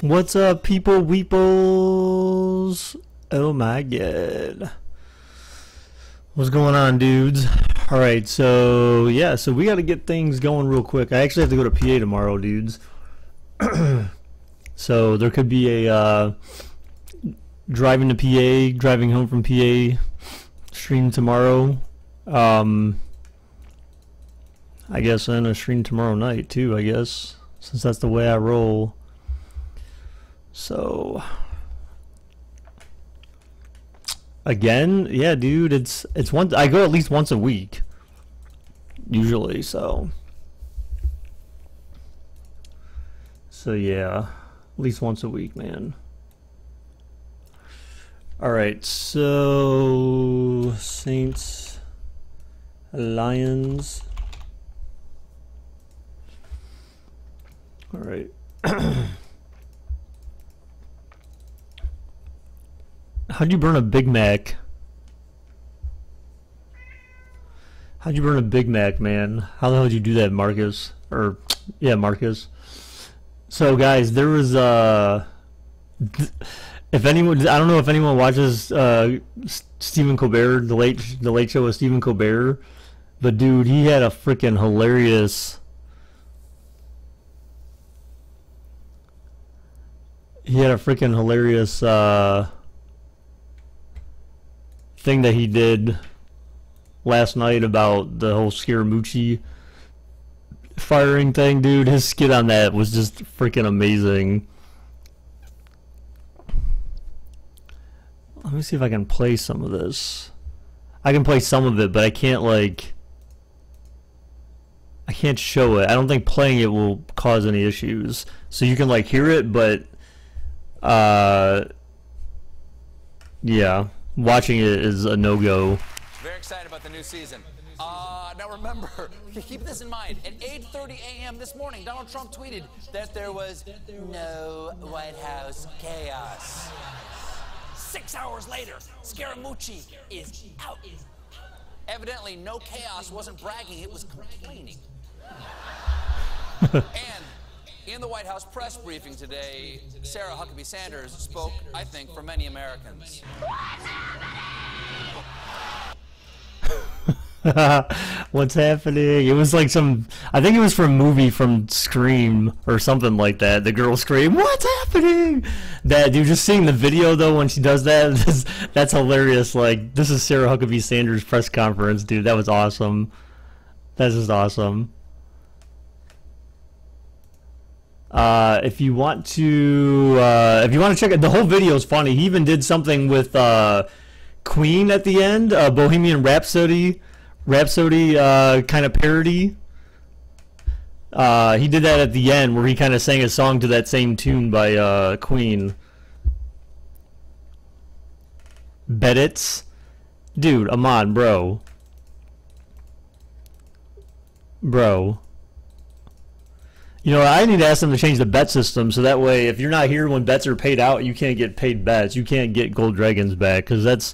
What's up, people weeples? Oh my god. What's going on, dudes? Alright, so yeah, so we gotta get things going real quick. I actually have to go to PA tomorrow, dudes. So there could be a driving to PA, driving home from PA stream tomorrow. I guess, and a stream tomorrow night too, I guess, since that's the way I roll. So again, yeah, dude, it's one. I go at least once a week usually, so yeah, at least once a week, man. All right, so Saints, Lions. All right. How'd you burn a Big Mac? How'd you burn a Big Mac, man? How the hell did you do that, Marcus? Or, yeah, Marcus. So, guys, there was, if anyone, I don't know if anyone watches, Stephen Colbert, the Late Show with Stephen Colbert, but dude, he had a freaking hilarious, thing that he did last night about the whole Scaramucci firing thing, dude. His skit on that was just freaking amazing. Let me see if I can play some of this. I can play some of it, but I can't, like, I can't show it. I don't think playing it will cause any issues. So you can, like, hear it, but yeah, watching it is a no-go. Very excited about the new season. Now remember, keep this in mind. At 8:30 a.m. this morning, Donald Trump tweeted that there was no White House chaos. 6 hours later, Scaramucci is out. Evidently, no chaos wasn't bragging, it was complaining. And in the White House press briefing today, Sarah Huckabee Sanders spoke, I think, for many Americans. What's happening? It was like I think it was from a movie from Scream or something like that. The girl scream, "What's happening?" That dude, just seeing the video though when she does that, that's hilarious. Like, this is Sarah Huckabee Sanders' press conference, dude. That was awesome. That's just awesome. If you want to check it, the whole video is funny. He even did something with Queen at the end, Bohemian Rhapsody kind of parody. He did that at the end where he kind of sang a song to that same tune by Queen. Beddits, dude, I'm on, bro. You know, I need to ask them to change the bet system so that way if you're not here when bets are paid out, you can't get paid bets. You can't get Gold Dragons back, because that's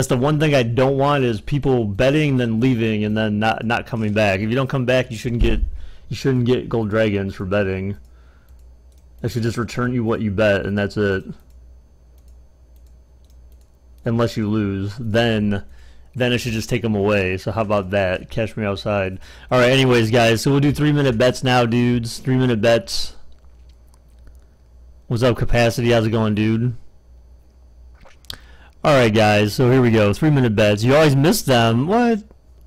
the one thing I don't want is people betting then leaving and then not coming back. If you don't come back, you shouldn't get Gold Dragons for betting. They should just return you what you bet and that's it. Unless you lose, then it should just take them away. So how about that? Catch me outside. All right, anyways, guys, so we'll do 3-minute bets now, dudes. 3-minute bets. What's up, Capacity? How's it going, dude? All right, guys, so here we go. 3-minute bets. You always miss them. What?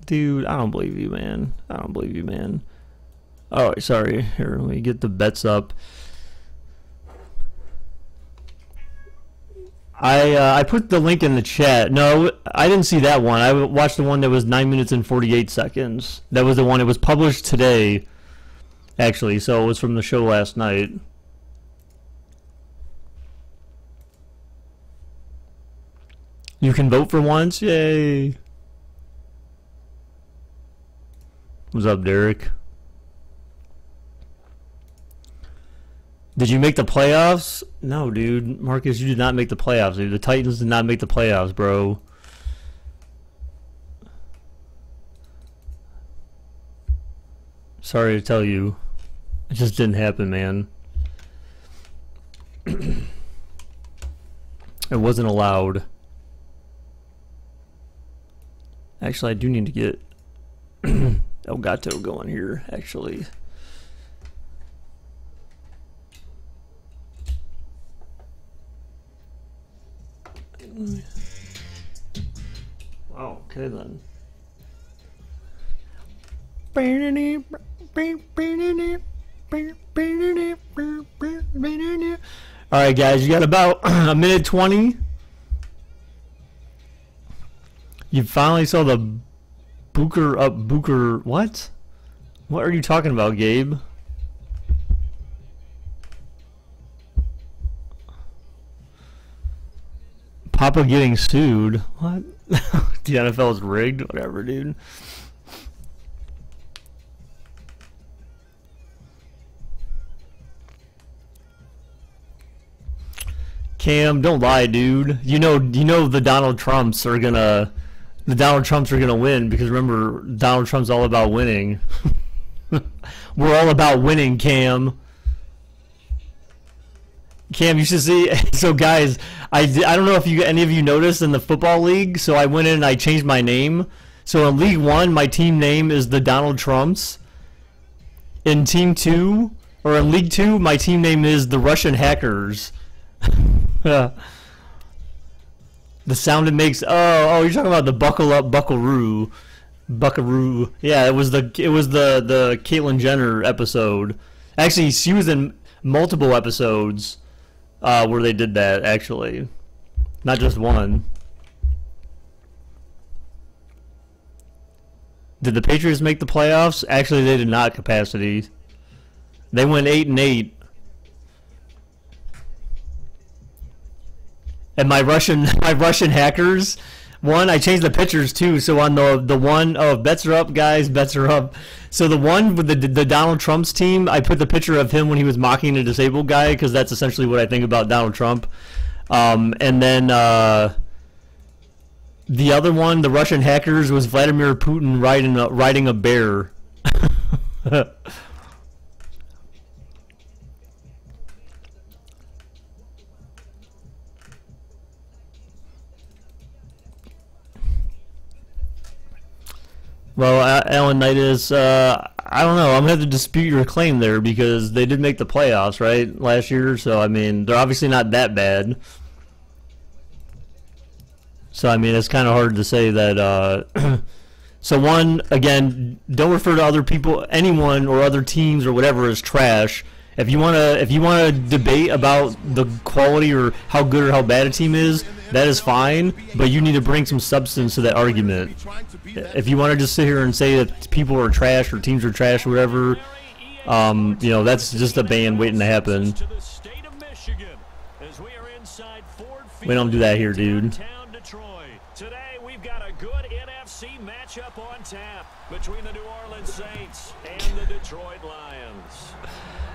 Dude, I don't believe you, man. I don't believe you, man. All right, sorry. Here, let me get the bets up. I put the link in the chat. No, I didn't see that one. I watched the one that was 9 minutes and 48 seconds. That was the one. It was published today, actually, so it was from the show last night. You can vote for once? Yay. What's up, Derek? Did you make the playoffs? No, dude. Marcus, you did not make the playoffs, dude. The Titans did not make the playoffs, bro. Sorry to tell you. It just didn't happen, man. It wasn't allowed. Actually, I do need to get Elgato going here, actually. Wow, okay then. Alright guys, you got about a minute 20. You finally saw the Booker, what? What are you talking about, Gabe? Papa getting sued? What? The NFL is rigged? Whatever, dude. Cam, don't lie, dude. You know the Donald Trumps are gonna win, because remember, Donald Trump's all about winning. We're all about winning, Cam. Cam, you should see. So guys, I don't know if any of you noticed in the football league. So I went in and I changed my name. So in League 1, my team name is the Donald Trumps. In Team 2, or in League 2, my team name is the Russian Hackers. The sound it makes. Oh, you're talking about the buckle up, buckaroo. Yeah, it was the Caitlyn Jenner episode. Actually, she was in multiple episodes where they did that. Actually, not just one. Did the Patriots make the playoffs? Actually, they did not. Capacity. They went 8-8. And my Russian hackers won. I changed the pictures too. So on the one, oh, bets are up, guys. Bets are up. So the one with the Donald Trump's team, I put the picture of him when he was mocking a disabled guy, because that's essentially what I think about Donald Trump. And then the other one, the Russian hackers, was Vladimir Putin riding a bear. Well, Alan Knight is, I don't know. I'm going to have to dispute your claim there, because they did make the playoffs, right, last year. So, I mean, they're obviously not that bad. So, I mean, it's kind of hard to say that. So, one, again, don't refer to other people, anyone or other teams or whatever as trash. If you want to debate about the quality or how good or how bad a team is, that is fine, but you need to bring some substance to that argument. If you want to just sit here and say that people are trash or teams are trash or whatever, you know, that's just a ban waiting to happen. We don't do that here, dude. Today we've got a good NFC matchup on tap between the New Orleans Saints and the Detroit Lions.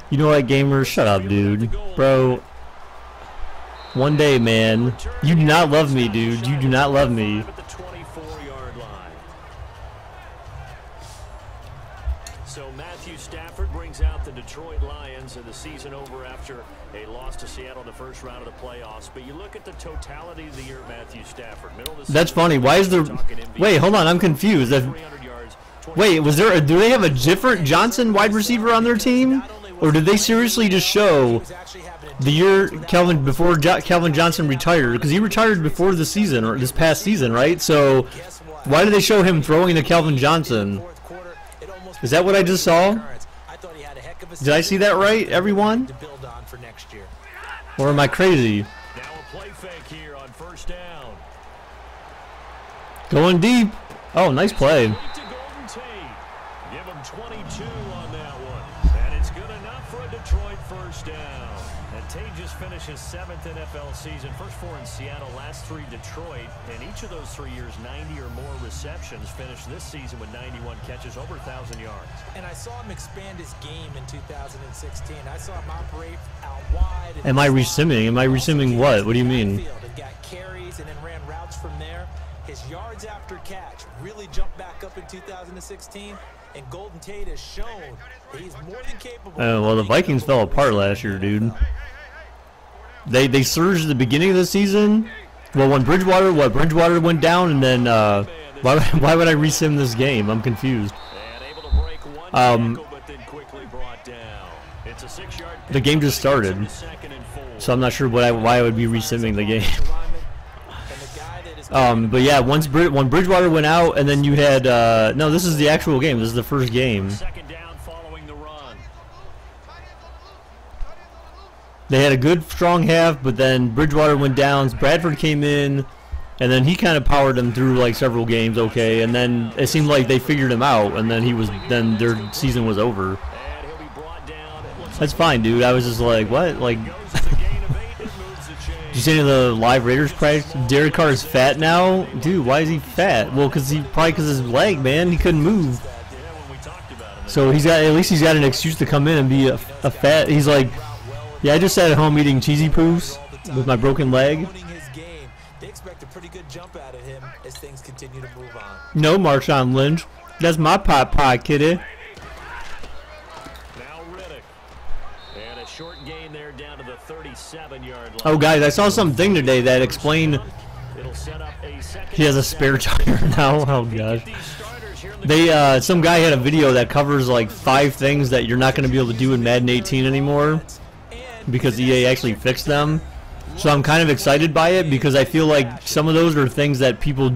You know what, gamers? Shut up, dude. Bro. One day, man. You do not love me, dude. You do not love me. So Matthew Stafford brings out the Detroit Lions, and the season over after a loss to Seattle in the first round of the playoffs. But you look at the totality of the year, Matthew Stafford. That's funny. Why is there... Wait, hold on. I'm confused. Wait, was there do they have a different Johnson wide receiver on their team? Or did they seriously just show the year before Calvin Johnson retired? Because he retired before the season, or this past season, right? So why did they show him throwing to Calvin Johnson? Is that what I just saw? Did I see that right, everyone? Or am I crazy? Now a play fake here on first down. Going deep. Oh, nice play. Give him 22 on that one. And it's good enough for a Detroit first down. And Tay just finished his 7th NFL season. First 4 in Seattle, last 3 Detroit. And each of those 3 years, 90 or more receptions. Finished this season with 91 catches, over 1,000 yards. And I saw him expand his game in 2016. I saw him operate out wide. Am I resimming? Am I resimming what? What do you mean? And got carries and then ran routes from there. His yards after catch really jumped back up in 2016. And Golden Tate has shown that he's more than capable. Well, the Vikings fell apart last year, dude. They surged at the beginning of the season. Well, when Bridgewater went down, and then why would I resim this game? I'm confused. The game just started, so I'm not sure why I would be resimming the game. But yeah, when Bridgewater went out, and then you had no, this is the actual game. This is the first game. They had a good strong half, but then Bridgewater went down. Bradford came in, and then he kind of powered them through like several games, okay. And then it seemed like they figured him out, and then their season was over. That's fine, dude. I was just like, what? Like, did you see any of the live Raiders practice? Derek Carr is fat now, dude. Why is he fat? Well, because his leg, man, he couldn't move. So at least he's got an excuse to come in and be a fat. He's like, yeah, I just sat at home eating cheesy poofs with my broken leg. They expect a pretty good jump out of him as things continue to move on. No, Marshawn Lynch. That's my pie, kitty. Short gain there down to the 37-yard line. Oh, guys, I saw something today that explained he has a spare tire now. Oh, gosh. Some guy had a video that covers like 5 things that you're not going to be able to do in Madden 18 anymore because EA actually fixed them. So I'm kind of excited by it because I feel like some of those are things that people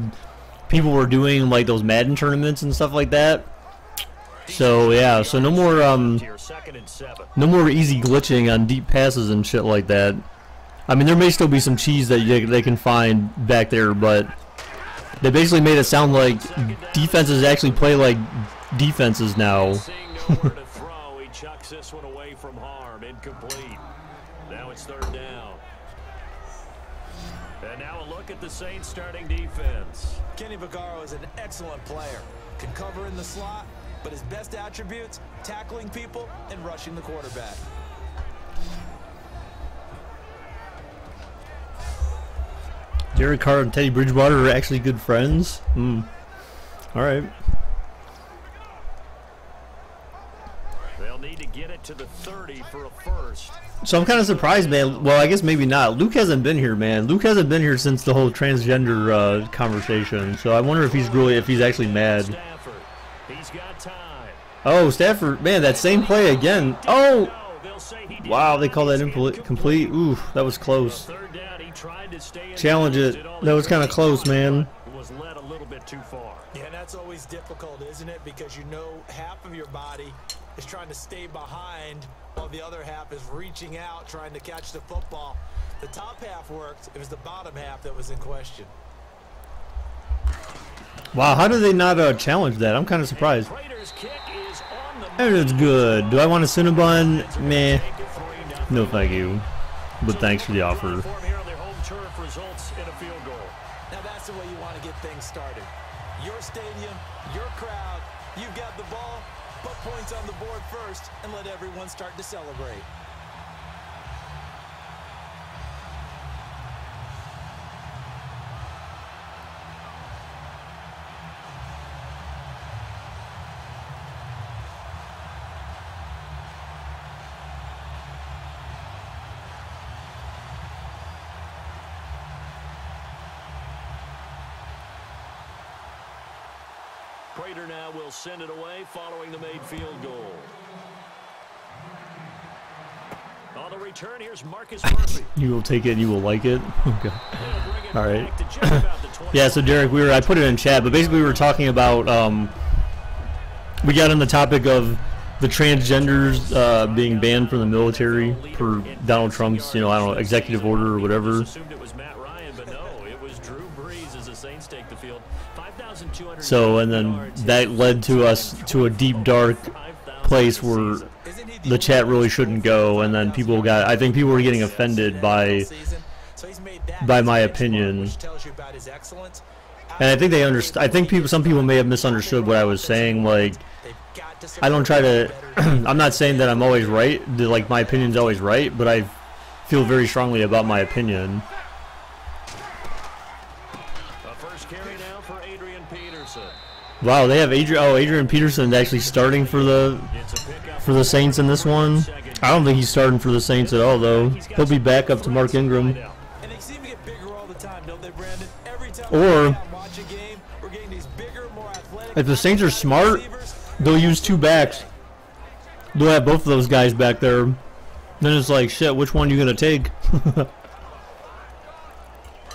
were doing in like those Madden tournaments and stuff like that. So yeah, so no more easy glitching on deep passes and shit like that. I mean, there may still be some cheese that they can find back there, but they basically made it sound like defenses actually play like defenses now. He chucks this one away from harm, incomplete. Now it's 3rd down. And now a look at the Saints starting defense. Kenny Vaccaro is an excellent player. Can cover in the slot, but his best attributes, tackling people and rushing the quarterback. Derek Carr and Teddy Bridgewater are actually good friends? Alright. They'll need to get it to the 30 for a first. So I'm kind of surprised, man. Well, I guess maybe not. Luke hasn't been here, man. Luke hasn't been here since the whole transgender conversation. So I wonder if he's actually mad. He's got time. Oh, Stafford, man, that same play again. Oh, wow, they call that incomplete. Ooh, that was close. Challenge it. That was kind of close, man. Was led a little bit too far. Yeah, and that's always difficult, isn't it? Because you know half of your body is trying to stay behind while the other half is reaching out, trying to catch the football. The top half worked. It was the bottom half that was in question. Wow, how did they not challenge that? I'm kind of surprised. And it's good. Do I want a Cinnabon? Meh. No, thank you. But thanks for the offer. Now that's the way you want to get things started. Your stadium, your crowd, you've got the ball, put points on the board first, and let everyone start to celebrate. Prater now will send it away following the made field goal. On the return, here's Marcus Murphy. You will take it, you will like it. Okay. All right. Yeah, so Derek, I put it in chat, but basically we were talking about we got on the topic of the transgenders being banned from the military per Donald Trump's, I don't know, executive order or whatever. So, and then that led to us to a deep, dark place where the chat really shouldn't go, and then I think people were getting offended by my opinion. And I think they understand. I think some people may have misunderstood what I was saying. Like, I don't try to. I'm not saying that I'm always right. Like, my opinion's always right, but I feel very strongly about my opinion. Wow, they have Adrian Peterson actually starting for the Saints in this one. I don't think he's starting for the Saints at all, though. He'll be back up to Mark Ingram. And they seem to get bigger all the time, don't they, Brandon? Every time Or we watch a game, we're getting these bigger, more athletic. if the Saints are smart, they'll use 2 backs. They'll have both of those guys back there. Then it's like, shit, which one are you going to take?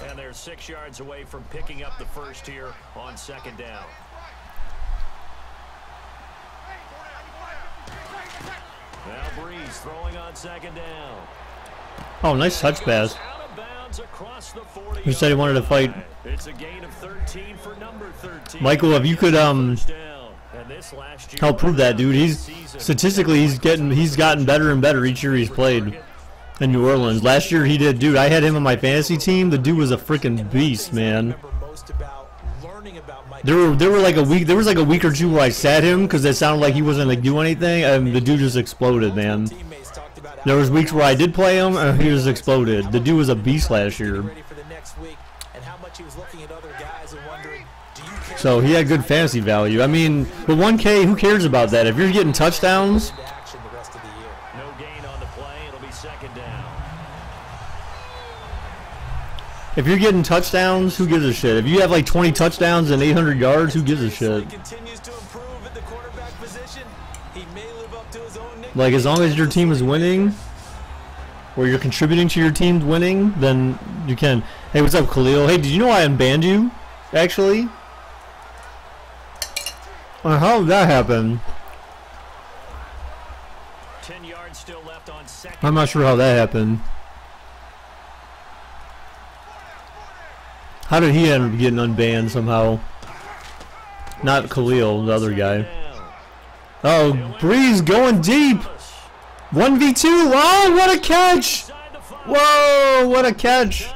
And they're 6 yards away from picking up the first here on 2nd down. Now Breeze throwing on 2nd down. Oh, nice touch pass. Who said he wanted to fight? It's a gain of 13 for number 13. Michael, if you could help prove that, dude. He's statistically he's gotten better and better each year he's played in New Orleans. Last year he did, dude. I had him on my fantasy team. The dude was a freaking beast, man. There was like a week or two where I sat him because it sounded like he wasn't gonna do anything, and the dude just exploded, man. There was weeks where I did play him, and he just exploded. The dude was a beast last year. So he had good fantasy value. I mean, but 1K, who cares about that? If you're getting touchdowns. No gain on the play. It'll be 2nd down. If you're getting touchdowns, who gives a shit? If you have like 20 touchdowns and 800 yards, who gives a shit? Like, as long as your team is winning, or you're contributing to your team's winning, then you can. Hey, what's up, Khalil? Hey, did you know I unbanned you, actually? How did that happen? 10 yards still left on 2nd. I'm not sure how that happened. How did he end up getting unbanned somehow? Not Khalil, the other guy. Oh, Breeze going deep. 1v2. Oh, what a catch! Whoa, what a catch!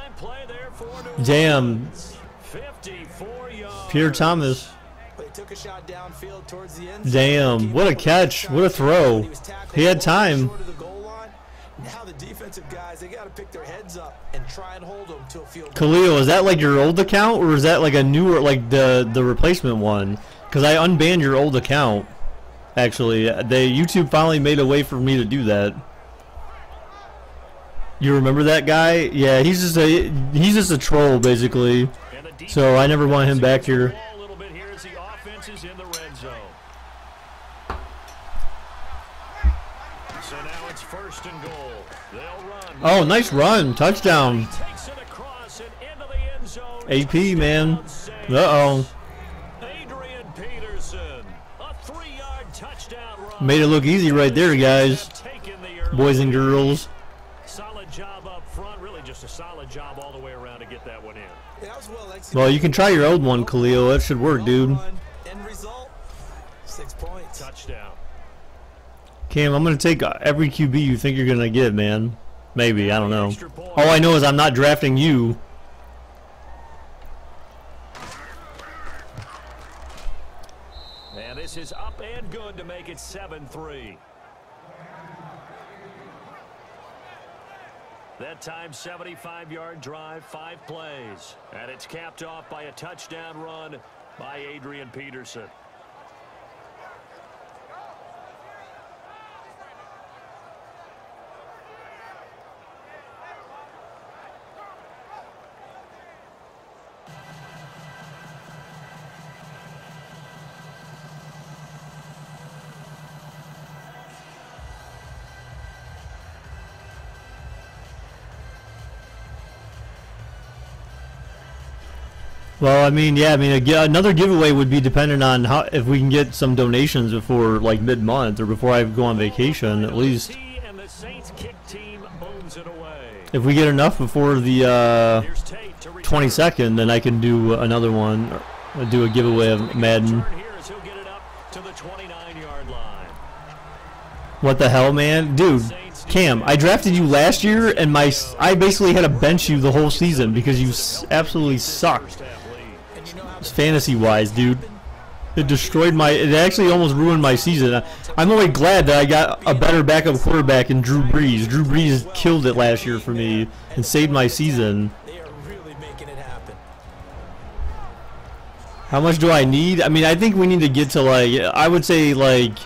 Damn. Pierre Thomas. Damn, what a catch! What a throw! He had time. Now the defensive guys, they got to pick their heads up and try and hold them to a field goal. Khalil, is that like your old account, or is that like a newer, like the replacement one? Because I unbanned your old account. Actually, YouTube finally made a way for me to do that. You remember that guy? Yeah, he's just a troll basically. So I never want him back here. Oh, nice run. Touchdown. AP, man. Uh-oh. Made it look easy right there, guys. Boys and girls. Solid job up front. Really just a solid job all the way around to get that one in. Well, you can try your old one, Khalil. That should work, dude. End result, 6 points. Touchdown. Cam, I'm going to take every QB you think you're going to get, man. Maybe, I don't know. All I know is I'm not drafting you. And this is up and good to make it 7-3. That time, 75-yard drive, 5 plays. And it's capped off by a touchdown run by Adrian Peterson. Well, I mean, yeah, I mean, another giveaway would be dependent on how if we can get some donations before like mid-month or before I go on vacation, at least. If we get enough before the 22nd, then I can do another one, or do a giveaway of Madden. What the hell, man, dude? Cam, I drafted you last year, and I basically had to bench you the whole season because you absolutely sucked. Fantasy-wise, dude. It destroyed it actually almost ruined my season. I'm only glad that I got a better backup quarterback in Drew Brees. Drew Brees killed it last year for me and saved my season. They are really making it happen. How much do I need? I mean, I think we need to get to like, I would say like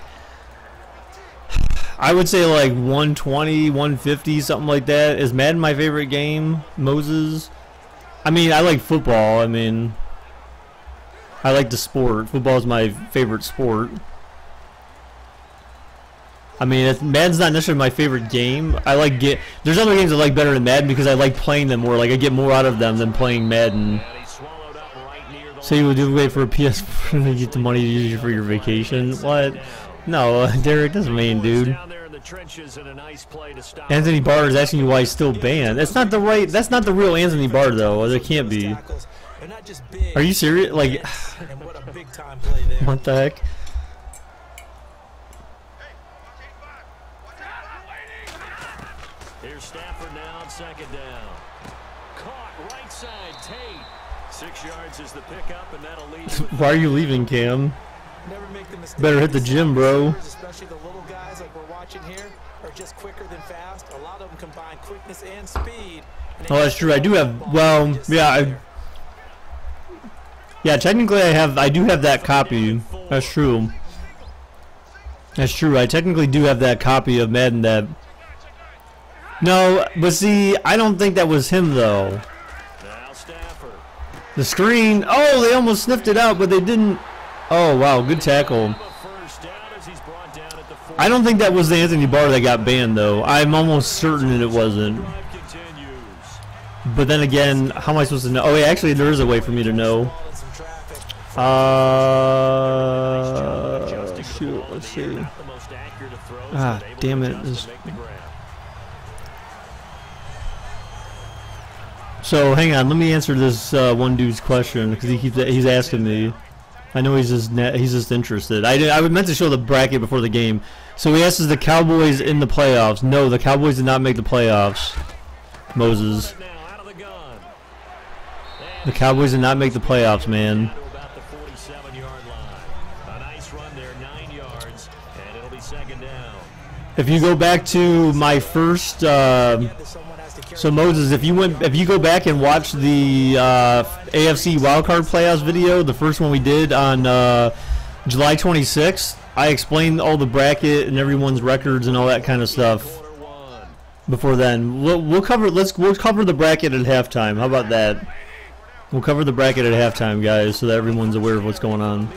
120, 150, something like that. Is Madden my favorite game, Moses? I mean, I like football. I mean, I like the sport. Football is my favorite sport. I mean, Madden's not necessarily my favorite game. I like there's other games I like better than Madden because I like playing them more. Like I get more out of them than playing Madden. So you would wait for a PS4 to get the money to use for your vacation? What? No, Derek, doesn't mean, dude. Anthony Barr is asking you why he's still banned. That's not the right. That's not the real Anthony Barr, though. It can't be. Are you serious? Like, what the heck? Here's Stafford now on second down. Caught right side, Tate. 6 yards is the pickup, and that'll lead. Why are you leaving, Cam? Better hit the gym, bro. Especially the little guys like we're watching here are just quicker than fast. A lot of them combine quickness and speed. Oh, that's true. I do have. Well, yeah. Yeah, technically, I do have that copy. That's true. That's true. I technically do have that copy of Madden that. No, but see, I don't think that was him though. The screen. Oh, they almost sniffed it out, but they didn't. Oh, wow, good tackle. I don't think that was the Anthony Barr that got banned, though. I'm almost certain that it wasn't. But then again, how am I supposed to know? Oh, wait, actually, there is a way for me to know. Shoot, let's see. Ah, damn it. So, hang on, let me answer this one dude's question, because he's asking me. I know he's just interested. I meant to show the bracket before the game. So he asks, is the Cowboys in the playoffs? No, the Cowboys did not make the playoffs. Moses. The Cowboys did not make the playoffs, man. If you go back to my first, so Moses, if you go back and watch the AFC Wildcard playoffs video, the first one we did on July 26th, I explained all the bracket and everyone's records and all that kind of stuff. Before then, we'll cover the bracket at halftime. How about that? We'll cover the bracket at halftime, guys, so that everyone's aware of what's going on.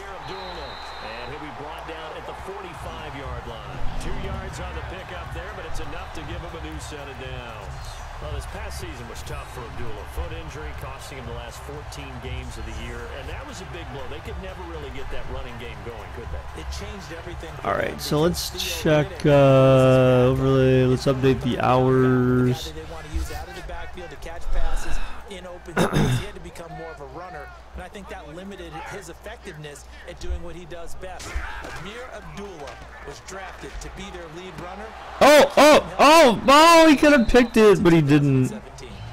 Season was tough for Abdullah. Foot injury costing him the last 14 games of the year, and that was a big blow. They could never really get that running game going, could they? It changed everything. All right, so let's check overlay. Let's update the hours. They want to use out of the backfield to catch passes in open space. He had to become more of a runner, and I think that limited his effectiveness at doing what he does best. Amir Abdullah was drafted to be their lead runner. Oh, he could have picked it, but he didn't.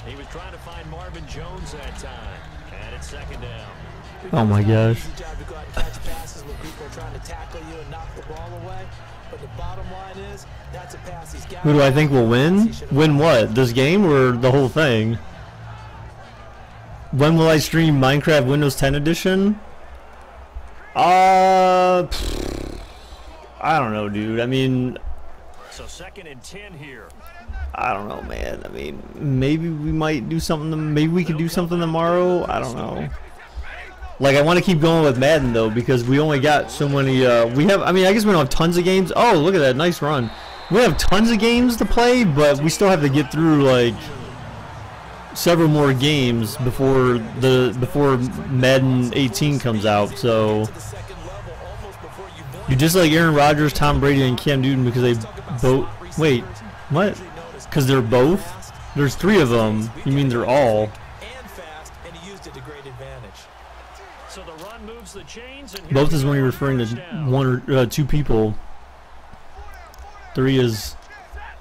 He was trying to find Marvin Jones that time, and it's second down. Oh my gosh. Who do I think will win? Win what? This game or the whole thing? When will I stream Minecraft Windows 10 Edition? I don't know, dude. I mean, so second and 10 here. I don't know, man. I mean, maybe we might do something. Maybe we could do something tomorrow. I don't know. Like, I want to keep going with Madden though, because we only got so many. We have. I mean, I guess we don't have tons of games. Oh, look at that, nice run. We have tons of games to play, but we still have to get through like several more games before Madden 18 comes out. So you just like Aaron Rodgers, Tom Brady, and Cam Newton because they both. Wait, what? Because they're both? There's 3 of them. You mean they're all? Both is when you're referring to 1 or 2 people. 3 is,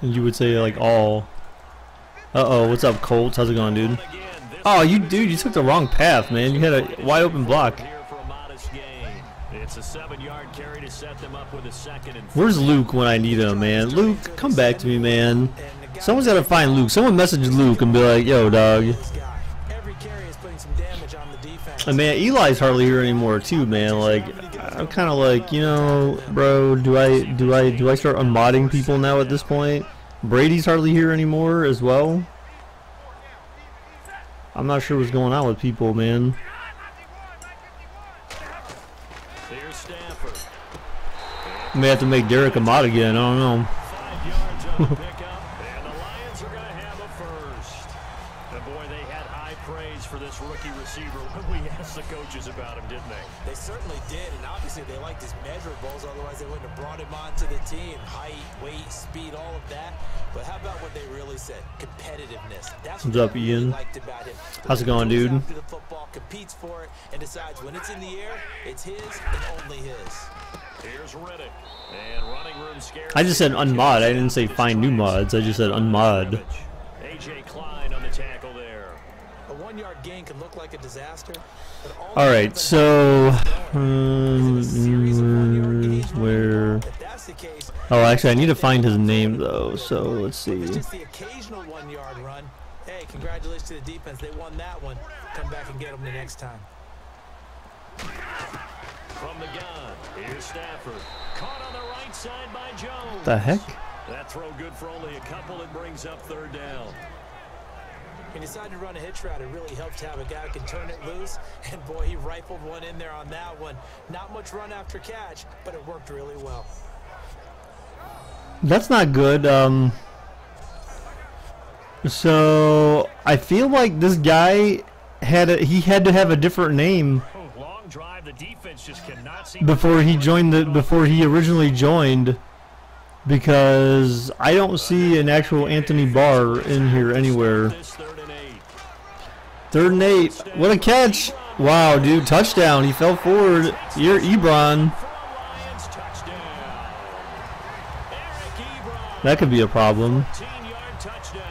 you would say like all. Uh-oh, what's up, Colts? How's it going, dude? Oh, you took the wrong path, man. You had a wide open block. It's a 7-yard carry to set them up with a second and 4. Where's Luke when I need him, man? Luke, come back to me, man. Someone's got to find Luke. Someone message Luke and be like, yo, dog. And man, Eli's hardly here anymore too, man. Like, I'm kind of like, you know, bro, do I start unmodding people now at this point? Brady's hardly here anymore as well. I'm not sure what's going on with people, man. I may have to make Derek a mod again. I don't know. 5 yards on the pickup, and the Lions are going to have a first. And boy, they had high praise for this rookie receiver when we asked the coaches about him, didn't they? They certainly did, and obviously they liked his measurables, otherwise they wouldn't have brought him onto the team. Height, weight, speed, all of that. But how about what they really said? Competitiveness. That's what What's up, really Ian? liked about him. How's it going, dude? After the football, competes for it, and decides when it's in the air, it's his and only his. Here's Riddick, and running room scarce. I just said unmod. I didn't say find new mods. I just said unmod. A.J. Klein on the tackle there. A 1-yard gain can look like a disaster. All right, so where? Oh, actually, I need to find his name though. So let's see. Just the occasional 1-yard run. Hey, congratulations to the defense. They won that one. Come back and get them the next time. From the gun, here's Stafford. Caught on the right side by Jones. The heck? That throw good for only a couple. It brings up 3rd down. When you decide to run a hitch route, it really helps to have a guy who can turn it loose. And boy, he rifled one in there on that one. Not much run after catch, but it worked really well. That's not good. So I feel like this guy had to have a different name Long drive. The defense just cannot see before he originally joined, because I don't see an actual Anthony Barr in here anywhere. this 3rd and 8. 3rd and 8. What a catch! Wow, dude, touchdown. He fell forward. You're Ebron. Lions touchdown. Eric Ebron. That could be a problem. 14-yard touchdown.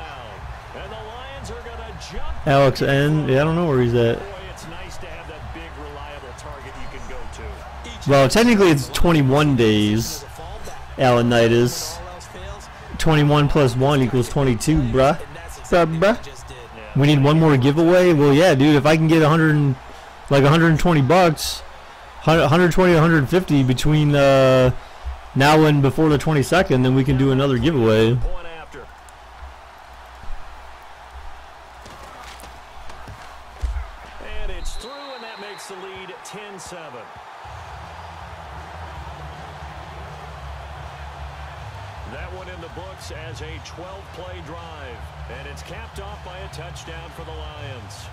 And the Lions are going to jump. Alex N. Yeah, I don't know where he's at. Boy, it's nice to have that big, reliable target you can go to. Well, technically it's 21 days. Alanitis. 21 plus 1 equals 22, bruh. Bruh. We need one more giveaway. Well, yeah, dude. If I can get 120 bucks, 120 to 150 between now and before the 22nd, then we can do another giveaway. Point after. And it's through, and that makes the lead 10-7. That one in the books as a 12-play drive. And it's capped off by a touchdown for the Lions.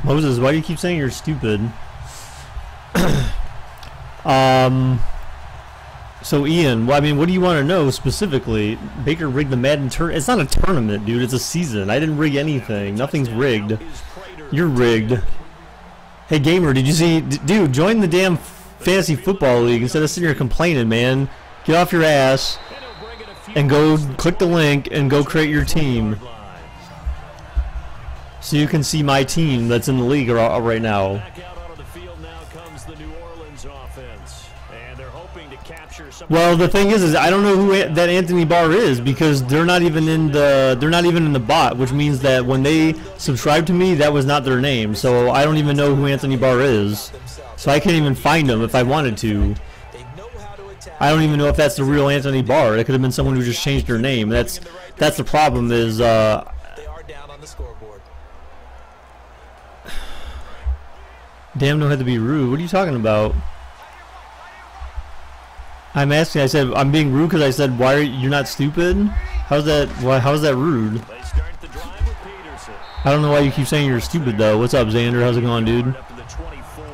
Moses, why do you keep saying you're stupid? So Ian, well, I mean, what do you want to know specifically? Baker rigged the Madden tournament. It's not a tournament, dude. It's a season. I didn't rig anything. Nothing's rigged. You're rigged. Hey, gamer, did you see? Dude, join the damn fantasy football league instead of sitting here complaining, man. Get off your ass and go click the link and go create your team. So you can see my team that's in the league right now. Back out onto the field now comes the New Orleans offense, and they're hoping to capture some. Well, the thing is I don't know who that Anthony Barr is, because they're not even in the bot, which means that when they subscribe to me, that was not their name. So I don't even know who Anthony Barr is. So I can't even find him if I wanted to. I don't even know if that's the real Anthony Barr. It could have been someone who just changed their name. That's the problem. Is They are down on the scoreboard. damn, don't have to be rude. What are you talking about? I'm asking. I said I'm being rude because I said why are you're not stupid? How's that? How's that rude? They start the drive with Peterson. I don't know why you keep saying you're stupid though. What's up, Xander? How's it going, dude? Up to the 24.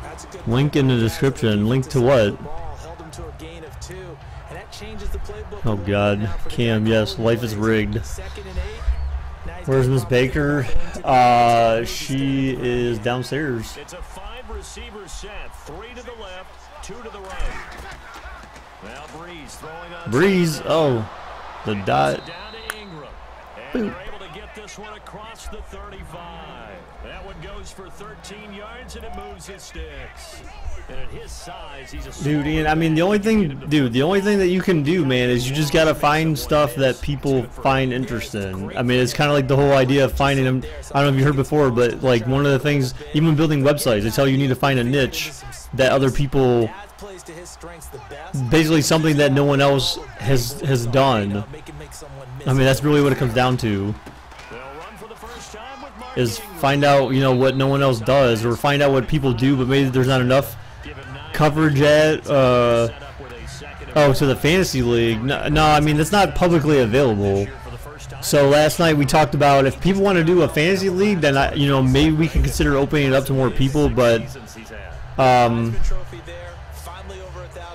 That's a good Link in the description. Link to what? held him to a gain of 2, and that changes the playbook. Oh God, Cam. Yes, life is rigged. 2nd and 8. Where's Miss Baker? She is downstairs. It's a 5-receiver set. 3 to the left, 2 to the right. Now Breeze throwing on. Breeze. Oh, the dot. Down to Ingram. And they're able to get this one across the 35. That one goes for 13 yards and it moves his sticks. And at his size, he's a Dude, Ian, I mean, the only thing that you can do, man, is you just gotta find stuff that people find interesting. I mean, it's kind of like the whole idea of finding them. I don't know if you heard before, but like one of the things, even building websites, they tell you need to find a niche that other people, basically something that no one else has done. I mean, that's really what it comes down to. Is find out, you know, what no one else does, or find out what people do, but maybe there's not enough coverage at to the fantasy league. No, I mean, it's not publicly available. So last night we talked about if people want to do a fantasy league, then maybe we can consider opening it up to more people. But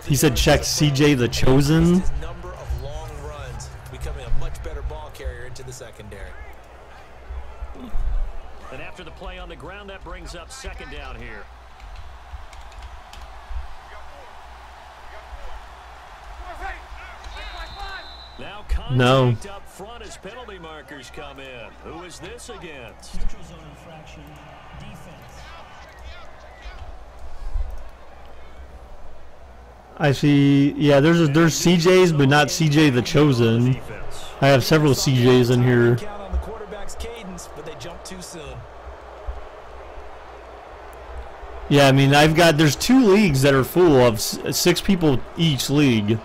he said check CJ the Chosen. And after the play on the ground, that brings up second down here. Now contact up front as penalty markers come in. Who is this against? Neutral zone infraction defense. I see. Yeah, there's CJs, but not CJ the Chosen. I have several CJs in here. Yeah, I mean, there's 2 leagues that are full of 6 people each league,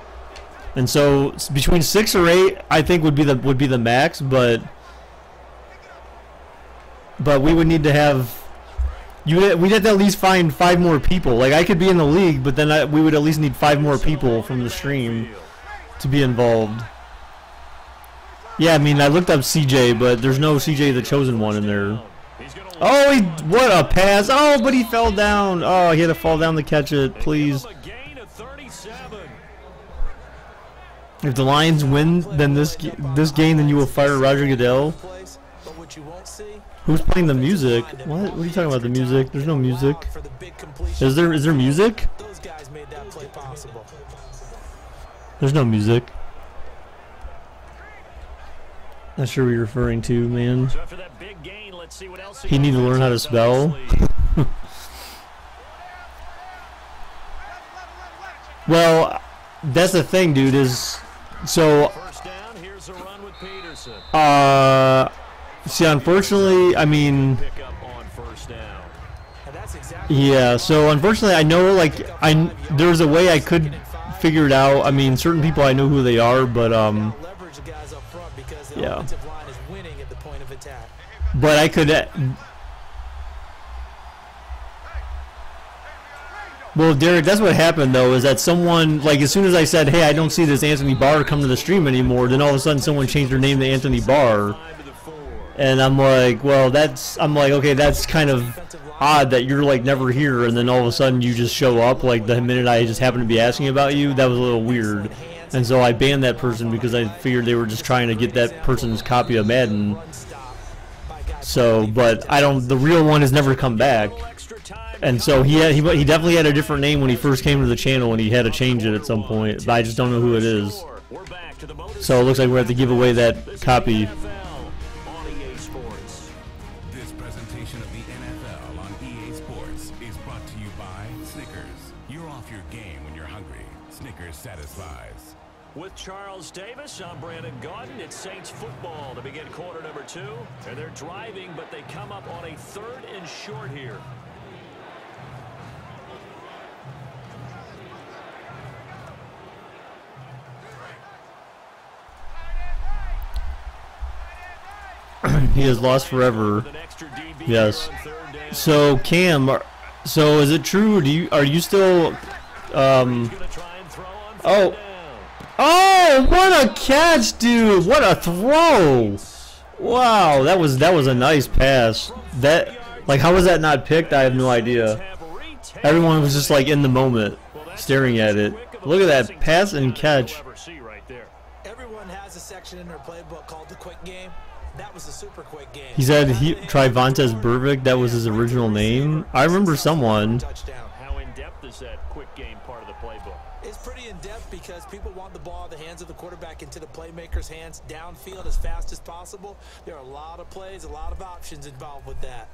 and so between 6 or 8, I think would be the max. But we would need to have we'd have to at least find 5 more people. Like, I could be in the league, but then we would at least need 5 more people from the stream to be involved. Yeah, I mean, I looked up CJ, but there's no CJ the Chosen one in there. Oh, what a pass. Oh, but he fell down. Oh, he had to fall down to catch it, please. If the Lions win then this game, then you will fire Roger Goodell. Who's playing the music? What are you talking about, the music? There's no music. Is there music? There's no music. Not sure what you're referring to, man. He need to learn how to spell. Well, that's the thing, dude, is so see, unfortunately, I mean, yeah, so unfortunately I know, like, there's a way I could figure it out. I mean, certain people I know who they are, but yeah. But I could. Well, Derek, that's what happened though. Is that someone, like, as soon as I said, "Hey, I don't see this Anthony Barr come to the stream anymore," then all of a sudden someone changed their name to Anthony Barr, and I'm like, well, okay, that's kind of odd that you're like never here, and then all of a sudden you just show up like the minute I just happened to be asking about you. That was a little weird, and so I banned that person because I figured they were just trying to get that person's copy of Madden. So, but the real one has never come back, and so he definitely had a different name when he first came to the channel, and he had to change it at some point, but I just don't know who it is. So it looks like we're going to have to give away that copy. This presentation of the NFL on EA Sports is brought to you by Snickers. You're off your game when you're hungry. Snickers satisfies. With Charles Davis, I'm Brandon Gaudin. It's Saints football to begin quarter number 2. And they're driving, but they come up on a 3rd and short here. He is lost forever. Yes. So Cam, so is it true? Are you still? Oh. Oh, what a catch, dude! What a throw! Wow, that was a nice pass. Like, how was that not picked? I have no idea. Everyone was just like in the moment, staring at it. Look at that pass and catch. Everyone has a section in their playbook called the quick game. That was a super quick game. He said Trivontes Burvick, that was his original name. I remember someone. How in-depth is that quick game part of the playbook? It's pretty in-depth because people want the ball in the hands of the quarterback into the playmaker's hands downfield as fast as possible. There are a lot of plays, a lot of options involved with that.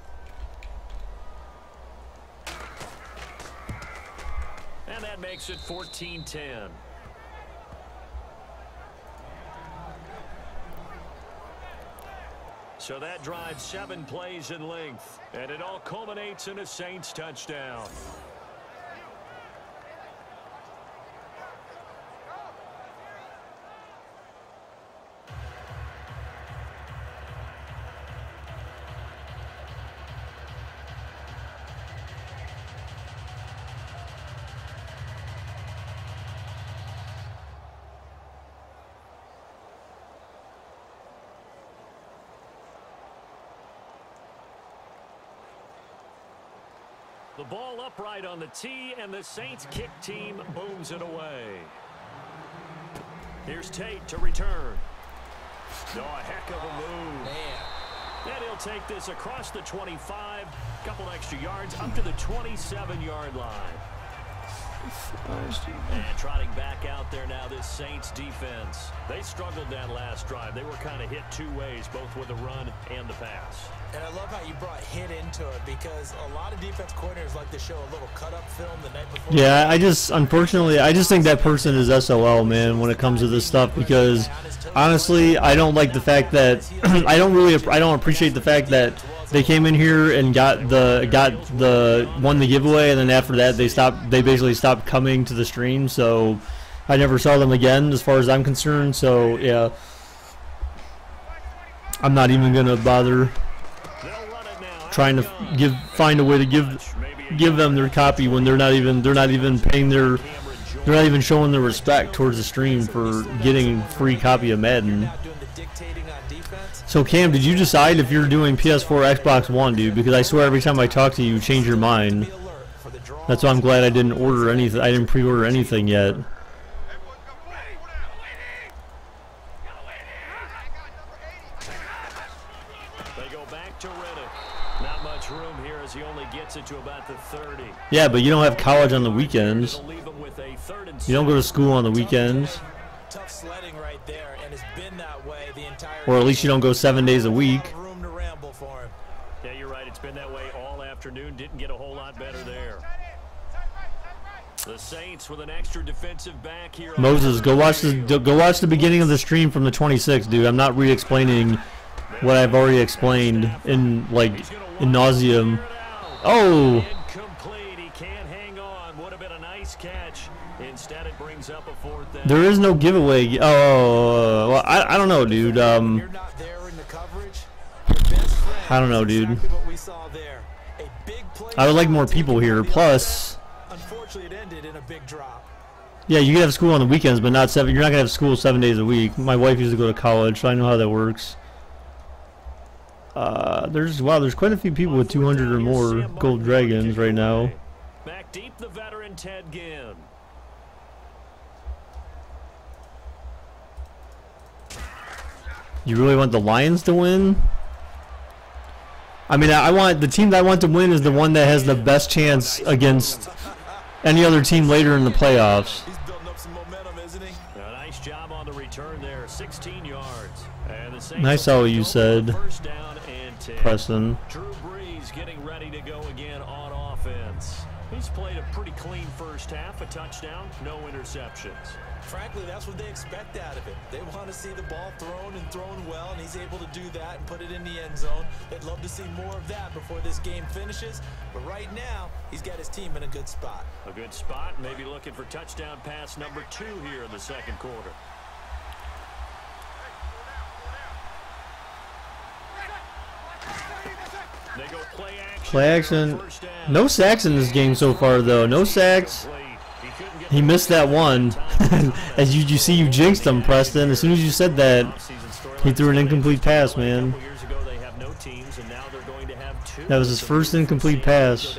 And that makes it 14-10. So that drives 7 plays in length, and it all culminates in a Saints touchdown. The ball upright on the tee, and the Saints kick team booms it away. Here's Tate to return. Oh, a heck of a move. Man. And he'll take this across the 25, couple extra yards, up to the 27-yard line. And trotting back out there now, this Saints defense. They struggled that last drive. They were kind of hit 2 ways, both with the run and the pass. And I love how you brought hit into it because a lot of defense coordinators like to show a little cut-up film the night before. Yeah, unfortunately, I just think that person is SOL, man, when it comes to this stuff, because honestly, I don't like the fact that I don't appreciate the fact that they came in here and won the giveaway, and then after that they basically stopped coming to the stream, so I never saw them again as far as I'm concerned. So yeah, I'm not even gonna bother trying to find a way to give them their copy when they're not even showing their respect towards the stream for getting free copy of Madden. So Cam, did you decide if you're doing PS4 or Xbox One, dude? Because I swear every time I talk to you, you change your mind. That's why I'm glad I didn't order anything. I didn't pre-order anything yet. He only gets it to about the 30. Yeah, but you don't have college on the weekends. You don't go to school on the weekends. Tough sledding right there, and it's been that way the entire or at least you don't go 7 days a week. room to ramble for him. Yeah, you're right. It's been that way all afternoon. Didn't get a whole lot better there. The Saints with an extra defensive back here. Moses, go watch the beginning of the stream from the 26th, dude. I'm not re-explaining what I've already explained in nauseum. Oh! Incomplete. He can't hang on. Would have been a nice catch. Instead, it brings up a 4th down. There is no giveaway. Oh, well, I don't know, dude. You're not there in the coverage. Your best friend. I don't know, dude. Exactly what we saw there. A big play. I would like more people here. Plus, unfortunately, it ended in a big drop. yeah, you can have school on the weekends, but not 7. You're not gonna have school 7 days a week. My wife used to go to college, so I know how that works. There's quite a few people with 200 or more gold dragons right now. Back deep, the veteran Ted Ginn. You really want the Lions to win? I mean, I want the team that I want to win is the one that has the best chance against any other team later in the playoffs. He's building up some momentum, isn't he? A nice job on the return there, 16 yards. And the Saints Nice how you said, first down and 10. Preston. Drew Brees getting ready to go again on offense. He's played a pretty clean first half, a touchdown, no interceptions. Frankly, that's what they expect out of him. They want to see the ball thrown and thrown well, and he's able to do that and put it in the end zone. They'd love to see more of that before this game finishes, but right now, he's got his team in a good spot. A good spot, maybe looking for touchdown pass number 2 here in the second quarter. They go Play action. No sacks in this game so far, though. No sacks. He missed that one. As you see, you jinxed him, Preston. As soon as you said that, he threw an incomplete pass, man. That was his first incomplete pass.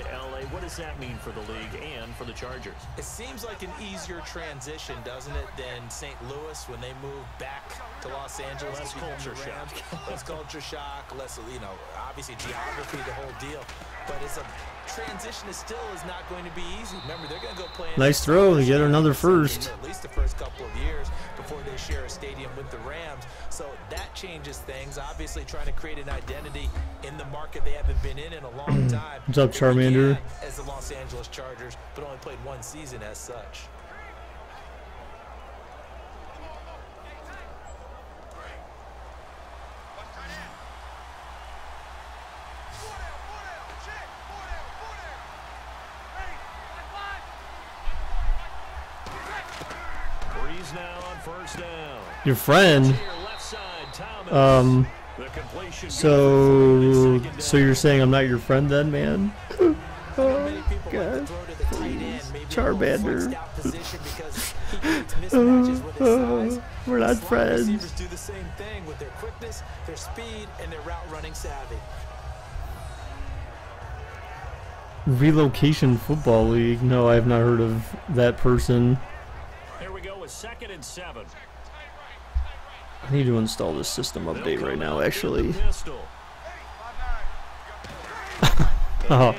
What does that mean for the league and for the Chargers? It seems like an easier transition transition, doesn't it, than St. Louis when they moved back to Los Angeles. Less culture shock. Less culture shock, less, you know, obviously geography, the whole deal. But it's a transition that still is not going to be easy. Remember, they're going to go play. Nice throw to get another first. At least the first couple of years before they share a stadium with the Rams. So that changes things. Obviously, trying to create an identity in the market they haven't been in a long time. What's up, Charmander? As the Los Angeles Chargers, but only played one season as such. Breeze now on first down. Your friend. Left side, Thomas. The completion So you're saying I'm not your friend then, man? Oh, God. Charmander. We're not friends. Receivers do the same thing with their quickness, their speed, and their route running savvy. Relocation Football League. No, I have not heard of that person. Here we go with 2nd and 7. I need to install this system update right now, actually. Oh.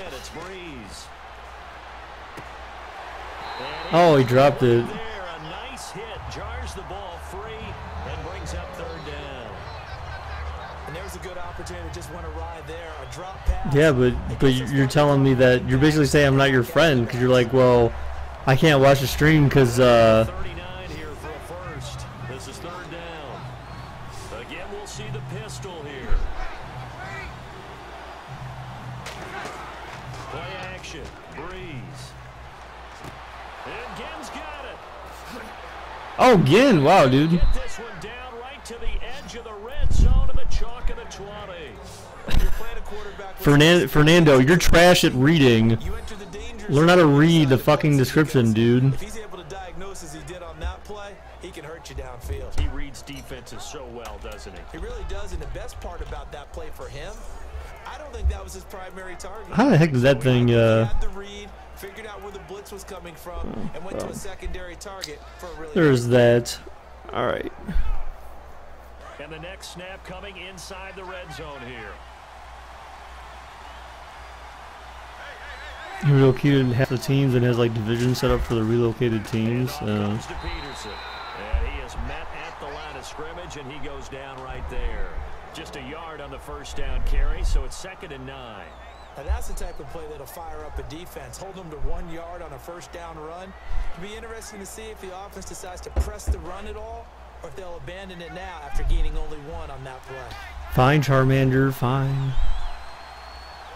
Oh, he dropped it. A nice hit, jars the ball free, and brings up 3rd down. And there's a good opportunity to just want to ride there. A drop pass. Yeah, but you're telling me that you're basically saying I'm not your friend because you're like, well, I can't watch the stream because 39 here for a first. This is 3rd down. Again, we'll see the pistol here. Play action. Breeze. And Ginn's got it. oh, again, wow, dude. Get this one down right to the edge of the red zone of the chalk of the 20. You're playing a quarterback with Fernando, you're trash at reading. you enter the danger Learn how to zone read the inside fucking the description, dude. If he's able to diagnose as he did on that play, he can hurt you downfield. He reads defenses so well, doesn't he? He really does, and the best part about that play for him, I don't think that was his primary target. How the heck does that thing, He had the read, figured out where the blitz was coming from, and went to well. a secondary target for a really There's that. Alright. And the next snap coming inside the red zone here. He relocated half the teams and has like divisions set up for the relocated teams. Comes to Peterson. And he is met at the line of scrimmage, and he goes down right there. Just a yard on the first down carry, so it's 2nd and 9. And that's the type of play that'll fire up a defense. Hold them to 1 yard on a first down run. It'll be interesting to see if the offense decides to press the run at all, or if they'll abandon it now after gaining only 1 on that play. Fine, Charmander, fine.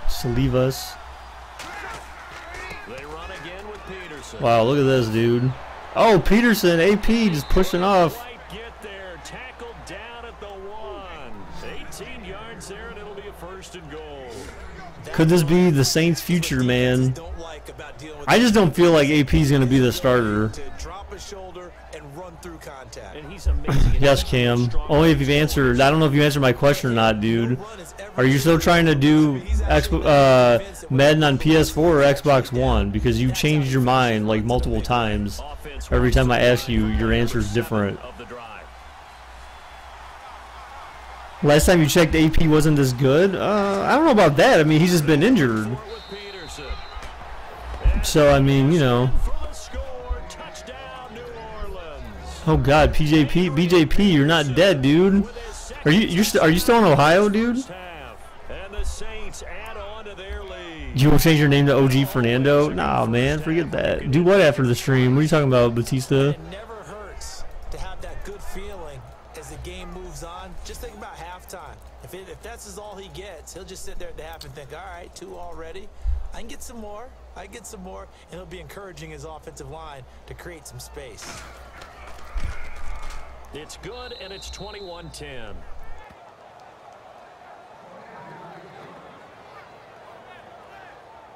Just leave us. They run again with Peterson. Wow, look at this, dude. Oh, Peterson, AP just pushing off. Might get there. Tackled down at the 1. 18 yards there, and it'll be a 1st and goal. Could this be the Saints' future, man? I just don't feel like AP's going to be the starter. To drop his shoulder and run through contact. And he's amazing. Yes, Cam. Only if you've answered. I don't know if you answered my question or not, dude. Are you still trying to do Madden on PS4 or Xbox One? Because you changed your mind like multiple times. Every time I ask you, your answer is different. Last time you checked, AP wasn't this good? I don't know about that. I mean, he's just been injured. So, I mean, you know. Oh, God, BJP, you're not dead, dude. Are you still in Ohio, dude? You will change your name to OG Fernando? Nah, man, forget that. Do what after the stream? What are you talking about, Batista? It never hurts to have that good feeling as the game moves on. Just think about halftime. If that's all he gets, he'll just sit there at the half and think, all right, 2 already. I can get some more. And he'll be encouraging his offensive line to create some space. It's good, and it's 21-10.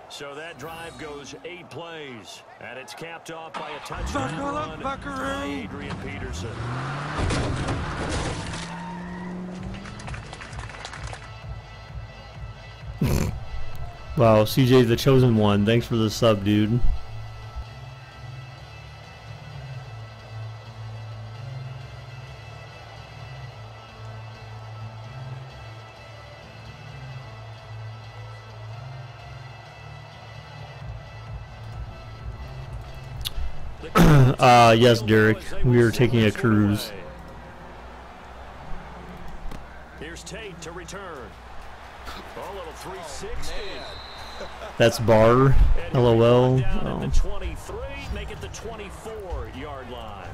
So that drive goes 8 plays, and it's capped off by a touchdown run by Adrian Peterson. Wow, CJ the chosen one. Thanks for the sub, dude. Yes, Derek. We are taking a cruise. Here's Tate to return. A little 360. That's Barr. LOL. Down Oh. at the 23, make it the 24-yard line.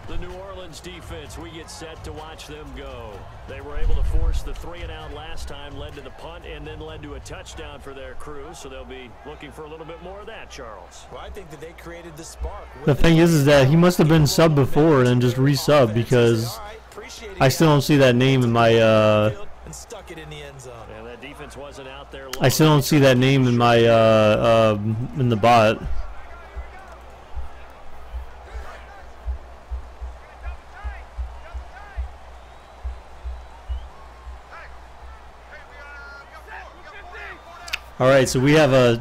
The New Orleans defense, we get set to watch them go. They were able to force the 3-and-out last time, led to the punt, and then led to a touchdown for their crew. So they'll be looking for a little bit more of that, Charles. Well, I think that they created the spark. The thing is that he must have been subbed before and then just resub, because I still don't see that name in my and stuck it in the end zone. And that defense wasn't out there. I still don't see that name in my in the bot. All right, so we have a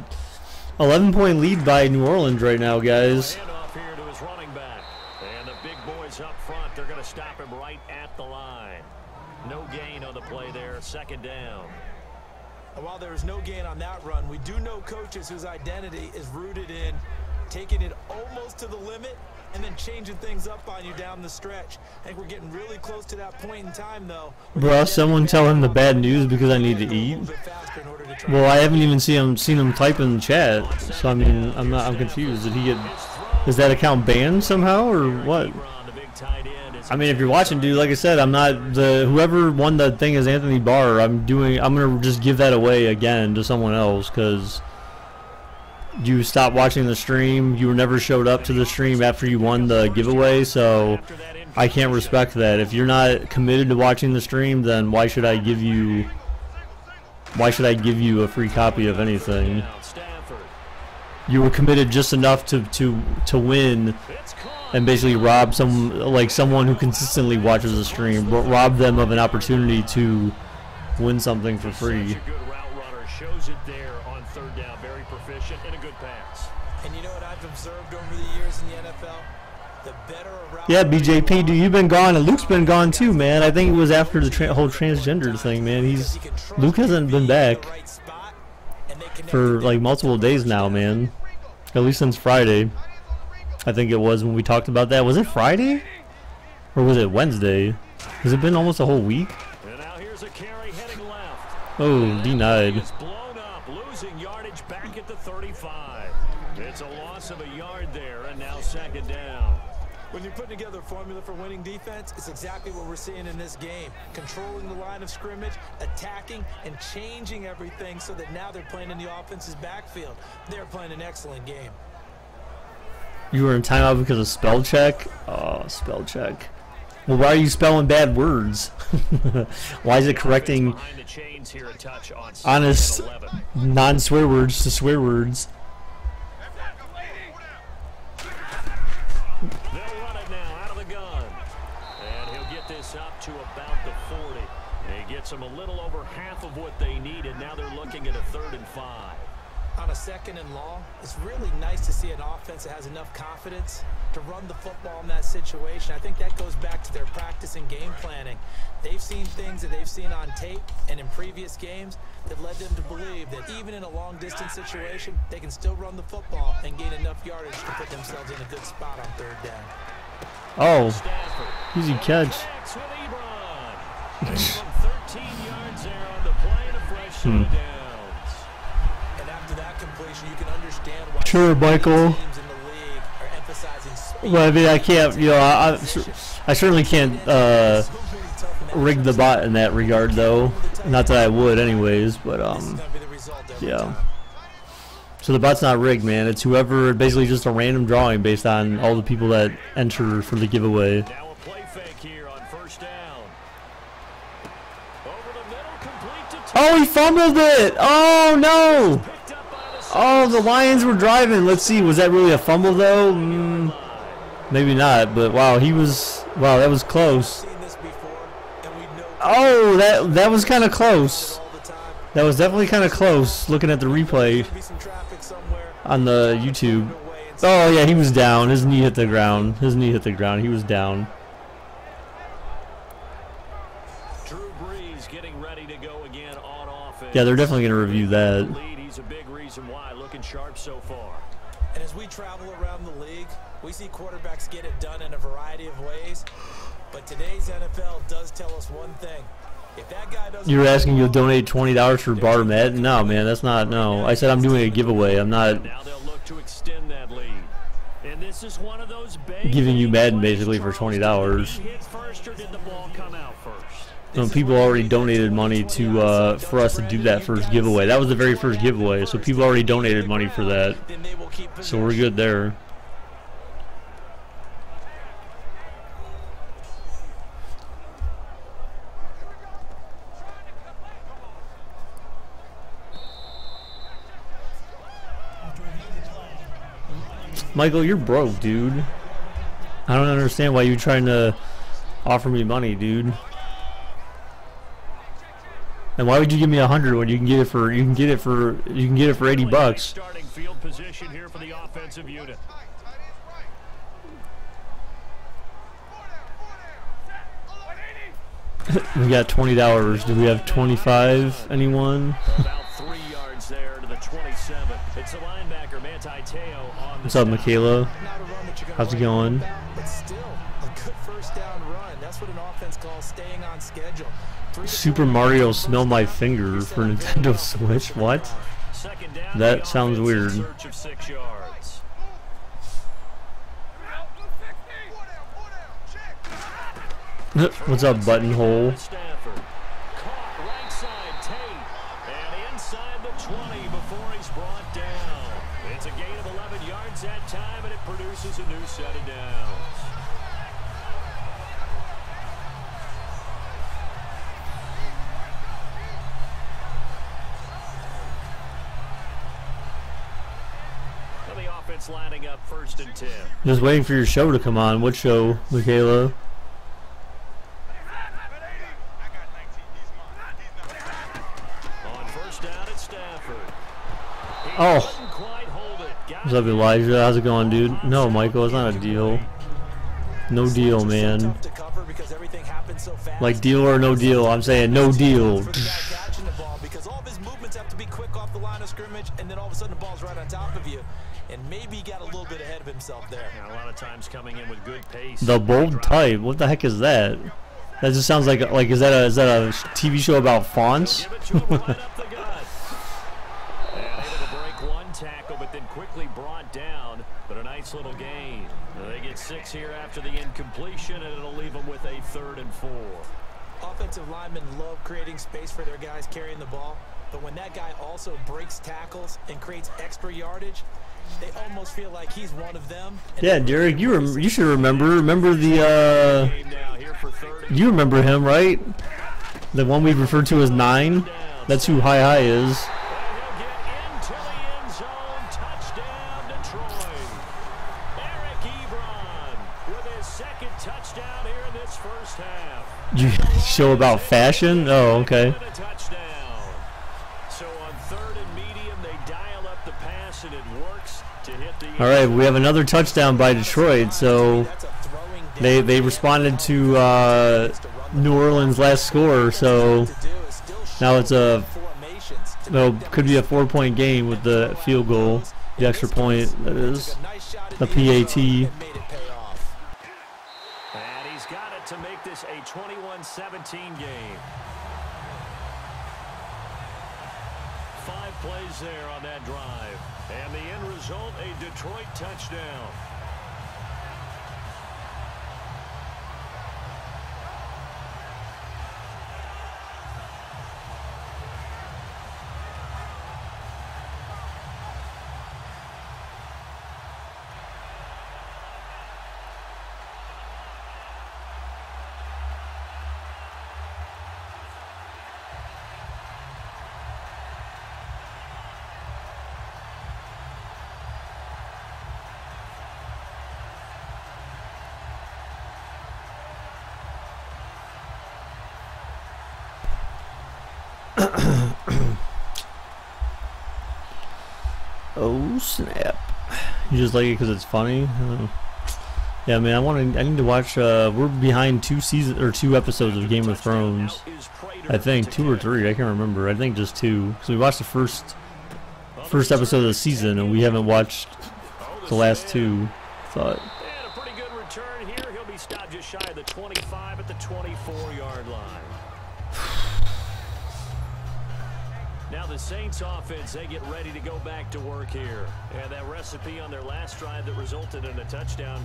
11-point lead by New Orleans right now, guys. Handoff here to his running back. And the big boys up front, they're going to stop him right at the line. No gain on the play there, second down. And while there is no gain on that run, we do know coaches whose identity is rooted in taking it almost to the limit and then changing things up on you down the stretch. I think we're getting really close to that point in time, though. Bruh, someone tell him the bad news because I need to eat. Well, I haven't even seen him type in the chat, so I mean, I'm confused. Did he get? Is that account banned somehow or what? I mean, if you're watching, dude, like I said, I'm not whoever won the thing is Anthony Barr. I'm gonna just give that away again to someone else because you stopped watching the stream. You never showed up to the stream after you won the giveaway, so I can't respect that. If you're not committed to watching the stream, then why should I give you a free copy of anything? You were committed just enough to win and basically rob someone who consistently watches the stream, rob them of an opportunity to win something for free. Shows it there on third down, very proficient and a good pass. And you know what I've observed over the years in the NFL? The better a route. Yeah, BJP, dude, you've been gone, and Luke's been gone too, man. I think it was after the whole transgender thing, man. Luke hasn't been back for like multiple days now, man. At least since Friday. I think it was when we talked about that. Was it Friday? Or was it Wednesday? Has it been almost a whole week? And now here's a carry heading left. Oh, denied. It's blown up, losing yardage back at the 35. It's a loss of a yard there, and now second down. When you're putting together a formula for winning defense, it's exactly what we're seeing in this game. Controlling the line of scrimmage, attacking, and changing everything so that now they're playing in the offense's backfield. They're playing an excellent game. You were in timeout because of spell check? Oh, spell check. Well, why are you spelling bad words? Why is it correcting honest non-swear words to swear words? They'll run it now out of the gun. And he'll get this up to about the 40. He gets them a little over half of what they needed. Now they're looking at a 3rd and 5. On a 2nd and long, it's really nice to see an offense that has enough confidence to run the football in that situation. I think that goes back to their practice and game planning. They've seen things that they've seen on tape and in previous games that led them to believe that even in a long-distance situation, they can still run the football and gain enough yardage to put themselves in a good spot on 3rd down. Oh, easy catch. 13 yards there on the play and a fresh set of downs. And after that completion, you can understand why Sure, Michael. teams in the league are emphasizing speed. Well, I mean, I can't, I certainly can't rig the bot in that regard, though. Not that I would, anyways, but yeah. So the bot's not rigged, man. It's whoever, basically just a random drawing based on all the people that enter for the giveaway. Now a play fake here on 1st down. Over the middle, complete to Oh, he fumbled it! Oh, no! Oh, the Lions were driving. Let's see, was that really a fumble, though? Maybe not, but wow, that was close. Oh, that was kind of close. That was definitely kind of close, looking at the replay on the YouTube. Oh, yeah, he was down. His knee hit the ground. He was down. on offense. Yeah, they're definitely going to review that. He's a big reason why. Looking sharp so far. And as we travel around the league, we see quarterbacks get it done in a variety of ways. But today's NFL does tell us one thing. If that guy doesn't... You're asking you'll donate $20 for bar Madden? No, man, that's not, no. I said I'm doing a giveaway. I'm not Now they'll look to extend that lead. And this is one of those giving you Madden basically for $20. Hit first or did the ball come out first? Some people already donated money to for us to do that first giveaway. That was the very first giveaway, so people already donated money for that. So we're good there. Michael, you're broke, dude. I don't understand why you're trying to offer me money, dude. And why would you give me 100 when you can get it for $80? Starting field position here for the offensive unit. We got $20. Do we have 25? Anyone? About 3 yards there to the 27. It's a linebacker, Manti Te'o on the What's up, snap. Michaela? How's it going? But still, a good first down run. That's what an offense calls staying on schedule. Super Mario Smell My Finger for Nintendo Switch? What? Second down, That the sounds offense in weird. search of 6 yards. What's up, buttonhole? Stafford. Caught right side, Tate. And inside the 20 before he's brought down. It's a gain of 11 yards that time, and it produces a new set of downs. So the offense lining up 1st and 10. Just waiting for your show to come on. What show, Michaela? On 1st down, it's Stafford. He Oh. couldn't quite hold it. Got What's up, Elijah? How's it going, dude? No, Michael, it's not a deal. No deal, man. Tough to cover because everything happens so fast. Like deal or no deal. I'm saying no deal. For the guy catching the ball, because all of his movements have to be quick off the line of scrimmage, and then all of a sudden the ball's right on top of you. And maybe he got a little bit ahead of himself there. Yeah, a lot of times coming in with good pace. The bold type. What the heck is that? That just sounds like is that a TV show about fonts? Give it to him right up the gut. And able to break one tackle, but then quickly brought down. But a nice little gain. They get 6 here after the incompletion, and it'll leave them with a 3rd and 4. Offensive linemen love creating space for their guys carrying the ball, but when that guy also breaks tackles and creates extra yardage, they almost feel like he's one of them. Yeah, Derek, you should remember the Game now here for 3rd and you remember him, right? The one we refer to as 9. That's who Hi is. he'll get into the end zone. Touchdown, Detroit. Eric Ebron with his 2nd touchdown here in this first half. You show about fashion? Oh, okay. And a touchdown. So on 3rd and medium, they dial up the pass, and it works to hit the. All right, we have another touchdown by Detroit. So That's a throwing down. they responded to New Orleans' last score. So To do is still now it's a formations to well, make them could be a 4-point game with the field goal, the extra point. That is took a nice shot at the the end PAT. zone and made it pay off. And he's got it to make this a 21-17 game. 5 plays there on that drive. And the end result, a Detroit touchdown. Oh snap! You just like it because it's funny? Yeah, man. I need to watch. We're behind 2 episodes of Game of Thrones. I think 2 or 3. I can't remember. I think just 2. Because we watched the first episode of the season, and we haven't watched the last two. Thought. And a pretty good return here. He'll be stopped just shy of the 25 at the 24-yard line. Now the Saints offense, they get ready to go back to work here. And that recipe on their last drive that resulted in a touchdown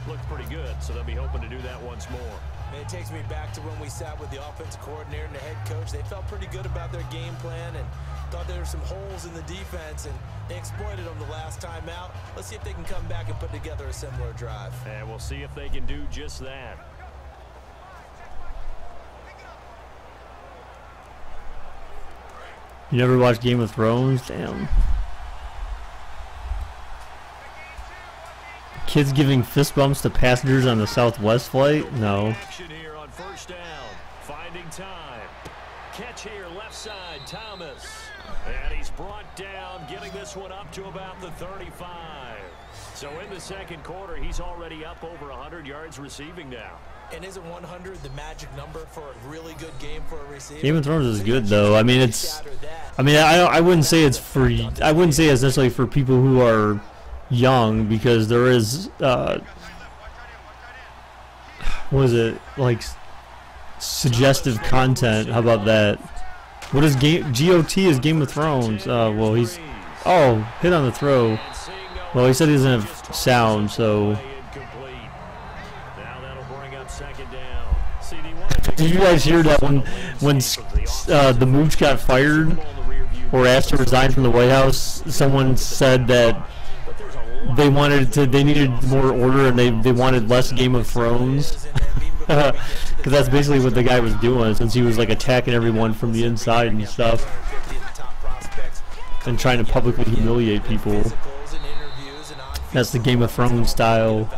looked pretty good, so they'll be hoping to do that once more. And it takes me back to when we sat with the offensive coordinator and the head coach. They felt pretty good about their game plan and thought there were some holes in the defense, and they exploited them the last time out. Let's see if they can come back and put together a similar drive. And we'll see if they can do just that. You never watched Game of Thrones? Damn. Kids giving fist bumps to passengers on the Southwest flight? No. Action here on first down. Finding time. Catch here, left side, Thomas. And he's brought down, getting this one up to about the 35. So in the second quarter, he's already up over 100 yards receiving now. And isn't 100 the magic number for a really good game for a receiver? Game of Thrones is good though. I mean, it's. I mean, I wouldn't say it's for. I wouldn't say it's necessarily for people who are young, because there is. What is it like? Suggestive content. How about that? What is GOT is Game of Thrones? Well, he's. Oh, hit on the throw. Well, he said he doesn't have sound, so. Did you guys hear that when the Mooch got fired or asked to resign from the White House? Someone said that they needed more order and they wanted less Game of Thrones, because that's basically what the guy was doing, since he was like attacking everyone from the inside and stuff, and trying to publicly humiliate people. That's the Game of Thrones style.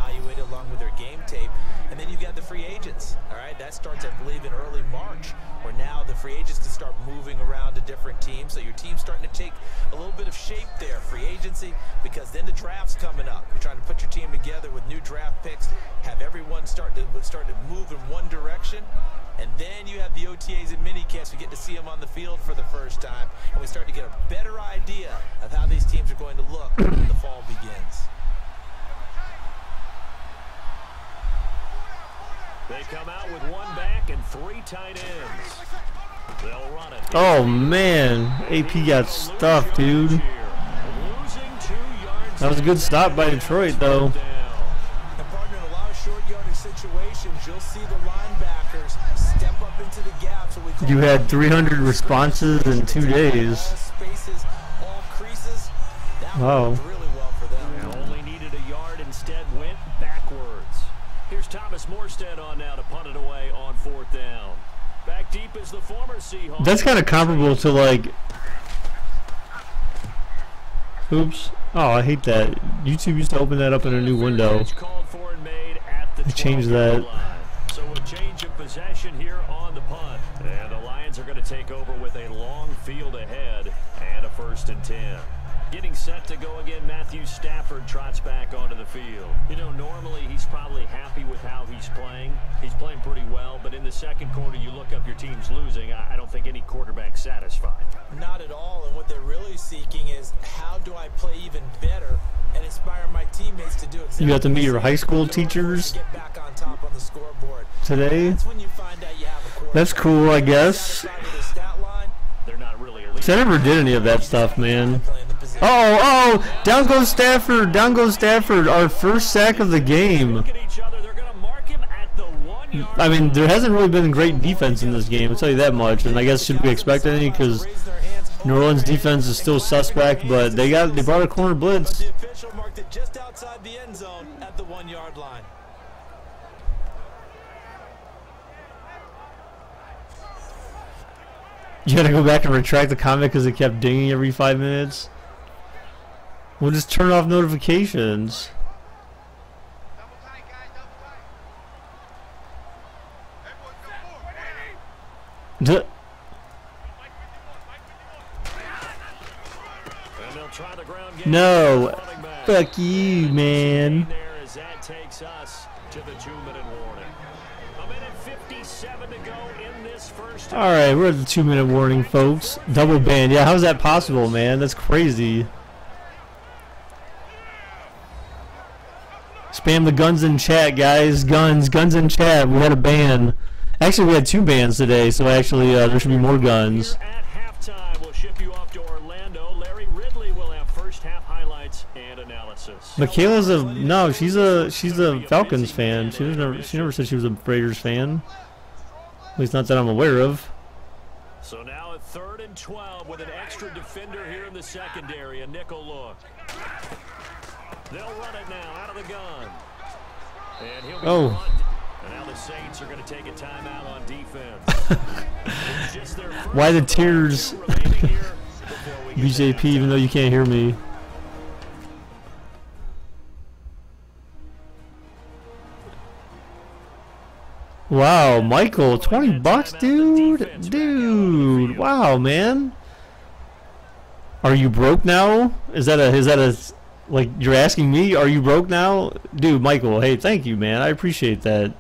Starts, I believe, in early March, where now the free agents can start moving around to different teams. So your team's starting to take a little bit of shape there, free agency, because then the draft's coming up. You're trying to put your team together with new draft picks, have everyone start to move in one direction, and then you have the OTAs and mini camps. We get to see them on the field for the first time, and we start to get a better idea of how these teams are going to look when the fall begins. They come out with one back and three tight ends. They'll run it. Oh man, AP got stuffed, dude. That was a good stop by Detroit, though. And partner, in a lot of short yardage situations, you'll see the linebackers step up into the gap. So you had 300 responses in 2 days. Spaces, all creases. That wow. worked really well for them. They only needed a yard, instead went backwards. Here's Thomas Morstead on now to punt it away on fourth down. Back deep is the former Seahawks. That's kind of comparable to like. Oops. Oh, I hate that. YouTube used to open that up in a new window. I changed that. So a change of possession here on the punt. And the Lions are going to take over with a long field ahead and a 1st and 10. Getting set to go again, Matthew Stafford trots back onto the field. You know, normally he's probably happy with how he's playing. He's playing pretty well, but in the second quarter, you look up your team's losing. I don't think any quarterback's satisfied. Not at all, and what they're really seeking is, how do I play even better and inspire my teammates to do exactly. You got to meet your high school teachers get back on top on the scoreboard. Today. That's when you find out you have a quarterback. That's cool, I guess. They're not really elite. I never did any of that stuff, man. Oh, down goes Stafford. Down goes Stafford. Our first sack of the game. I mean, there hasn't really been great defense in this game, I'll tell you that much. And I guess should we expect any? Because New Orleans defense is still suspect, but they brought a corner blitz. The official marked it just outside the end zone at the 1-yard line. You gotta go back and retract the comment because it kept dinging every 5 minutes. We'll just turn off notifications. No. Fuck you, man. Alright, we're at the 2-minute warning, folks. Double ban. Yeah, how's that possible, man? That's crazy. Spam the guns in chat, guys. Guns in chat. We had a ban. Actually, we had 2 bans today, so actually there should be more guns. At halftime, we'll ship you off to Orlando. Larry Ridley will have first half highlights and analysis. Michaela's she's a Falcons fan. She never said she was a Raiders fan. At least not that I'm aware of. So now at 3rd and 12 with an extra defender here in the secondary, a nickel look. They'll run it now out of the gun. And he'll be run. And now the Saints are going to take a timeout on defense. Why the tears? BJP, even though you can't hear me. Wow, Michael, 20 bucks, dude. Dude, wow, man. Are you broke now? Is that a like you're asking me? Are you broke now, dude? Michael, hey, thank you, man. I appreciate that,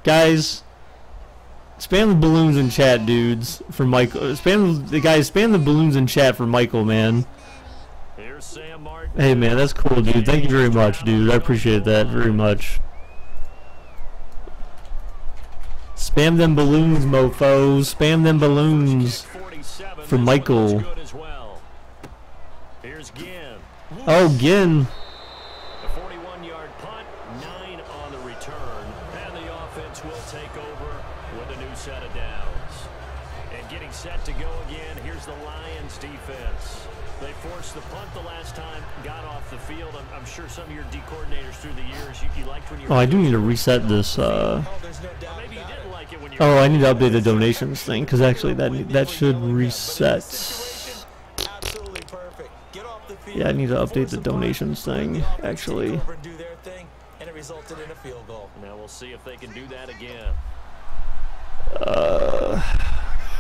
guys. Spam the balloons in chat, dudes, for Michael. Spam the balloons in chat for Michael, man. Hey, man, that's cool, dude. Thank you very much, dude. I appreciate that very much. Spam them balloons, mofos. Spam them balloons for Michael. Oh, Ginn. The 41-yard punt, 9 on the return, and the offense will take over with a new set of downs. And getting set to go again, here's the Lions defense. They forced the punt the last time, got off the field. I'm sure some of your D coordinators through the years, you liked when you were... Oh, I do need to reset this. Maybe you didn't like it when you Oh, I need to update the donations thing, because actually that should reset. Yeah, I need to update the donations thing, actually. Now we'll see if they can do that again.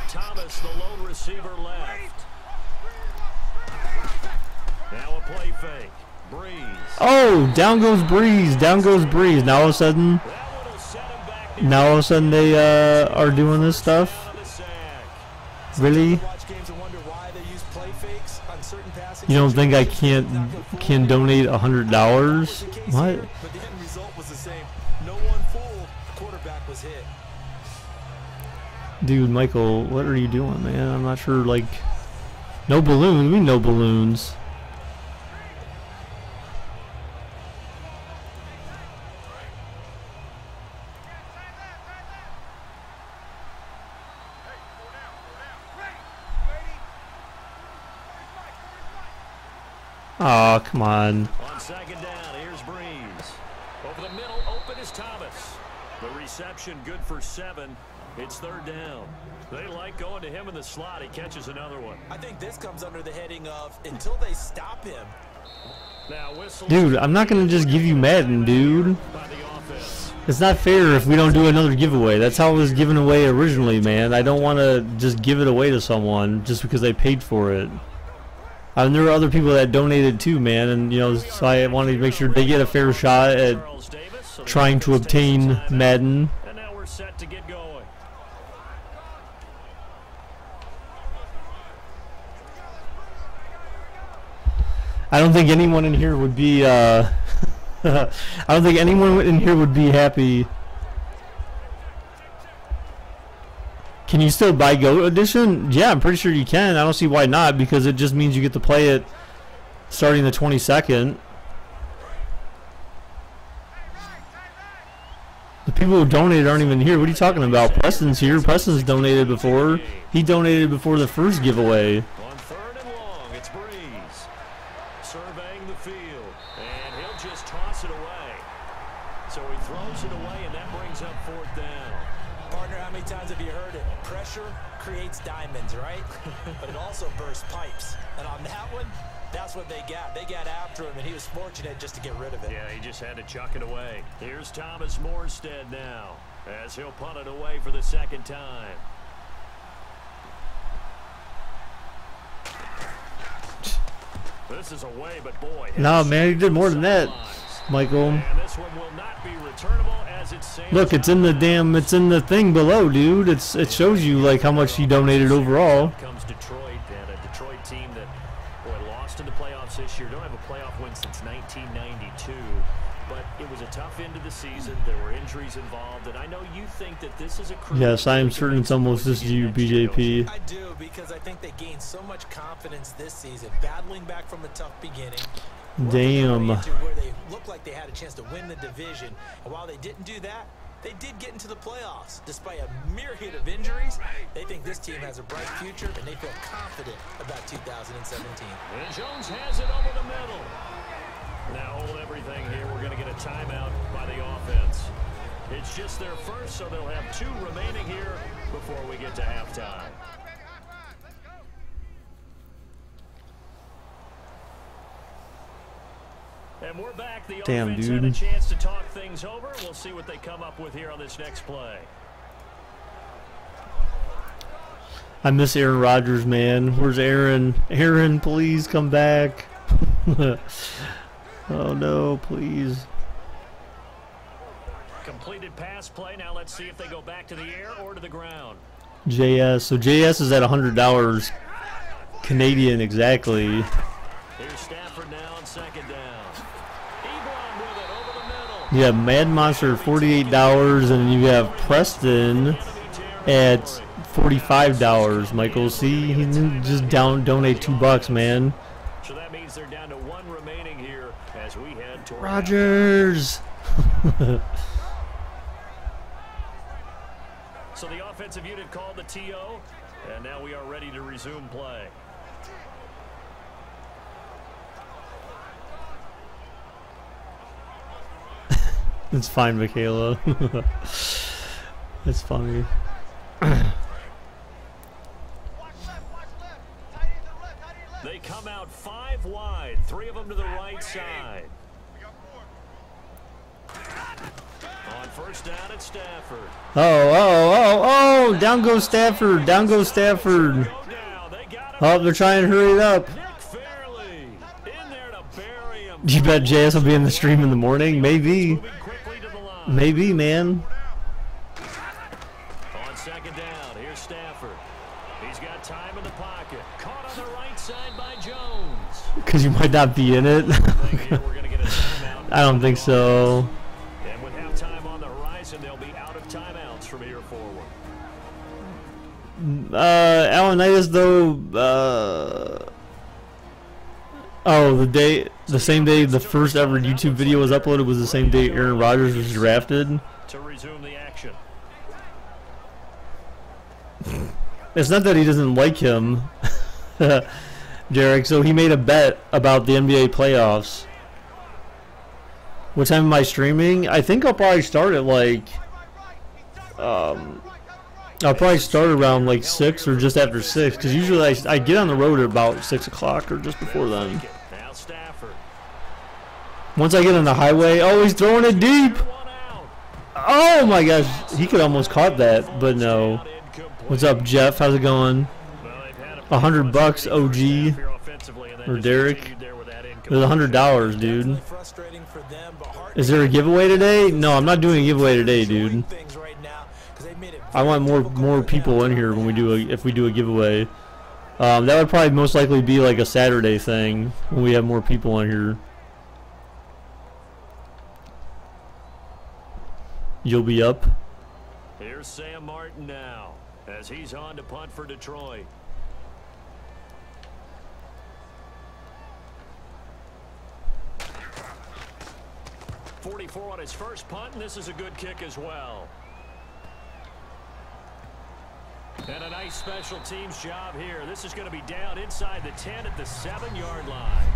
Thomas, the lone receiver, left. Now a play fake. Breeze. Oh, down goes Breeze. Down goes Breeze. Now all of a sudden they are doing this stuff. Really? You don't think I can donate $100? What? But the end result was the same. No one fooled. Quarterback was hit. Dude, Michael, what are you doing, man? I'm not sure. Like, no balloons. What do you mean no balloons? Oh, come on. On second down, here's Breeze. Over the middle, open is Thomas. The reception good for 7. It's 3rd down. They like going to him in the slot. He catches another one. I think this comes under the heading of until they stop him. Now whistle. Dude, I'm not going to just give you Madden, dude. It's not fair if we don't do another giveaway. That's how it was given away originally, man. I don't want to just give it away to someone just because they paid for it. And there are other people that donated too, man, and you know, so I wanted to make sure they get a fair shot at trying to obtain Madden. And now we're set to get going. I don't think anyone in here would be I don't think anyone in here would be happy. Can you still buy GOAT Edition? Yeah, I'm pretty sure you can. I don't see why not, because it just means you get to play it starting the 22nd. The people who donated aren't even here. What are you talking about? Preston's here. Preston's donated before. He donated before the first giveaway. On 3rd and long, it's Breeze. Surveying the field, and he'll just toss it away. So he throws it away, and that brings up 4th down. Partner, how many times have you heard it? Pressure creates diamonds, right? But it also bursts pipes. And on that one, that's what they got. They got after him, and he was fortunate just to get rid of it. Yeah, he just had to chuck it away. Here's Thomas Morstead now, as he'll punt it away for the 2nd time. This is away, but boy. No, man, he did more than that, Michael. And this one will not be returnable as it sails. Look, it's in the damn, it's in the thing below, dude. It shows you like how much he donated overall. Comes Detroit, and a Detroit team that lost in the playoffs this year. Don't have a playoff win since 1992. but it was a tough end of the season. There were injuries involved, and I know you think that this is a Yes, I am certain it's almost just you, BJP. I do, because I think they gained so much confidence this season, battling back from a tough beginning. Damn. Where they looked like they had a chance to win the division, and while they didn't do that, they did get into the playoffs. Despite a myriad of injuries, they think this team has a bright future, and they feel confident about 2017. And Jones has it over the middle. Now hold everything here. We're going to get a timeout by the offense. It's just their first, so they'll have 2 remaining here before we get to halftime. And we're back. The Damn, offense dude. had a chance to talk things over. We'll see what they come up with here on this next play. I miss Aaron Rodgers, man. Where's Aaron? Aaron, please come back. Oh no, please. Completed pass play. Now let's see if they go back to the air or to the ground. JS. So JS is at $100 Canadian exactly. Here's Stafford now on second down. Ebron with it over the middle. You have Mad Monster $48, and you have Preston at $45. Michael, see, he just donate $2, man. So that means they're down to 1 remaining here as we head toward Rodgers. So the offensive unit called the TO, and now we are ready to resume play. It's fine, Michaela. It's funny. They come out 5 wide, 3 of them to the right side. On first down at Stafford. Oh, down goes Stafford. Down goes Stafford. Oh, they're trying to hurry it up. You bet JS will be in the stream in the morning? Maybe. Maybe, man. On second down, here's Stafford. He's got time in the pocket. Caught on the right side by Jones. Because you might not be in it. I don't think so. And with halftime on the horizon, they'll be out of timeouts from here forward. Alanitis, though, oh, the same day the first ever YouTube video was uploaded was the same day Aaron Rodgers was drafted. To resume the action. It's not that he doesn't like him, Derek. So he made a bet about the NBA playoffs. What time am I streaming? I think I'll probably start at like, I'll probably start around like 6 or just after 6, because usually I get on the road at about 6 o'clock or just before then. Now Stafford. Once I get on the highway, oh, he's throwing it deep. Oh my gosh, he could almost caught that, but no. What's up, Jeff? How's it going? $100 OG or Derek? It was $100, dude. Is there a giveaway today? No, I'm not doing a giveaway today, dude. I want more people in here when we do if we do a giveaway. That would probably most likely be like a Saturday thing when we have more people in here. You'll be up. Here's Sam Martin now as he's on to punt for Detroit. .44 on his first punt, and this is a good kick as well. And a nice special teams job here. This is going to be down inside the 10 at the 7-yard line.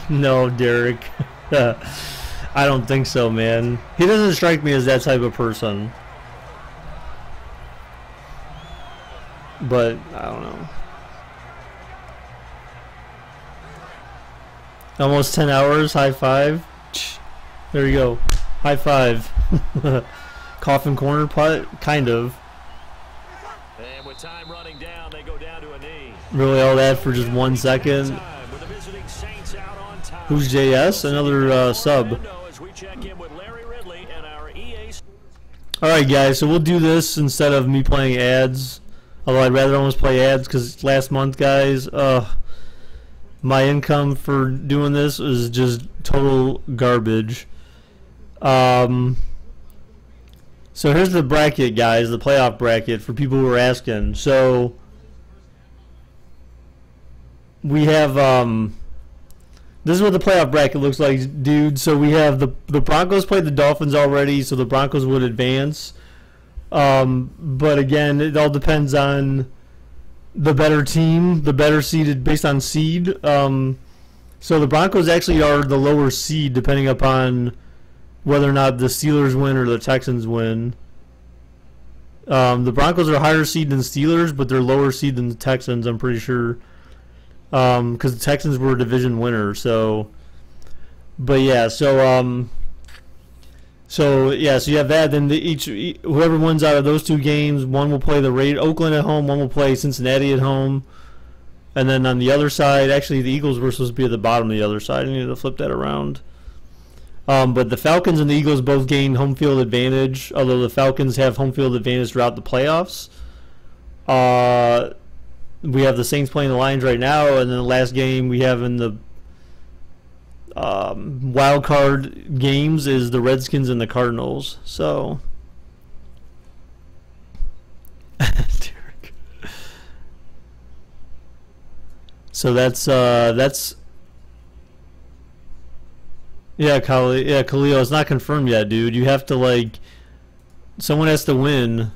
No, Derek. I don't think so, man. He doesn't strike me as that type of person. But, I don't know. Almost 10 hours. High five. There you go. High five. Coffin corner putt? Kind of. And with time running down, they go down to a knee. Really all that for just 1 second? Who's JS? Another sub. Alright guys, so we'll do this instead of me playing ads. Although I'd rather almost play ads because last month, guys, my income for doing this is just total garbage. So here's the bracket, guys, the playoff bracket for people who are asking. So we have this is what the playoff bracket looks like, dude. So we have the Broncos played the Dolphins already, so the Broncos would advance. But again, it all depends on the better team, the better seeded based on seed. So the Broncos actually are the lower seed depending upon whether or not the Steelers win or the Texans win. The Broncos are higher seed than Steelers, but they're lower seed than the Texans, I'm pretty sure. Because the Texans were a division winner, so. But yeah, so yeah, so you have that. Then whoever wins out of those two games, one will play Oakland at home, one will play Cincinnati at home, and then on the other side, actually the Eagles were supposed to be at the bottom of the other side. I need to flip that around. But the Falcons and the Eagles both gain home field advantage, although the Falcons have home field advantage throughout the playoffs. We have the Saints playing the Lions right now, and then the last game we have in the wild card games is the Redskins and the Cardinals. So, so that's yeah, Khalil. It's not confirmed yet, dude. You have to someone has to win.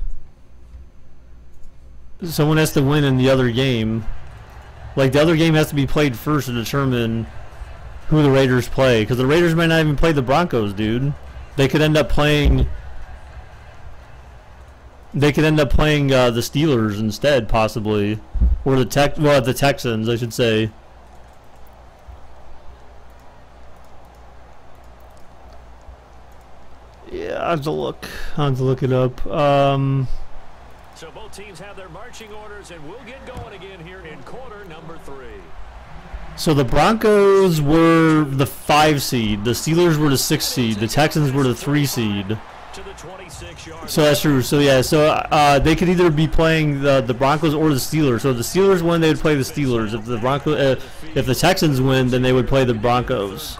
Someone has to win in the other game. The other game has to be played first to determine who the Raiders play, because the Raiders might not even play the Broncos, dude. They could end up playing. They could end up playing the Steelers instead, possibly, or the Texans, I should say. Yeah, I have to look. I have to look it up. So both teams have their marching orders, and we'll get going again here in quarter number 3. So the Broncos were the 5 seed, the Steelers were the 6 seed, the Texans were the 3 seed. So that's true. So yeah, so they could either be playing the Broncos or the Steelers. So if the Steelers win, they would play the Steelers. If the Texans win, then they would play the Broncos.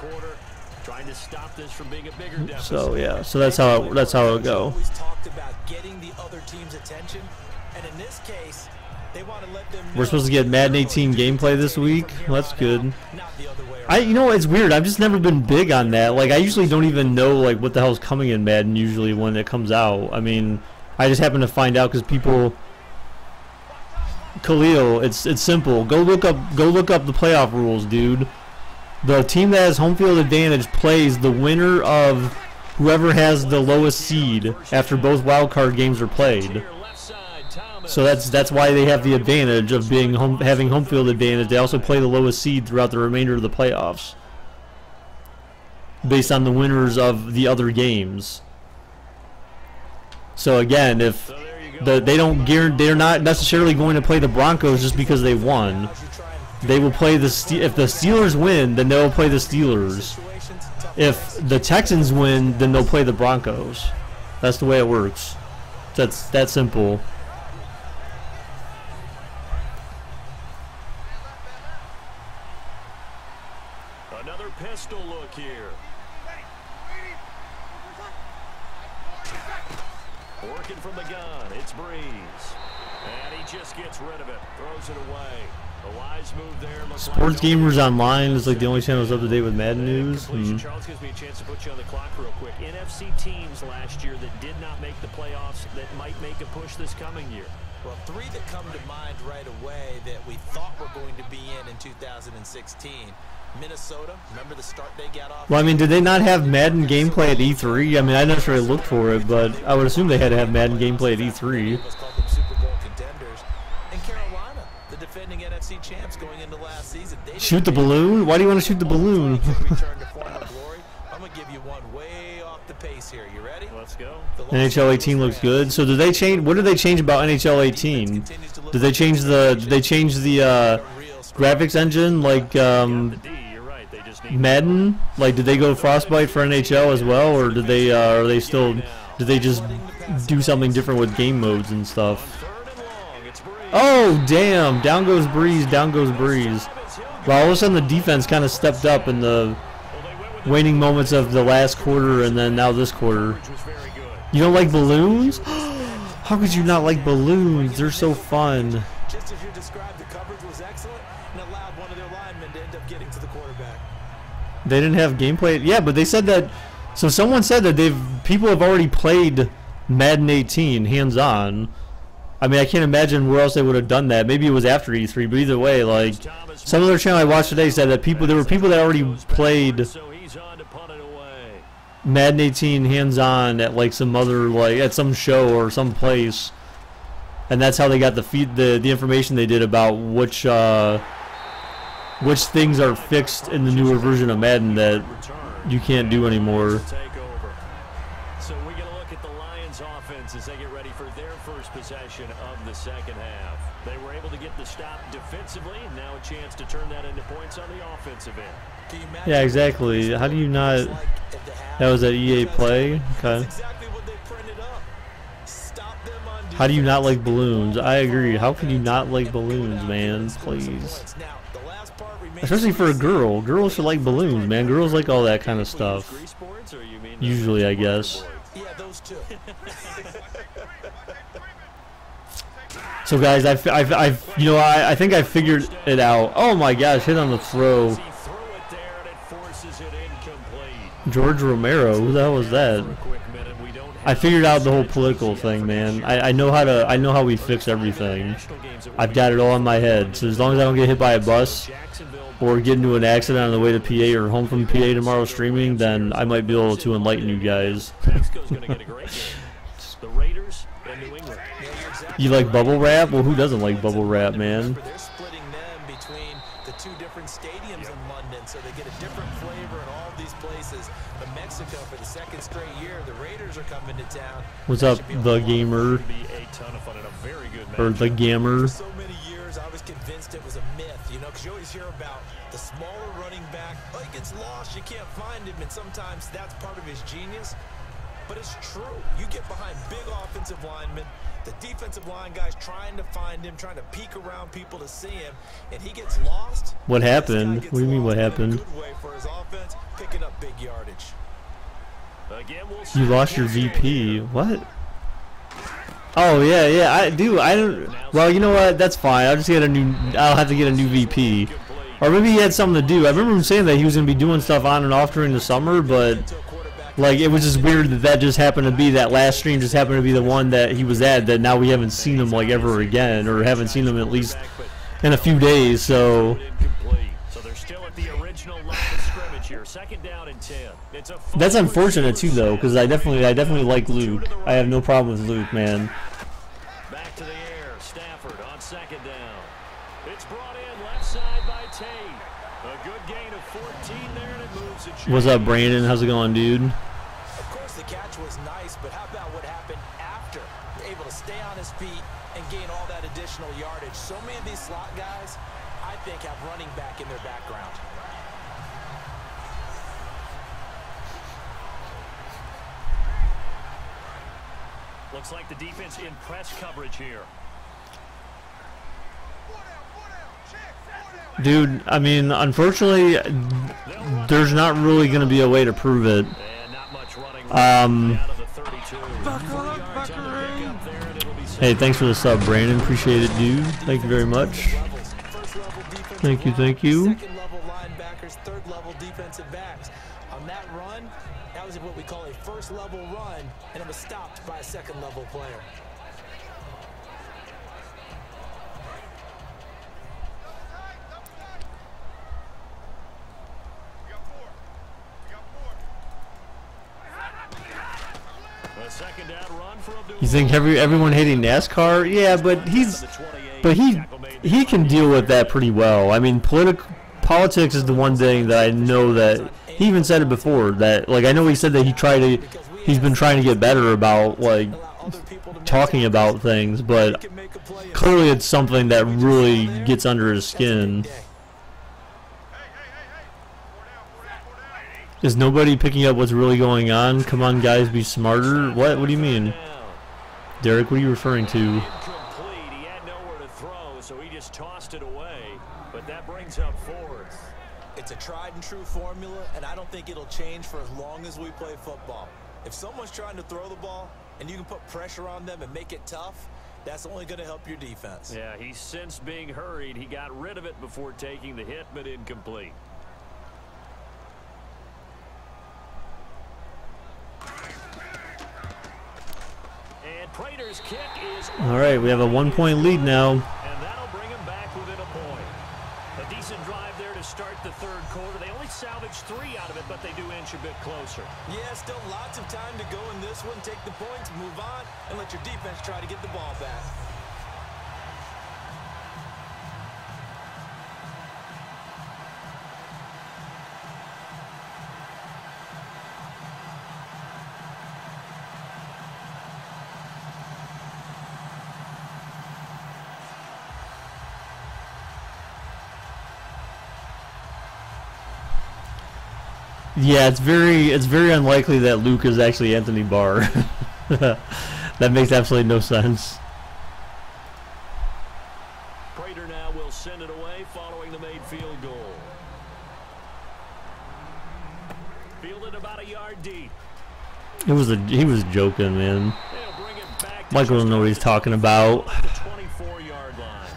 So yeah, so that's how it would go. We're supposed to get Madden 18 gameplay this week. Well, that's good. You know, it's weird. I've just never been big on that. I usually don't even know what the hell's coming in Madden usually when it comes out. I mean, I just happen to find out because people. Khalil, it's simple. Go look up the playoff rules, dude. The team that has home field advantage plays the winner of whoever has the lowest seed after both wild card games are played. So that's why they have the advantage of having home field advantage. They also play the lowest seed throughout the remainder of the playoffs, based on the winners of the other games. So again, if they're not necessarily going to play the Broncos just because they won. They will play if the Steelers win, then they'll play the Steelers. If the Texans win, then they'll play the Broncos. That's the way it works. That's that simple. Another pistol look here. Working from the gun, it's Breeze. And he just gets rid of it, throws it away. A wise move there. Sports Gamers Online is the only channel that's up to date with Madden news. Charles gives me a chance to put you on the clock real quick. NFC teams last year that did not make the playoffs that might make a push this coming year. Well, 3 that come to mind right away that we thought were going to be in 2016. Minnesota, remember the start they got off? Well, I mean, did they not have Madden gameplay at E3? I mean, I never really looked for it, but I would assume they had to have Madden gameplay at E3. Defending NFC champs going into last season. Shoot the balloon? Why do you want to shoot the balloon? I'm going to give you one way off the pace here. You ready? Let's go. NHL 18 looks good. So did they change? What did they change about NHL 18? Did they change the graphics engine Madden? Did they go Frostbite for NHL as well, or did they did they just do something different with game modes and stuff? Oh, damn. Down goes Breeze. Down goes Breeze. Well, all of a sudden the defense kind of stepped up in the waning moments of the last quarter and then now this quarter. You don't like balloons? How could you not like balloons? They're so fun. Just as you described, the coverage was excellent and allowed one of their linemen to end up getting to the quarterback. They didn't have gameplay. Yeah, but they said that. So someone said that people have already played Madden 18 hands-on. I mean, I can't imagine where else they would have done that. Maybe it was after E3, but either way, like some other channel I watched today said that there were people that already played Madden 18 hands-on at like some other at some show or some place, and that's how they got the information they did about which things are fixed in the newer version of Madden that you can't do anymore. So we're going to look at the Lions offense as they get ready for their first possession of the second half. They were able to get the stop defensively, and now a chance to turn that into points on the offensive end. Yeah, exactly. How do you not? That was at EA Play. Okay. How do you not like balloons? I agree. How can you not like balloons, man? Please. Especially for a girl. Girls should like balloons, man. Girls like all that kind of stuff. Usually, I guess. Yeah, those two. So, guys, I think I figured it out. Oh my gosh! Hit on the throw. George Romero. Who the hell was that? I figured out the whole political thing, man. I know how we fix everything. I've got it all in my head. So as long as I don't get hit by a bus or get into an accident on the way to PA or home from PA tomorrow streaming, then I might be able to enlighten you guys. You like bubble wrap? Well, who doesn't like bubble wrap, man? They're splitting them between the two different stadiums in London, so they get a different flavor in all of these places. But Mexico, for the second straight year, the Raiders are coming to town. What's up, the gamer? Or the gamer? For so many years, I was convinced it was a myth, you know, because you always hear about the smaller running back. Oh, he gets lost, you can't find him, and sometimes that's part of his genius. But it's true. You get behind big offensive linemen, the defensive line guys trying to find him, trying to peek around people to see him, and he gets lost. What happened? What do you mean what happened? Good way for his offense, picking up big yardage. You lost your VP. What? Oh yeah, I don't. Well, you know what? That's fine. I'll have to get a new VP. Or maybe he had something to do. I remember him saying that he was gonna be doing stuff on and off during the summer, but like it was just weird that just happened to be that last stream just happened to be the one that he was at, that now we haven't seen him like ever again, or haven't seen him at least in a few days. So they're still at the original line of scrimmage here. Second down and 10. That's unfortunate too, though, because I definitely like Luke. I have no problem with Luke, man. Back to the air. Stafford on second down. It's brought in left side by Tate. A good gain of 14 there, and it moves it. What's up, Brandon? How's it going, dude? Of course, the catch was nice, but how about what happened after? Able to stay on his feet and gain all that additional yardage. So many of these slot guys, I think, have running back in their background. Looks like the defense in press coverage here. Dude, I mean, unfortunately, there's not really going to be a way to prove it. Hey, thanks for the sub, Brandon. Appreciate it, dude. Thank you very much. Thank you, thank you. Second level linebackers, third level defensive backs. On that run, that was what we call a first level run, and it was stopped by a second level player. You think everyone hating NASCAR? Yeah, but he can deal with that pretty well. I mean, politics is the one thing that I know that he even said it before, that like I know he said that he's been trying to get better about like talking about things, but clearly it's something that really gets under his skin. Is nobody picking up what's really going on? Come on, guys, be smarter. What do you mean? Derek, what are you referring to? It's a tried and true formula, and I don't think it'll change for as long as we play football. If someone's trying to throw the ball and you can put pressure on them and make it tough, that's only going to help your defense. Yeah, he sensed being hurried. He got rid of it before taking the hit, but incomplete. And Prater's kick is... All right, we have a 1-point lead now. And that'll bring him back within a point. A decent drive there to start the third quarter. They only salvaged 3 out of it, but they do inch a bit closer. Yeah, still lots of time to go in this one. Take the points, move on, and let your defense try to get the ball back. Yeah, it's very unlikely that Luke is actually Anthony Barr. That makes absolutely no sense. Prater now will send it away following the made field goal. Fielded about a yard deep. He was joking, man. They'll bring it back to Michael doesn't know what he's talking about. the 24-yard line.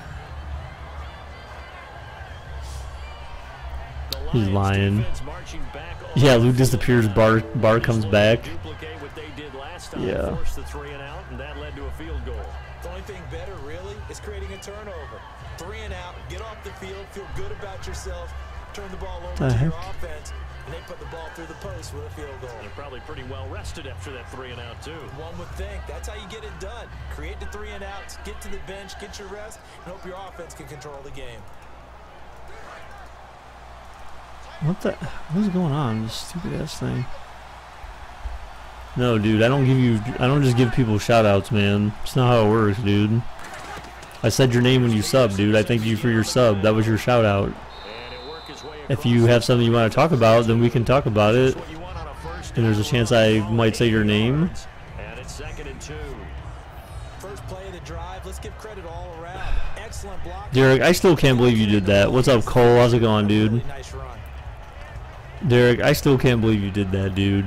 The He's Lions lying. defense marching back on Yeah, the Luke field disappears. now. Bar comes back. Duplicate what they did last time. Yeah. Forced the 3 and out, and that led to a field goal. The only thing better, really, is creating a turnover. 3 and out, get off the field, feel good about yourself, turn the ball over to your offense, and they put the ball through the post with a field goal. They're probably pretty well rested after that 3 and out, too. One would think. That's how you get it done. Create the 3 and outs, get to the bench, get your rest, and hope your offense can control the game. What's going on? This stupid ass thing. No, dude, I don't just give people shout outs, man. It's not how it works, dude. I said your name when you sub, dude. I thank you for your sub. That was your shout out. If you have something you want to talk about, then we can talk about it. And there's a chance I might say your name. And it's 2nd and 2. First play of the drive, let's give credit all around. Excellent block. Derek, I still can't believe you did that. What's up, Cole? How's it going, dude? Really nice run. Derek, I still can't believe you did that, dude.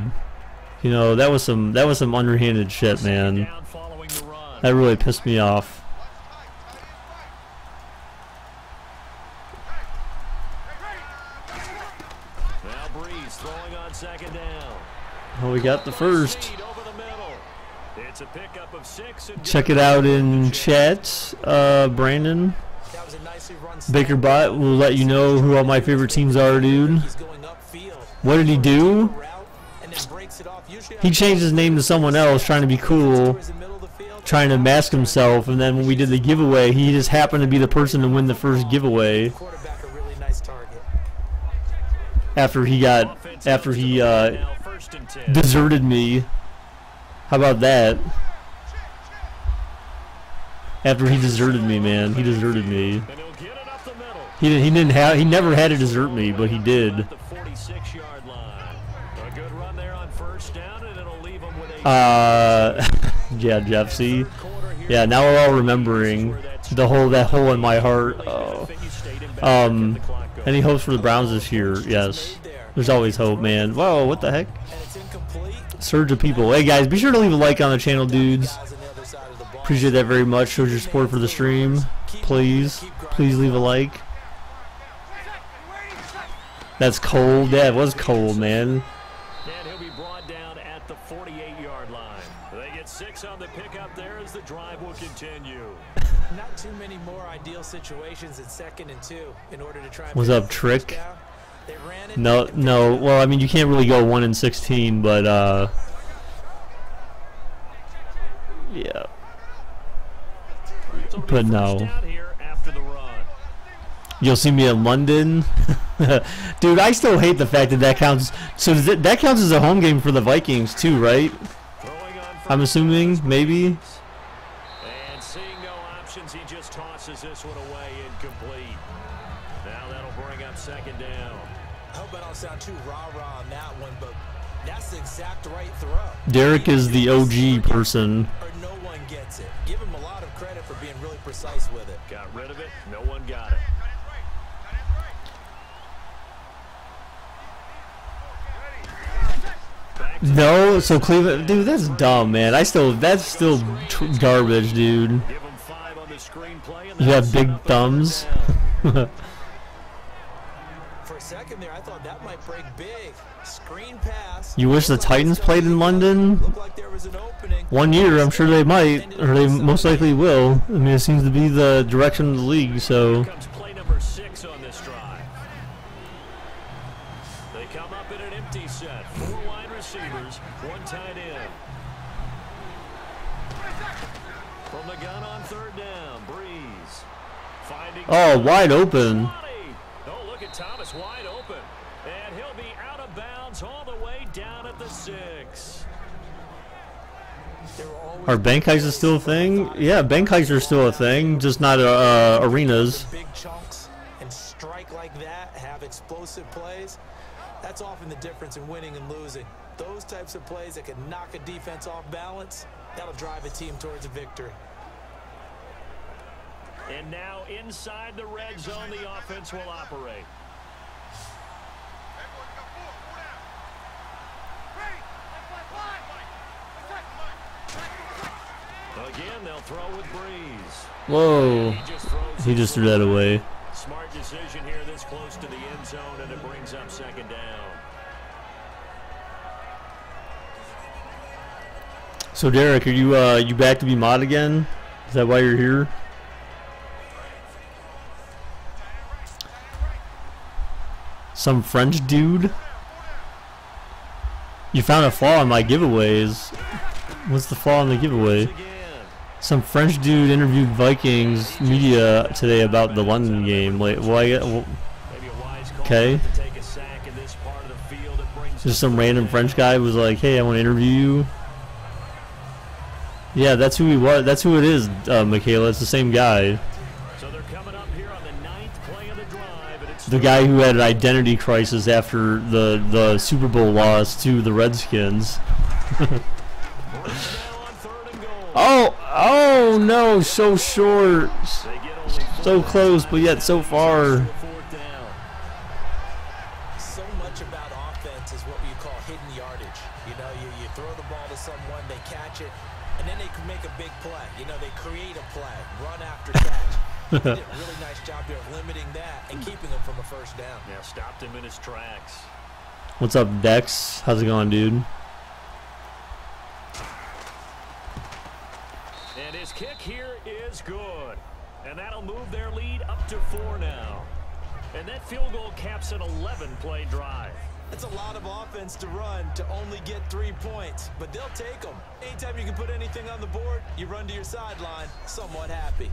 You know, that was some underhanded shit, man. Down following the run. That really pissed me off. Now Breeze throwing on 2nd down. Oh, we got the first. Speed over the middle. It's a pickup of 6 and Check it out in chat, Brandon. That was a nicely run. Baker Bot will let you know who all my favorite teams are, dude. He's going upfield. What did he do? Route, and then breaks it off. Usually He changed his name to someone else, trying to be cool, towards the middle of the field. trying to mask himself, and then when we did the giveaway, he just happened to be the person to win the first giveaway Quarterback, a really nice target. after he now 1st and 10. deserted me. How about that? After he deserted me, man. He deserted me. And he'll get it up the middle. He never had to desert me, but he did. At the 46-yard line. A good run there on 1st down, and it'll leave him with a Yeah, Jeff, see? Yeah, now we're all remembering that hole in my heart. Oh. Any hopes for the Browns this year? Yes. There's always hope, man. Whoa, what the heck? And it's incomplete. Surge of people. Hey, guys, be sure to leave a like on the channel, dudes. Guys on the other side of the ball. Appreciate that very much. Shows your support for the stream. Please leave a like. That's cold. Yeah, it was cold, man. And he'll be brought down at the 48-yard line. They get 6 on the pickup there as the drive will continue. Not too many more ideal situations at 2nd and 2 in order to try and What's pick up, the first Trick? down. They ran it, No, and no. Well, I mean, you can't really go 1 and 16, but yeah. So it'll be But 1st no. down here after the run. You'll see me in London. Dude, I still hate the fact that counts. So that counts as a home game for the Vikings too, right? Throwing on I'm assuming, maybe. And seeing no options, he just tosses this one away, incomplete. Now that'll bring up 2nd down. I hope I don't sound too rah-rah on that one, but that's the exact right throw. Derek is the OG person. Or no one gets it. Give him a lot of credit for being really precise with it. Got rid of it. No one got it. No, so Cleveland, dude, that's dumb, man. That's still garbage, dude. You have big thumbs. For a second there, I thought that might break big. Screen pass. You wish the Titans played in London? Looked like there was an opening. 1 year, I'm sure they might, or they most likely will. I mean, it seems to be the direction of the league, so. Here comes play number 6 on this drive. They come up in an empty set. 4 wide receivers, 1 tight end. From the gun on 3rd down, Breeze. Finding Oh, wide open. Oh, look at Thomas wide open. And he'll be out of bounds all the way down at the 6. Are bank heists still a thing? Yeah, bank heists are still a thing, just not arenas. Big chunks and strike like that, have explosive plays. That's often the difference in winning and losing. Those types of plays that can knock a defense off balance, that'll drive a team towards a victory. And now inside the red zone, the offense will operate. Again, they'll throw with Breeze. Whoa. He just threw that away. Smart decision here this close to the end zone, and it brings up 2nd down. So Derek, are you back to be mod again? Is that why you're here? Some French dude? You found a flaw in my giveaways. What's the flaw in the giveaway? Some French dude interviewed Vikings media today about the London game. Like, why? Okay. Just some random French guy was like, "Hey, I want to interview you." Yeah, that's who he was. That's who it is, Michaela. It's the same guy. So they're coming up here on the 9th play of the drive, and it's The guy who had an identity crisis after the Super Bowl loss to the Redskins. Oh no, so short. So close, but yet so far. So much about offense is what you call hidden yardage. You know, you throw the ball to someone, they catch it, and then they can make a big play. You know, they create a play, run after catch. They did a really nice job there of limiting that and keeping him from a 1st down. Yeah, stopped him in his tracks. What's up, Dex? How's it going, dude? And his kick here is good. And that'll move their lead up to 4 now. And that field goal caps an 11-play drive. That's a lot of offense to run to only get 3 points, but they'll take them. Anytime you can put anything on the board, you run to your sideline somewhat happy.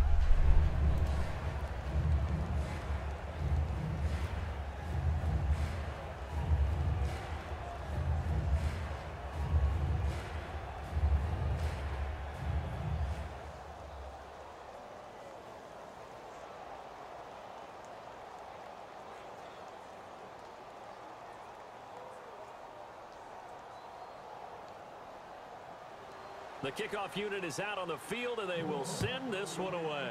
The kickoff unit is out on the field, and they will send this one away.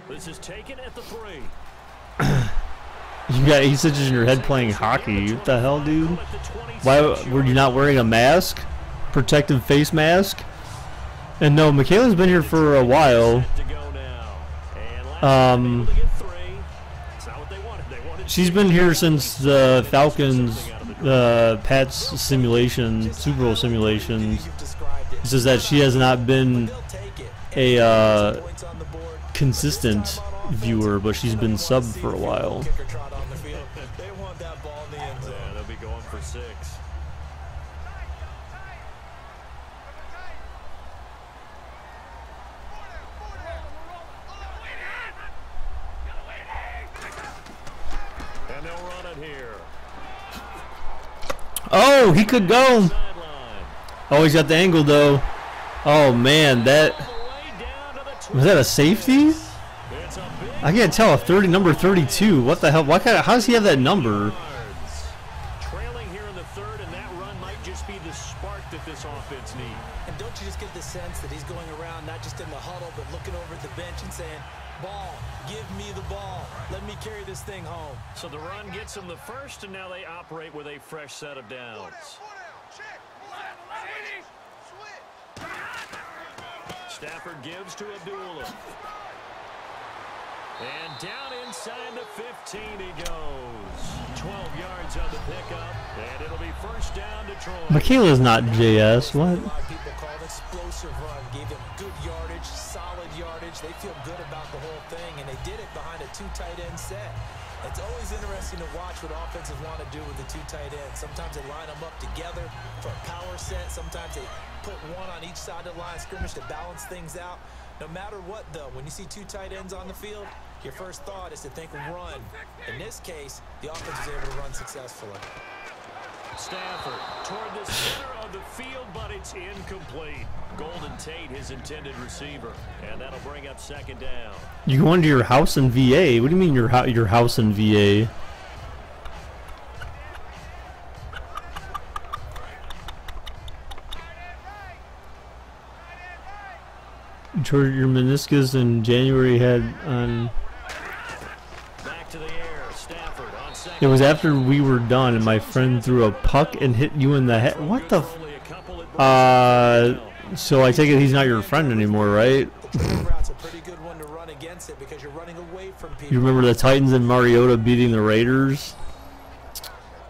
This is taken at the 3. You got 8 stitches in your head playing hockey. What the hell, dude? Why were you not wearing a mask? Protective face mask? And no, Michaela's been here for a while. She's been here since the Falcons, Pats simulation, Super Bowl simulations. It says that she has not been a consistent viewer, but she's been subbed for a while. Yeah, they'll be going for 6. And they'll run it here. Oh, he could go. Oh, he's got the angle though. Oh man, that was that a safety? I can't tell. Number 32. What the hell? How does he have that number? Trailing here in the 3rd, and that run might just be the spark that this offense needs. And don't you just get the sense that he's going around not just in the huddle, but looking over at the bench and saying, Ball. Give me the ball. Let me carry this thing home. So the run gets them the first, and now they operate with a fresh set of downs. Stafford gives to Abdullah. And down inside the 15 he goes. 12 yards on the pickup, and it'll be first down Detroit. Michaela's not JS. What? A lot of people call it explosive run. Gave them good yardage, solid yardage. They feel good about the whole thing, and they did it behind a 2 tight end set. It's always interesting to watch what offenses want to do with the 2 tight ends. Sometimes they line them up together for a power set. Sometimes they put one on each side of the line of scrimmage to balance things out. No matter what, though, when you see 2 tight ends on the field, your first thought is to think run. In this case, the offense was able to run successfully. Stafford toward the center of the field, but it's incomplete. Golden Tate, his intended receiver, and that'll bring up second down. You go into your house in VA. What do you mean your house in VA? Tore your meniscus in January. Had on. Back to the air. Stafford on second. It was after we were done, and my friend threw a puck and hit you in the head. What the? So I take it he's not your friend anymore, right? You remember the Titans and Mariota beating the Raiders?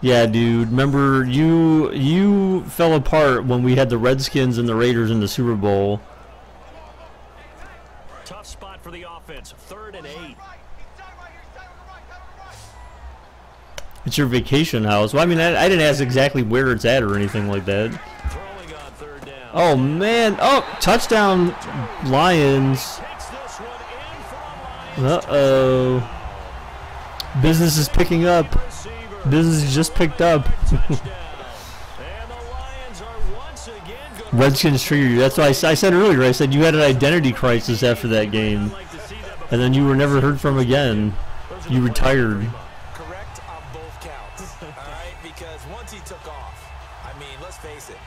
Yeah, dude. Remember you fell apart when we had the Redskins and the Raiders in the Super Bowl. Tough spot for the offense. 3rd and 8. It's your vacation house. Well, I mean, I didn't ask exactly where it's at or anything like that. Throwing on 3rd down. Oh, man. Oh, touchdown, Lions. Uh-oh. Business is picking up. Business is just picked up. Redskins trigger you. That's why I said earlier. I said you had an identity crisis after that game. And then you were never heard from again. You retired. Correct on both counts. All right? Because once he took off, I mean, let's face it,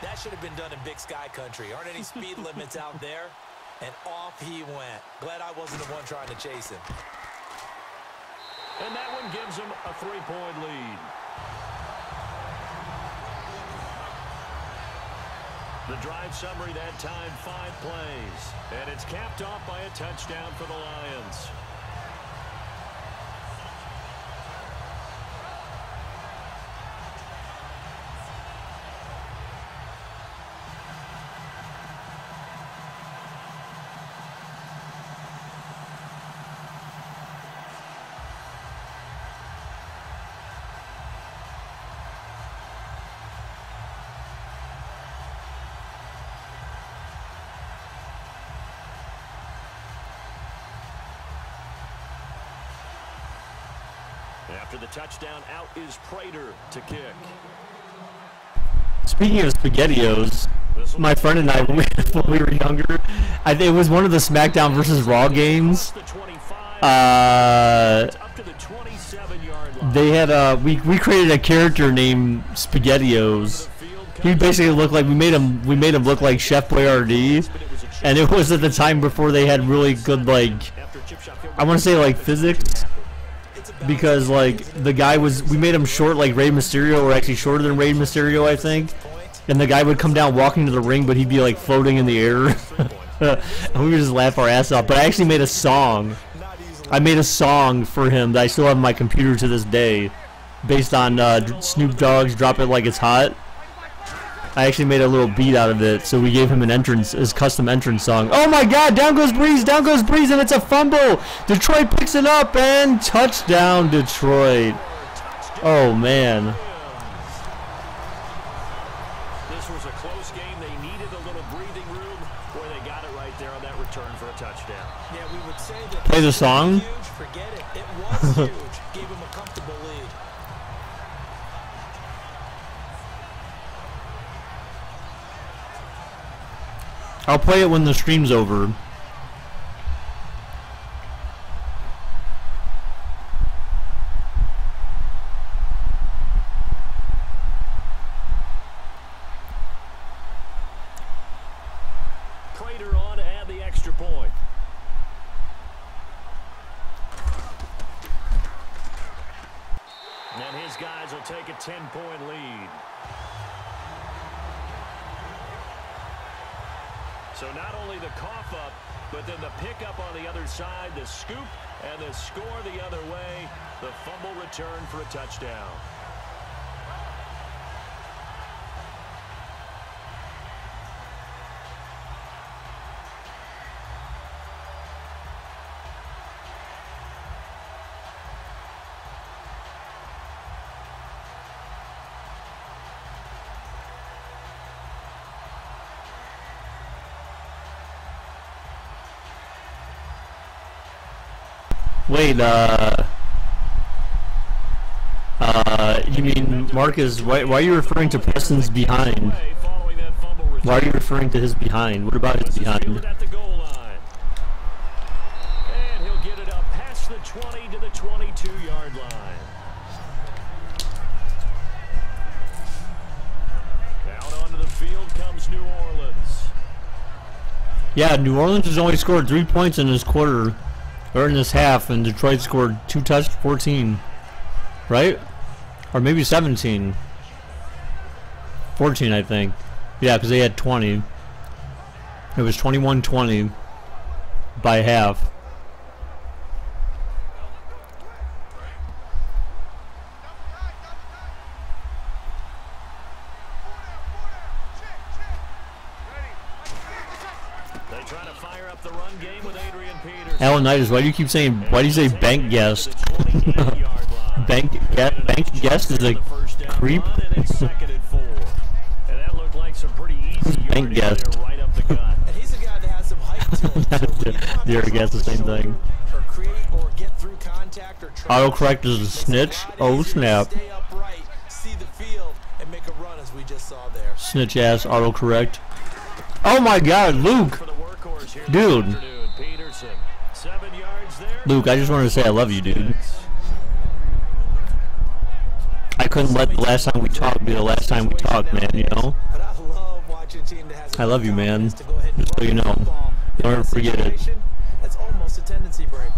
that should have been done in Big Sky Country. Aren't any speed limits out there? And off he went. Glad I wasn't the one trying to chase him. And that one gives him a 3-point lead. The drive summary that time, 5 plays. And it's capped off by a touchdown for the Lions. After the touchdown, out is Prater to kick. Speaking of SpaghettiOs, my friend and I, when we were younger, I think it was one of the SmackDown versus Raw games. They had we created a character named SpaghettiOs. He basically looked like we made him look like Chef Boyardee, and it was at the time before they had really good, like, I want to say, like, physics. Because, like, the guy we made him short like Rey Mysterio, or actually shorter than Rey Mysterio, I think. And the guy would come down walking to the ring, but he'd be, like, floating in the air. And we would just laugh our ass off. But I actually made a song. I made a song for him that I still have on my computer to this day. Based on Snoop Dogg's Drop It Like It's Hot. I actually made a little beat out of it, so we gave him an entrance, his custom entrance song. Oh my God! Down goes Breeze, and it's a fumble. Detroit picks it up and touchdown, Detroit. Oh man. This was a close game. They needed a little breathing room, where they got it right there on that return for a touchdown. Yeah, we would say that. Play the song. Huge, forget it. It was huge. Gave him a comfortable lead. I'll play it when the stream's over. Prater on to add the extra point. And his guys will take a 10-point lead. So not only the cough up, but then the pickup on the other side, the scoop, and the score the other way. The fumble return for a touchdown. Wait, you mean Marcus, why are you referring to Preston's behind? Why are you referring to his behind? What about his behind? And he'll get it up past the 20 to the 22-yard line. Out onto the field comes New Orleans. Yeah, New Orleans has only scored 3 points in this quarter. Or in this half, and Detroit scored 14, right? Or maybe 17. 14, I think. Yeah, because they had 20. It was 21-20 by half. Alan Knight, why do you keep saying? Why do you say bank guest? bank guest is a creep. Bank guest. You're a guess the same thing. Autocorrect is a snitch. Oh snap! Snitch ass autocorrect. Oh my God, Luke, dude. Luke, I just wanted to say I love you, dude. I couldn't let the last time we talked be the last time we talked, man, you know? I love you, man. Just so you know. Don't ever forget it. That's almost a tendency breaker.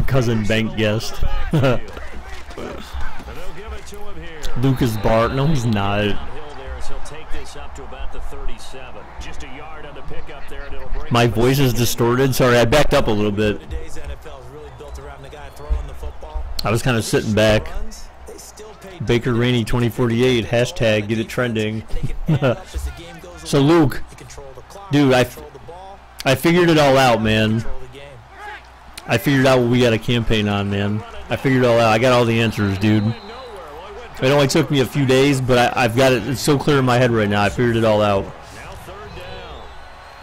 Cousin bank guest. Lucas Bart. No, he's not. My voice is distorted. Sorry, I backed up a little bit. I was kind of sitting back. Baker Rainey 2048 hashtag get it trending. So Luke, dude, I figured it all out, man. I figured out what we got a campaign on, man. I figured it all out. I got all the answers, dude. It only took me a few days, but I've got it. It's so clear in my head right now. I figured it all out. Now third down.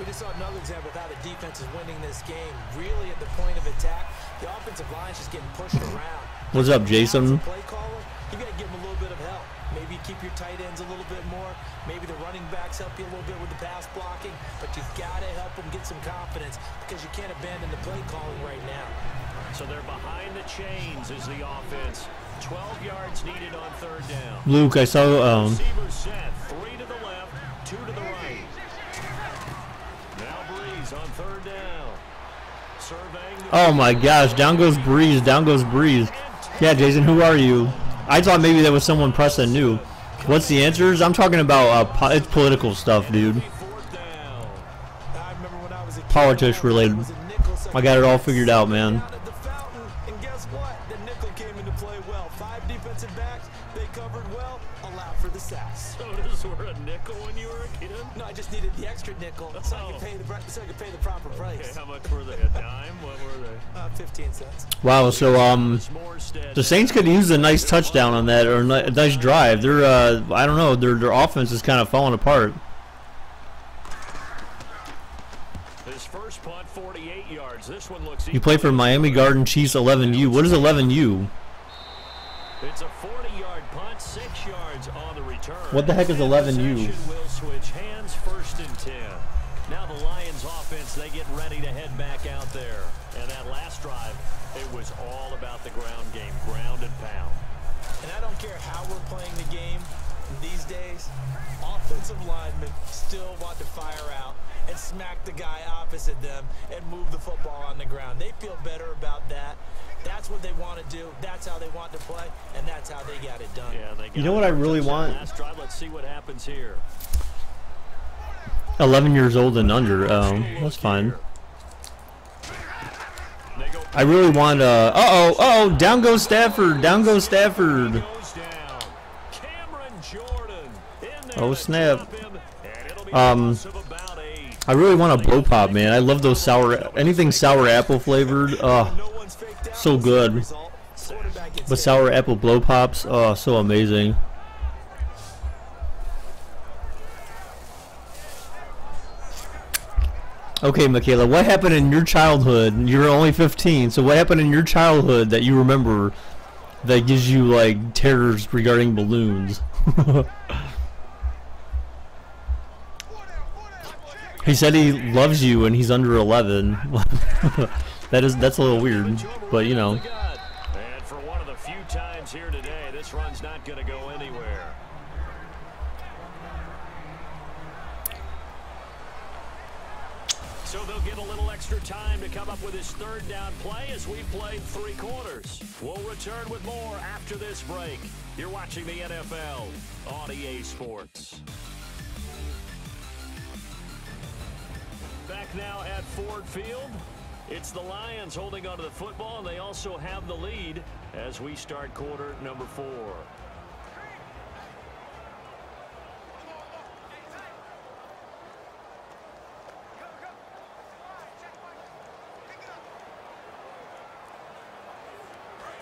We just saw another example of how the defense is winning this game. Really at the point of attack, the offensive line is just getting pushed around. What's up, Jason? Play caller, you got to give them a little bit of help. Maybe keep your tight ends a little bit more. Maybe the running backs help you a little bit with the pass blocking. But you've got to help them get some confidence because you can't abandon the play calling right now. So they're behind the chains as the offense. 12 yards needed on third down. Luke, I saw Receivers set. 3 to the left, 2 to the right. Now Breeze on third down. Surveying the oh my gosh, down goes Breeze, down goes Breeze. Yeah, Jason, who are you? I thought maybe that was someone Preston knew. What's the answers? I'm talking about it's political stuff, dude. Politics related. I got it all figured out, man. No, I just needed the extra nickel so I could pay the proper price. Okay, how much were they? A dime? What were they? 15 cents. Wow, so the Saints could use a nice touchdown on that or a nice drive. They're I don't know, their offense is kind of falling apart. His first punt 48 yards. This one looks You play for Miami Garden Chiefs 11U. What is 11U? It's a 40-yard punt, 6 yards on the return. What the heck is 11U? Will switch hands, first and 10. Now the Lions offense, they get ready to head back out there. And that last drive, it was all about the ground game, ground and pound. And I don't care how we're playing the game, These days, offensive linemen still want to fire out and smack the guy opposite them and move the football on the ground. They feel better about that. That's what they want to do. That's how they want to play, and that's how they got it done. Yeah, they got You know what I really want? last drive. Let's see what happens here. 11 years old and under. That's fine. I really want down goes Stafford. Down goes Stafford. Oh snap. I really want a blow pop, man. I love those anything sour apple flavored. Oh, so good. But sour apple blow pops, oh, so amazing. Okay, Michaela, what happened in your childhood? You're only 15, so what happened in your childhood that you remember that gives you, like, terrors regarding balloons? He said he loves you and he's under 11. That's a little weird, but you know. And for one of the few times here today, this run's not going to go anywhere. So they'll get a little extra time to come up with his third down play as we've played 3 quarters. We'll return with more after this break. You're watching the NFL on EA Sports. Back now at Ford Field. It's the Lions holding onto the football, and they also have the lead as we start quarter number 4.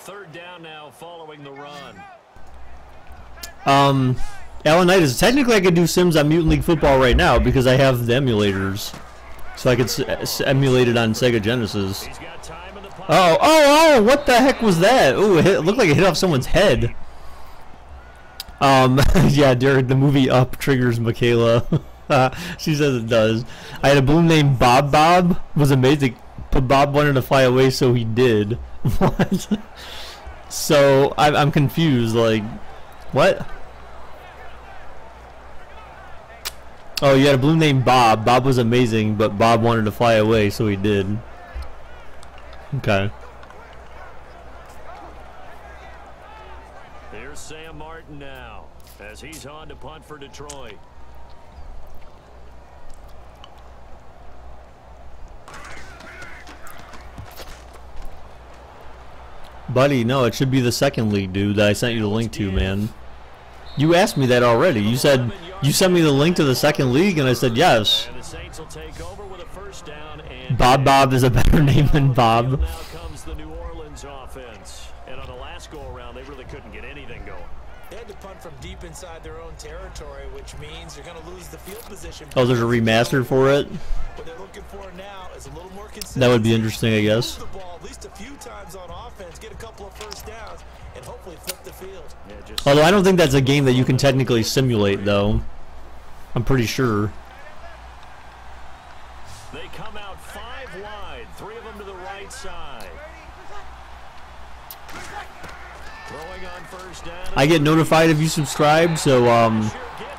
Third down now following the run. Alanitis, technically I could do Sims on Mutant League Football right now because I have the emulators. So I could emulate it on Sega Genesis. Oh, what the heck was that? Ooh, it looked like it hit off someone's head. Yeah, Derek, the movie Up triggers Michaela. She says it does. I had a balloon named Bob. Bob was amazing, but Bob wanted to fly away, so he did. What? So, I'm confused, like, what? Oh, you had a balloon named Bob. Bob was amazing, but Bob wanted to fly away, so he did. Okay. Here's Sam Martin now, as he's on to punt for Detroit. Buddy, no, it should be the second league, dude, that I sent you the link to, man. You asked me that already. You said you sent me the link to the second league, and I said yes. And the Saints will take over with a first down. Bob is a better name than Bob. Now comes the New Orleans offense, and on the last go-around, they really couldn't get anything going. They had to punt from deep inside their own territory, which means you're going to lose the field position. Oh, there's a remaster for it? What they're looking for now is a little more consistency. That would be interesting, I guess. Move the ball at least a few times on offense, get a couple of first downs, and hopefully flip the field. Yeah, Although I don't think that's a game that you can technically simulate, though. I'm pretty sure. They come out 5 wide, 3 of them to the right side. Throwing on first down. I get notified if you subscribe, so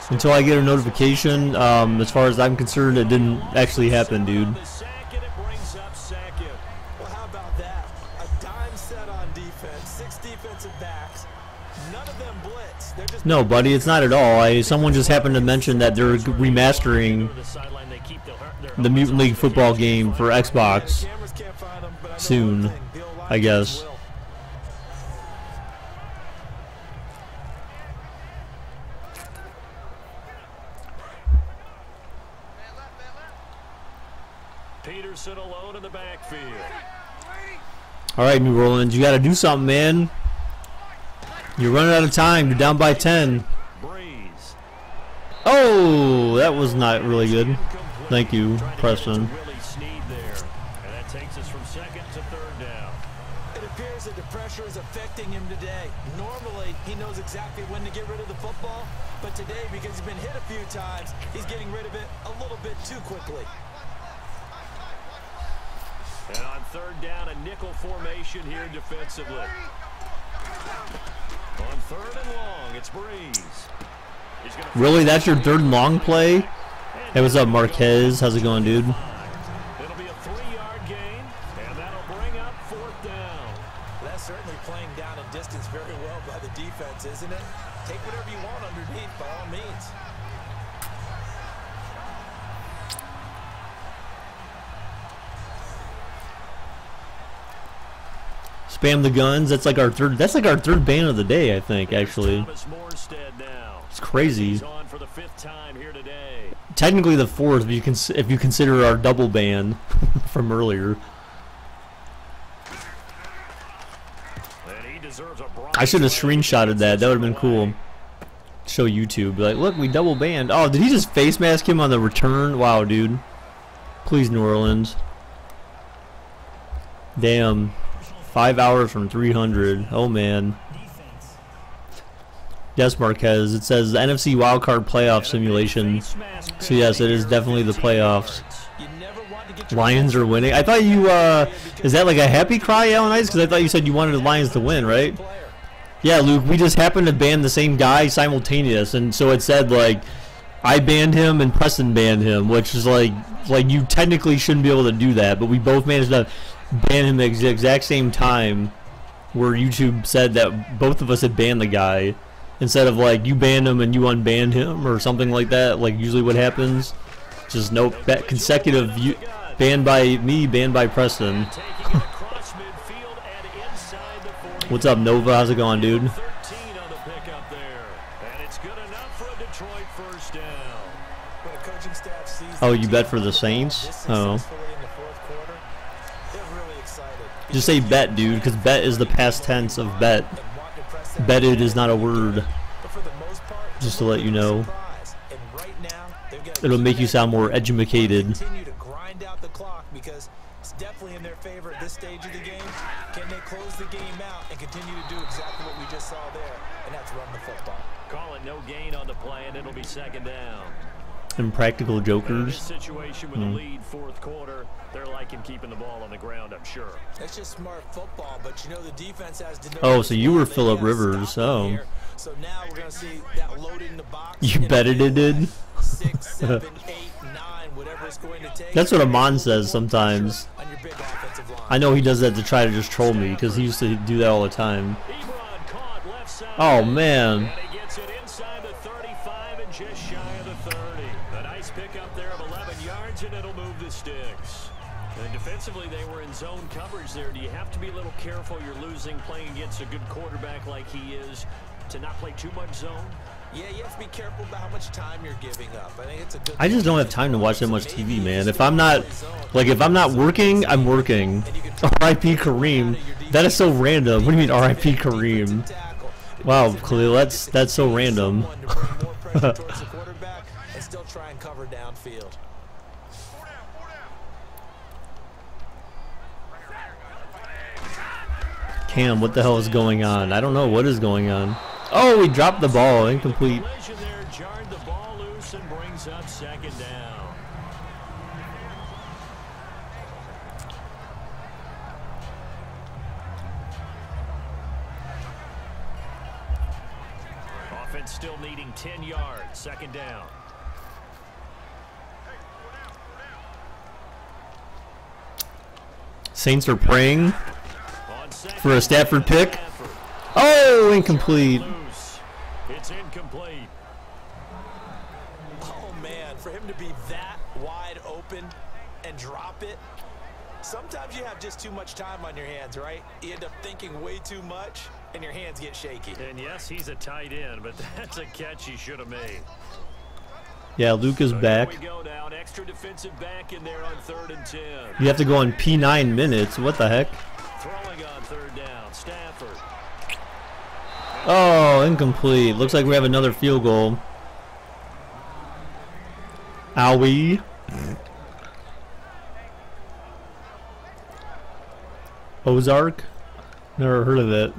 until I get a notification, as far as I'm concerned, it didn't actually happen, dude. Well, how about that? A dime set on defense, 6 defensive backs. None of them blitz. They're just No, buddy, it's not at all. Someone just happened to mention that they're remastering the Mutant League Football game for Xbox soon, I guess. Peterson alone in the backfield. All right, New Orleans, you got to do something, man. You're running out of time. You're down by 10. Breeze. Oh, that was not really good. Thank you, Preston. Willie Snead there. And that takes us from second to third down. It appears that the pressure is affecting him today. Normally, he knows exactly when to get rid of the football, but today, because he's been hit a few times, he's getting rid of it a little bit too quickly. And on third down, a nickel formation here defensively. On third and long, it's Breeze. Really? That's your third long play? Hey, what's up, Marquez? How's it going, dude? It'll be a 3-yard gain, and that'll bring up 4th down. That's certainly playing down and distance very well by the defense, isn't it? Take whatever you want underneath, by all means. Spam the guns. That's like our third. That's like our third ban of the day, I think. Actually, it's crazy. He's on for the 5th time here today. Technically the 4th, if you consider our double ban from earlier. I should have screenshotted that. That would have been cool. Show YouTube. Be like, look, we double banned. Oh, did he just face mask him on the return? Wow, dude. Please, New Orleans. Damn. 5 hours from 300. Oh, man. Yes, Marquez. It says the NFC Wildcard playoff simulation. So, yes, it is definitely the playoffs. Lions are winning. I thought you, is that like a happy cry, Alan Ice? Because I thought you said you wanted the Lions to win, right? Yeah, Luke, we just happened to ban the same guy simultaneous. And so it said, like, I banned him and Preston banned him, which is like you technically shouldn't be able to do that. But we both managed to ban him at the exact same time, where YouTube said that both of us had banned the guy, instead of like you banned him and you unbanned him or something like that, like usually what happens. Just no consecutive banned by me, banned by Preston. What's up, Nova? How's it going, dude? Oh, you bet for the Saints? Oh. Just say bet, dude, because bet is the past tense of bet. Betted is not a word. Just to let you know. It'll make you sound more educated. Continue to grind out the clock because it's definitely in their favor at this stage of the game. Can they close the game out and continue to do exactly what we just saw there? And that's run the football. Call it no gain on the play, and it'll be 2nd down. Impractical jokers. Situation with a lead 4th quarter, they're liking keeping the ball on the ground, I'm sure. That's just smart football, but you know the defense has to know. Oh, so you were Phillip Rivers. Oh. So now we're going to see that loaded in the box. You betted it did? 6, 7, 8, 9, whatever it's going to take. That's what Amon says sometimes. I know he does that to try to just troll me, because he used to do that all the time. Oh, man. Just shy of the 30. A nice pickup there of 11 yards, and it'll move the sticks. And defensively, they were in zone coverage there. Do you have to be a little careful? You're losing, playing against a good quarterback like he is, to not play too much zone? Yeah, you have to be careful about how much time you're giving up. I think it's a good. I just don't have time to watch that much TV, man. If I'm not, like, if I'm not working, I'm working. R.I.P. Kareem. That is so random. What do you mean R.I.P. Kareem? Wow, Khalil, that's so random. Towards the quarterback and still try and cover downfield. Cam, what the hell is going on? I don't know what is going on. Oh, he dropped the ball, incomplete. There jarred the ball loose and brings up 2nd down. Offense still needing 10 yards. 2nd down. Saints are praying for a Stafford pick. Oh, incomplete. It's incomplete. Oh, man, for him to be that wide open and drop it. Sometimes you have just too much time on your hands, right? You end up thinking way too much, and your hands get shaky. And yes, he's a tight end, but that's a catch he should have made. Yeah, Luke is back. Here we go now. An extra defensive back in there on 3rd and 10. You have to go on P9 minutes. What the heck? Throwing on 3rd down. Stafford. Oh, incomplete. Looks like we have another field goal. Owie. Ozark? Never heard of it.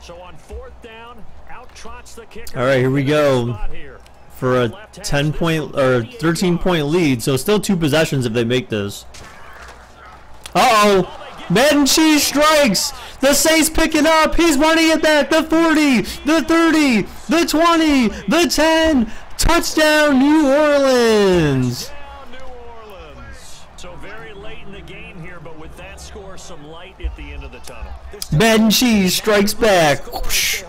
So on 4th down, out trots the kicker. All right, here we go. For a 10-point or 13-point lead, so still 2 possessions if they make this. Uh-oh. Madden cheese strikes. The Saints picking up. He's running it back. The 40, the 30, the 20, the 10. Touchdown, New Orleans. So very late in the game here, but with that score, some light at the end of the tunnel. Madden cheese strikes back. This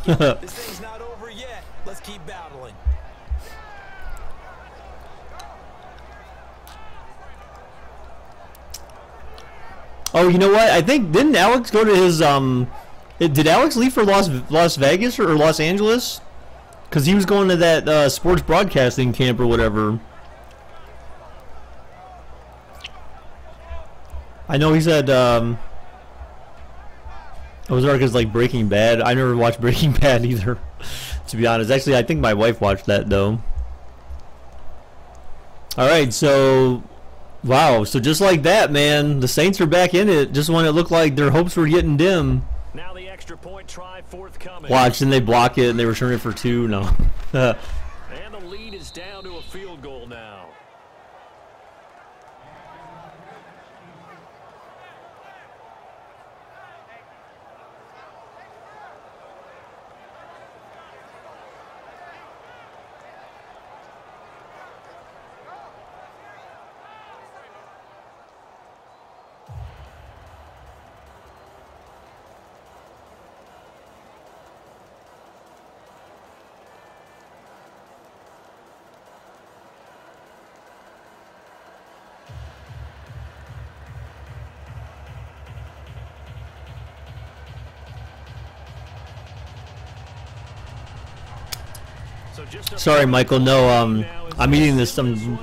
thing's not over yet. Let's keep battling. Oh, you know what? I think didn't Alex go to his did Alex leave for Las Vegas or Los Angeles? Because he was going to that sports broadcasting camp or whatever. I know he said Ozark is like Breaking Bad. I never watched Breaking Bad either, to be honest. Actually, I think my wife watched that though. Alright, so wow, so just like that, man, the Saints are back in it, just when it looked like their hopes were getting dim. Now the extra point try forthcoming. Watch, and they block it and they return it for 2. No. And the lead is down to a field goal now. Sorry, Michael. No, I'm eating this. I'm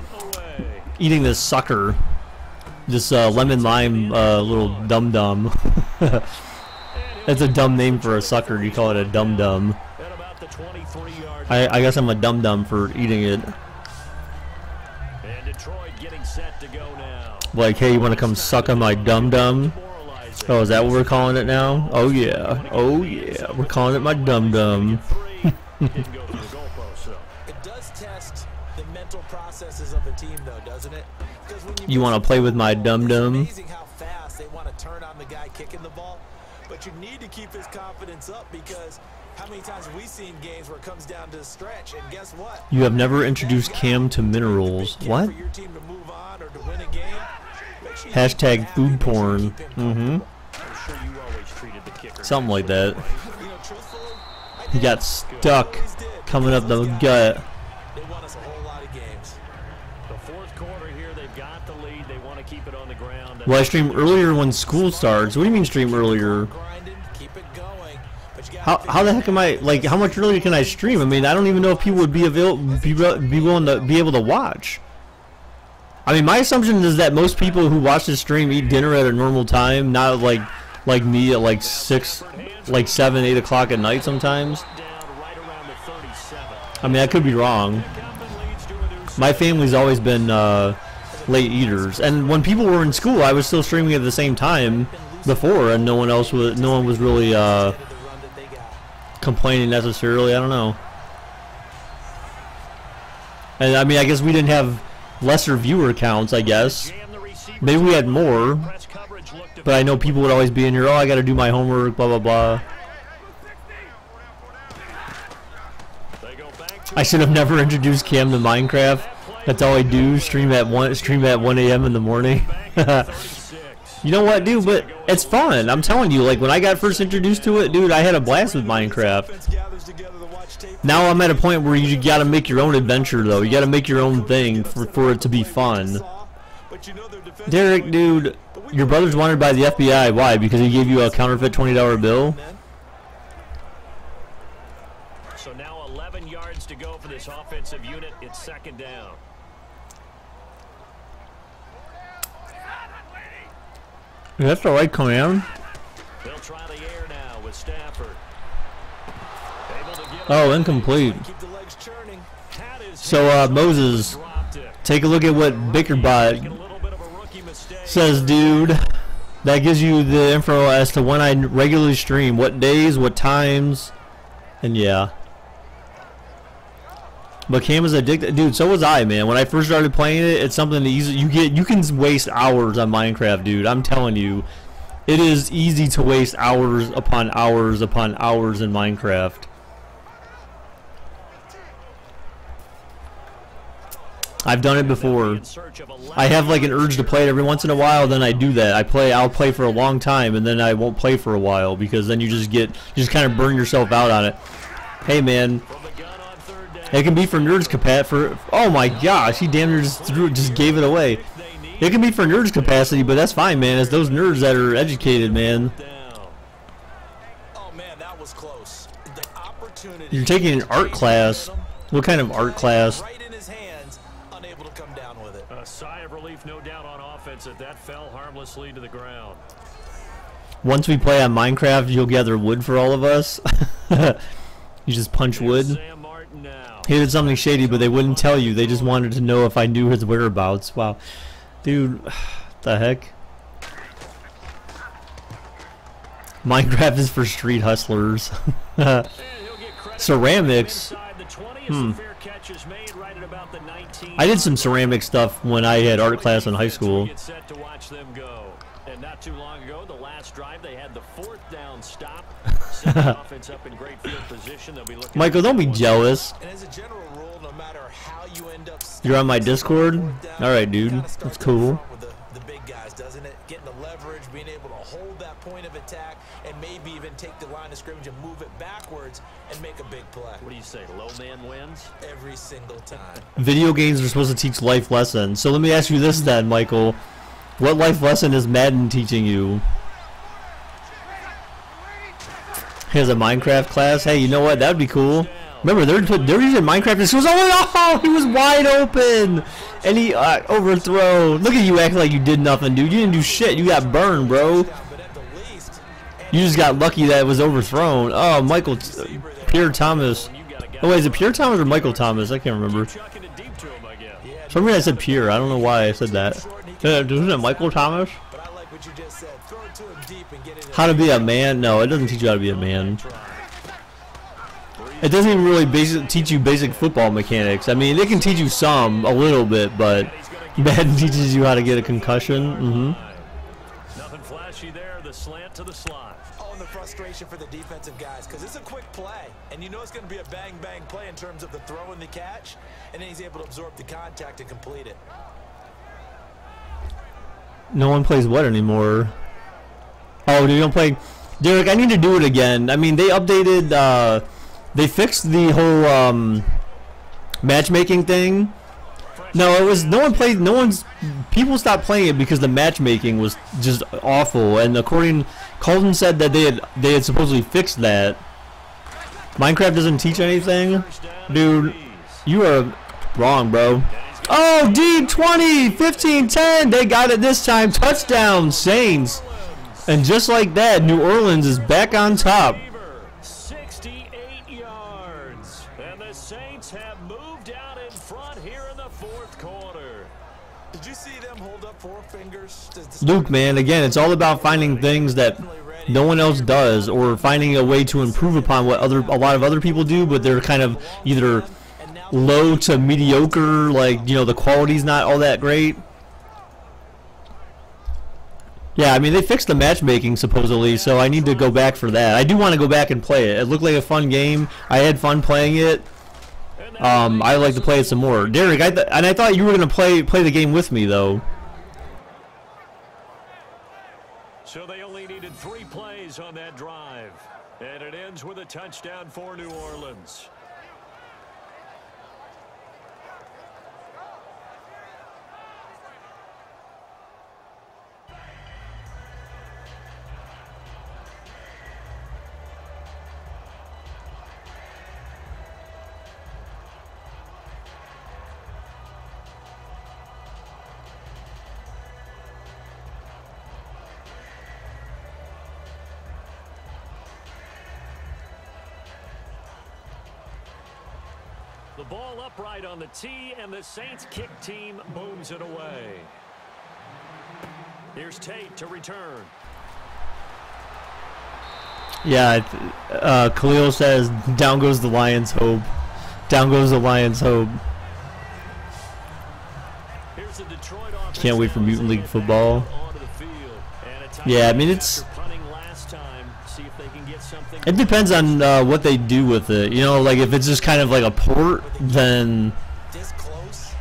eating this sucker. This lemon lime little dum dum. That's a dumb name for a sucker. You call it a dum dum. I guess I'm a dum dum for eating it. Like, hey, you want to come suck on my dum dum? Oh, is that what we're calling it now? Oh yeah. Oh yeah. We're calling it my dum dum. Processes of a team, though, doesn't it? You want to play with my dum dum? Amazing how fast they want to turn on the guy kicking the ball, but you need to keep his confidence up because how many times have we seen games where it comes down to the stretch? And guess what? You have never introduced Cam to minerals. What? Hashtag food porn. Something like that. He got stuck coming up the gut. Well, I stream earlier when school starts. What do you mean stream earlier? How the heck am I, like, how much earlier can I stream? I mean, I don't even know if people would be willing to be able to watch. I mean, my assumption is that most people who watch this stream eat dinner at a normal time, not like me at like 7, 8 o'clock at night sometimes. I mean, I could be wrong. My family's always been late eaters, and when people were in school, I was still streaming at the same time before, and no one was really complaining necessarily. I don't know. And I mean, I guess we didn't have lesser viewer counts. I guess maybe we had more, but I know people would always be in here. Oh, I got to do my homework. Blah blah blah. I should have never introduced Cam to Minecraft. That's all I do. Stream at 1 a.m. in the morning. You know what, dude? But it's fun. I'm telling you. Like when I got first introduced to it, dude, I had a blast with Minecraft. Now I'm at a point where you got to make your own adventure, though. You got to make your own thing for it to be fun. Derek, dude, your brother's wanted by the FBI. Why? Because he gave you a counterfeit $20 bill? So now 11 yards to go for this offensive unit. It's second down. That's the right command. They'll try the air now with Stafford. Oh, incomplete. So, Moses, take a look at what Bickerbot says, dude. That gives you the info as to when I regularly stream, what days, what times, and yeah. But Cam is addicted, dude. So was I, man. When I first started playing it, it's something that you can waste hours on Minecraft, dude. I'm telling you, It is easy to waste hours upon hours upon hours in Minecraft. I've done it before. I have like an urge to play it every once in a while, then I do that. I'll play for a long time, and then I won't play for a while because then you just kind of burn yourself out on it. Hey man, it can be for nerds capacity. Oh my gosh, he damn near just gave it away. It can be for nerds capacity, but that's fine, man. It's those nerds that are educated, man. Oh man, that was close. The opportunity. You're taking an art class. What kind of art class? Right in his hands, unable to come down with it. A sigh of relief, no doubt, on offense that fell harmlessly to the ground. Once we play on Minecraft, you'll gather wood for all of us. You just punch wood. He did something shady, but they wouldn't tell you. They just wanted to know if I knew his whereabouts. Wow. Dude, the heck? Minecraft is for street hustlers. Ceramics. I did some ceramic stuff when I had art class in high school. And not too long ago, the last drive, they had the 4th down stop. Offense up in great field position. They'll be looking. Michael, don't be jealous. And as a general rule, no matter how you end up, you're on my Discord? Alright, dude. That's cool. With the big guys, doesn't it? Getting the leverage, being able to hold that point of attack, and maybe even take the line of scrimmage and move it backwards and make a big play. What do you say? Low man wins? Every single time. Video games are supposed to teach life lessons. So let me ask you this then, Michael. What life lesson is Madden teaching you? He has a Minecraft class. Hey, you know what? That would be cool. Remember, they're using Minecraft. This was oh, he was wide open, and he overthrown. Look at you acting like you did nothing, dude. You didn't do shit. You got burned, bro. You just got lucky that it was overthrown. Oh, Michael, Pierre Thomas. Oh wait, is it Pierre Thomas or Michael Thomas? I can't remember. For some reason I said Pierre. I don't know why I said that. Isn't it Michael Thomas? How to be a man? No, it doesn't teach you how to be a man. It doesn't even really teach you basic football mechanics. I mean, it can teach you some, a little bit, but Madden teaches you how to get a concussion. Nothing flashy there. The slant to the slot. Oh, and the frustration for the defensive guys, because it's a quick play, and you know it's going to be a bang-bang play in terms of the throw and the catch, and then he's able to absorb the contact and complete it. No one plays what anymore? Oh, you don't play... Derek, I need to do it again. I mean, they updated... they fixed the whole matchmaking thing. No, it was... No one played... No one's... People stopped playing it because the matchmaking was just awful. And according... Colton said that they had supposedly fixed that. Minecraft doesn't teach anything? Dude, you are wrong, bro. Oh, D20, 15-10. They got it this time. Touchdown, Saints. And just like that, New Orleans is back on top. 68 yards. And the Saints have moved out in front here in the 4th quarter. Did you see them hold up 4 fingers? Luke, man, again, it's all about finding things that no one else does, or finding a way to improve upon what a lot of other people do, but they're kind of either low to mediocre, like, you know, the quality's not all that great. Yeah, I mean, they fixed the matchmaking, supposedly, so I need to go back for that. I do want to go back and play it. It looked like a fun game. I had fun playing it. I'd like to play it some more. Derek, I thought you were going to play the game with me, though. So they only needed 3 plays on that drive. And it ends with a touchdown for New Orleans. The ball upright on the tee, and the Saints kick team booms it away. Here's Tate to return. Yeah, Khalil says, down goes the Lions' hope. Down goes the Lions' hope. Here's the Detroit offense. Can't wait for Mutant League football. Yeah, I mean, it depends on what they do with it. You know, like if it's just kind of like a port, then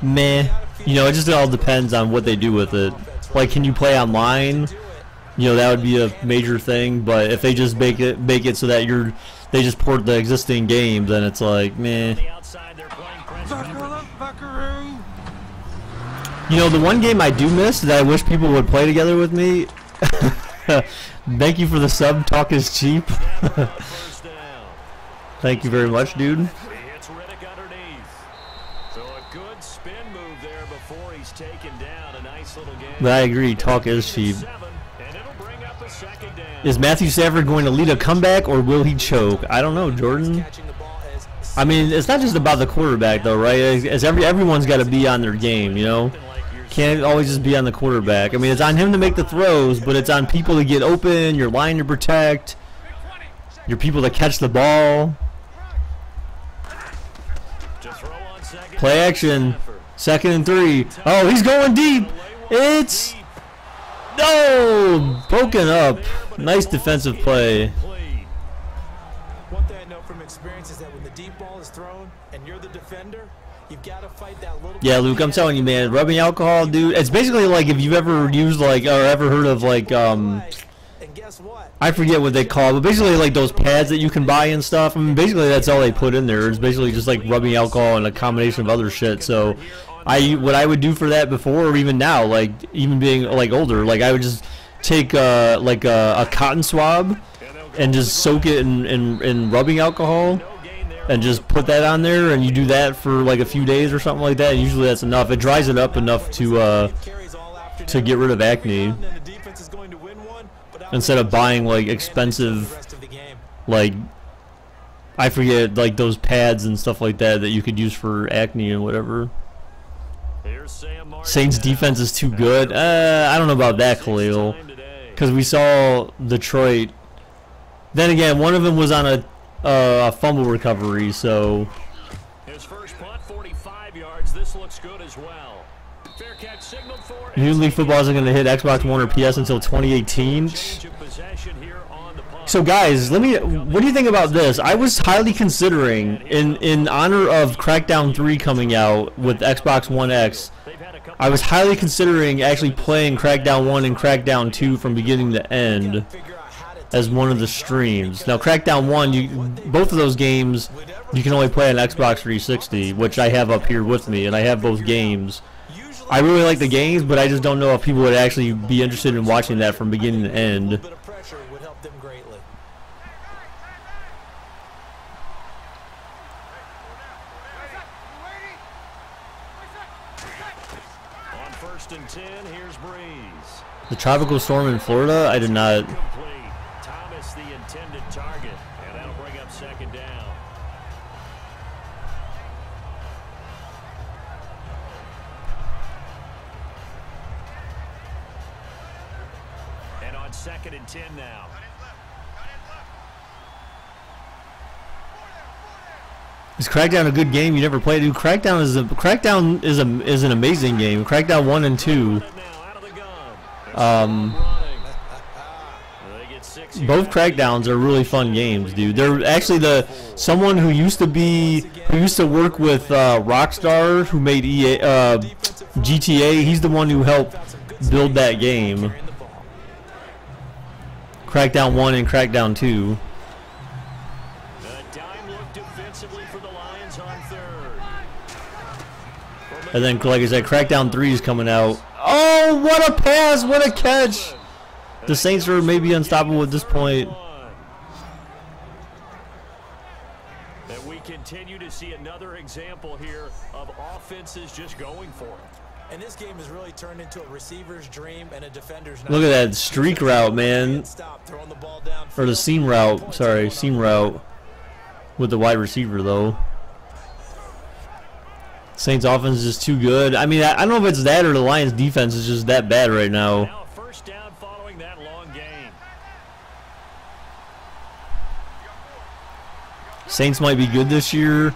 meh. You know, it just all depends on what they do with it. Like, can you play online? You know, that would be a major thing. But if they just make it so that they just port the existing game, then it's like meh. You know, the one game I do miss that I wish people would play together with me. Thank you for the sub. Talk is cheap. Thank you very much, dude. But I agree, talk is cheap. Is Matthew Stafford going to lead a comeback or will he choke? I don't know, Jordan. I mean, it's not just about the quarterback, though, right? Everyone's got to be on their game, you know? Can't always just be on the quarterback. I mean, it's on him to make the throws, but it's on people to get open, your line to protect, your people to catch the ball. Play action. 2nd and 3. Oh, he's going deep. It's broken up. Nice defensive play. One thing I know from experience is that when the deep ball is thrown and you're the defender, you've got to fight that little. Yeah, Luke, I'm telling you, man, rubbing alcohol, dude. It's basically like if you've ever used or ever heard of I forget what they call it, but basically like those pads that you can buy and stuff. I mean, basically that's all they put in there. It's basically just like rubbing alcohol and a combination of other shit. So, what I would do for that before or even now, like even being like older, like I would just take a cotton swab and just soak it in rubbing alcohol and just put that on there, and you do that for like a few days or something like that. And usually that's enough. It dries it up enough to get rid of acne. Instead of buying like expensive, like I forget, like those pads and stuff like that you could use for acne and whatever. Saints defense is too good. I don't know about that, Khalil, because we saw Detroit. Then again, one of them was on a fumble recovery, so. His first punt, 45 yards. This looks good as well. Fair catch signaled for. New League Football isn't going to hit Xbox One or PS until 2018. So guys, what do you think about this? I was highly considering, in honor of Crackdown 3 coming out with Xbox One X, I was highly considering actually playing Crackdown 1 and Crackdown 2 from beginning to end as one of the streams. Now Crackdown 1, both of those games you can only play on Xbox 360, which I have up here with me, and I have both games. I really like the games, but I just don't know if people would actually be interested in watching that from beginning to end. On 1st and 10, here's Breeze. The tropical storm in Florida? I did not. Thomas, the intended target, and that'll bring up 2nd down. And on 2nd and 10 now. Is Crackdown a good game? You never played it? Crackdown is an amazing game. Crackdown 1 and 2. Both Crackdowns are really fun games, dude. They're actually someone who used to work with Rockstar, who made GTA. He's the one who helped build that game. Crackdown 1 and Crackdown 2. And then, like I said, Crackdown 3 is coming out. Oh, what a pass! What a catch! The Saints are maybe unstoppable at this point. And we continue to see another example here of offenses just going for it. And this game has really turned into a receiver's dream and a defender's nightmare. Look at that streak route, man. Or the seam route. Sorry, seam route. With the wide receiver, though. Saints offense is just too good. I mean, I don't know if it's that or the Lions defense is just that bad right now. Now a 1st down following that long gain. Saints might be good this year.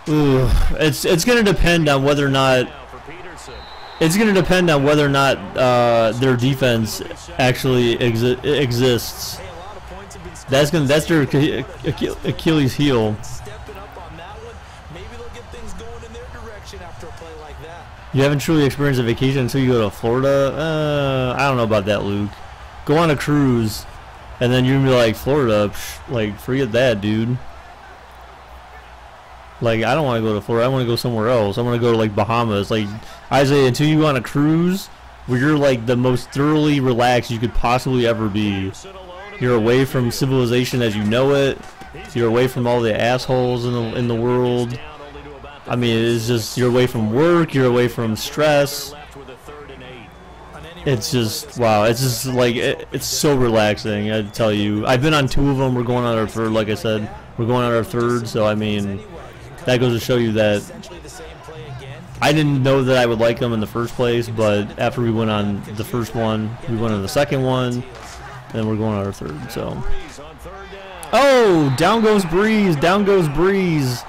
Ooh, it's going to depend on whether or not It's going to depend on whether or not their defense actually exists. That's their Achilles heel. You haven't truly experienced a vacation until you go to Florida? I don't know about that, Luke. Go on a cruise, and then you're going to be like, Florida, like, forget that, dude. Like, I don't want to go to Florida. I want to go somewhere else. I want to go to, like, Bahamas. Like, Isaiah, until you go on a cruise where you're, like, the most thoroughly relaxed you could possibly ever be. You're away from civilization as you know it. You're away from all the assholes in the world. I mean, it's just, you're away from work. You're away from stress. It's just, wow. It's just, like, it's so relaxing, I tell you. I've been on 2 of them. We're going on our 3rd, like I said. We're going on our 3rd, so, I mean, that goes to show you that I didn't know that I would like them in the first place, but after we went on the first one, we went on the second one, and then we're going on our 3rd, so. Oh, down goes Breeze, down goes Breeze.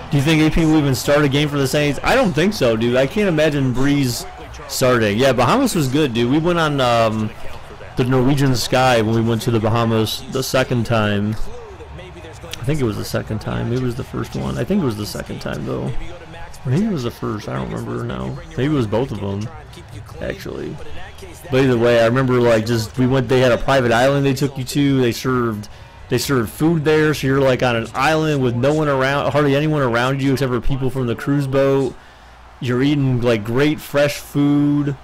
Do you think AP will even start a game for the Saints? I don't think so, dude. I can't imagine Breeze starting. Yeah, Bahamas was good, dude. We went on the Norwegian Sky when we went to the Bahamas the second time. I think it was the second time. Maybe it was the first one. I think it was the second time, though. Maybe it was the first. I don't remember now. Maybe it was both of them, actually. But either way, I remember, like, just, we went, they had a private island they took you to. They served food there, so you're, like, on an island with no one around, hardly anyone around you except for people from the cruise boat. You're eating, like, great fresh food.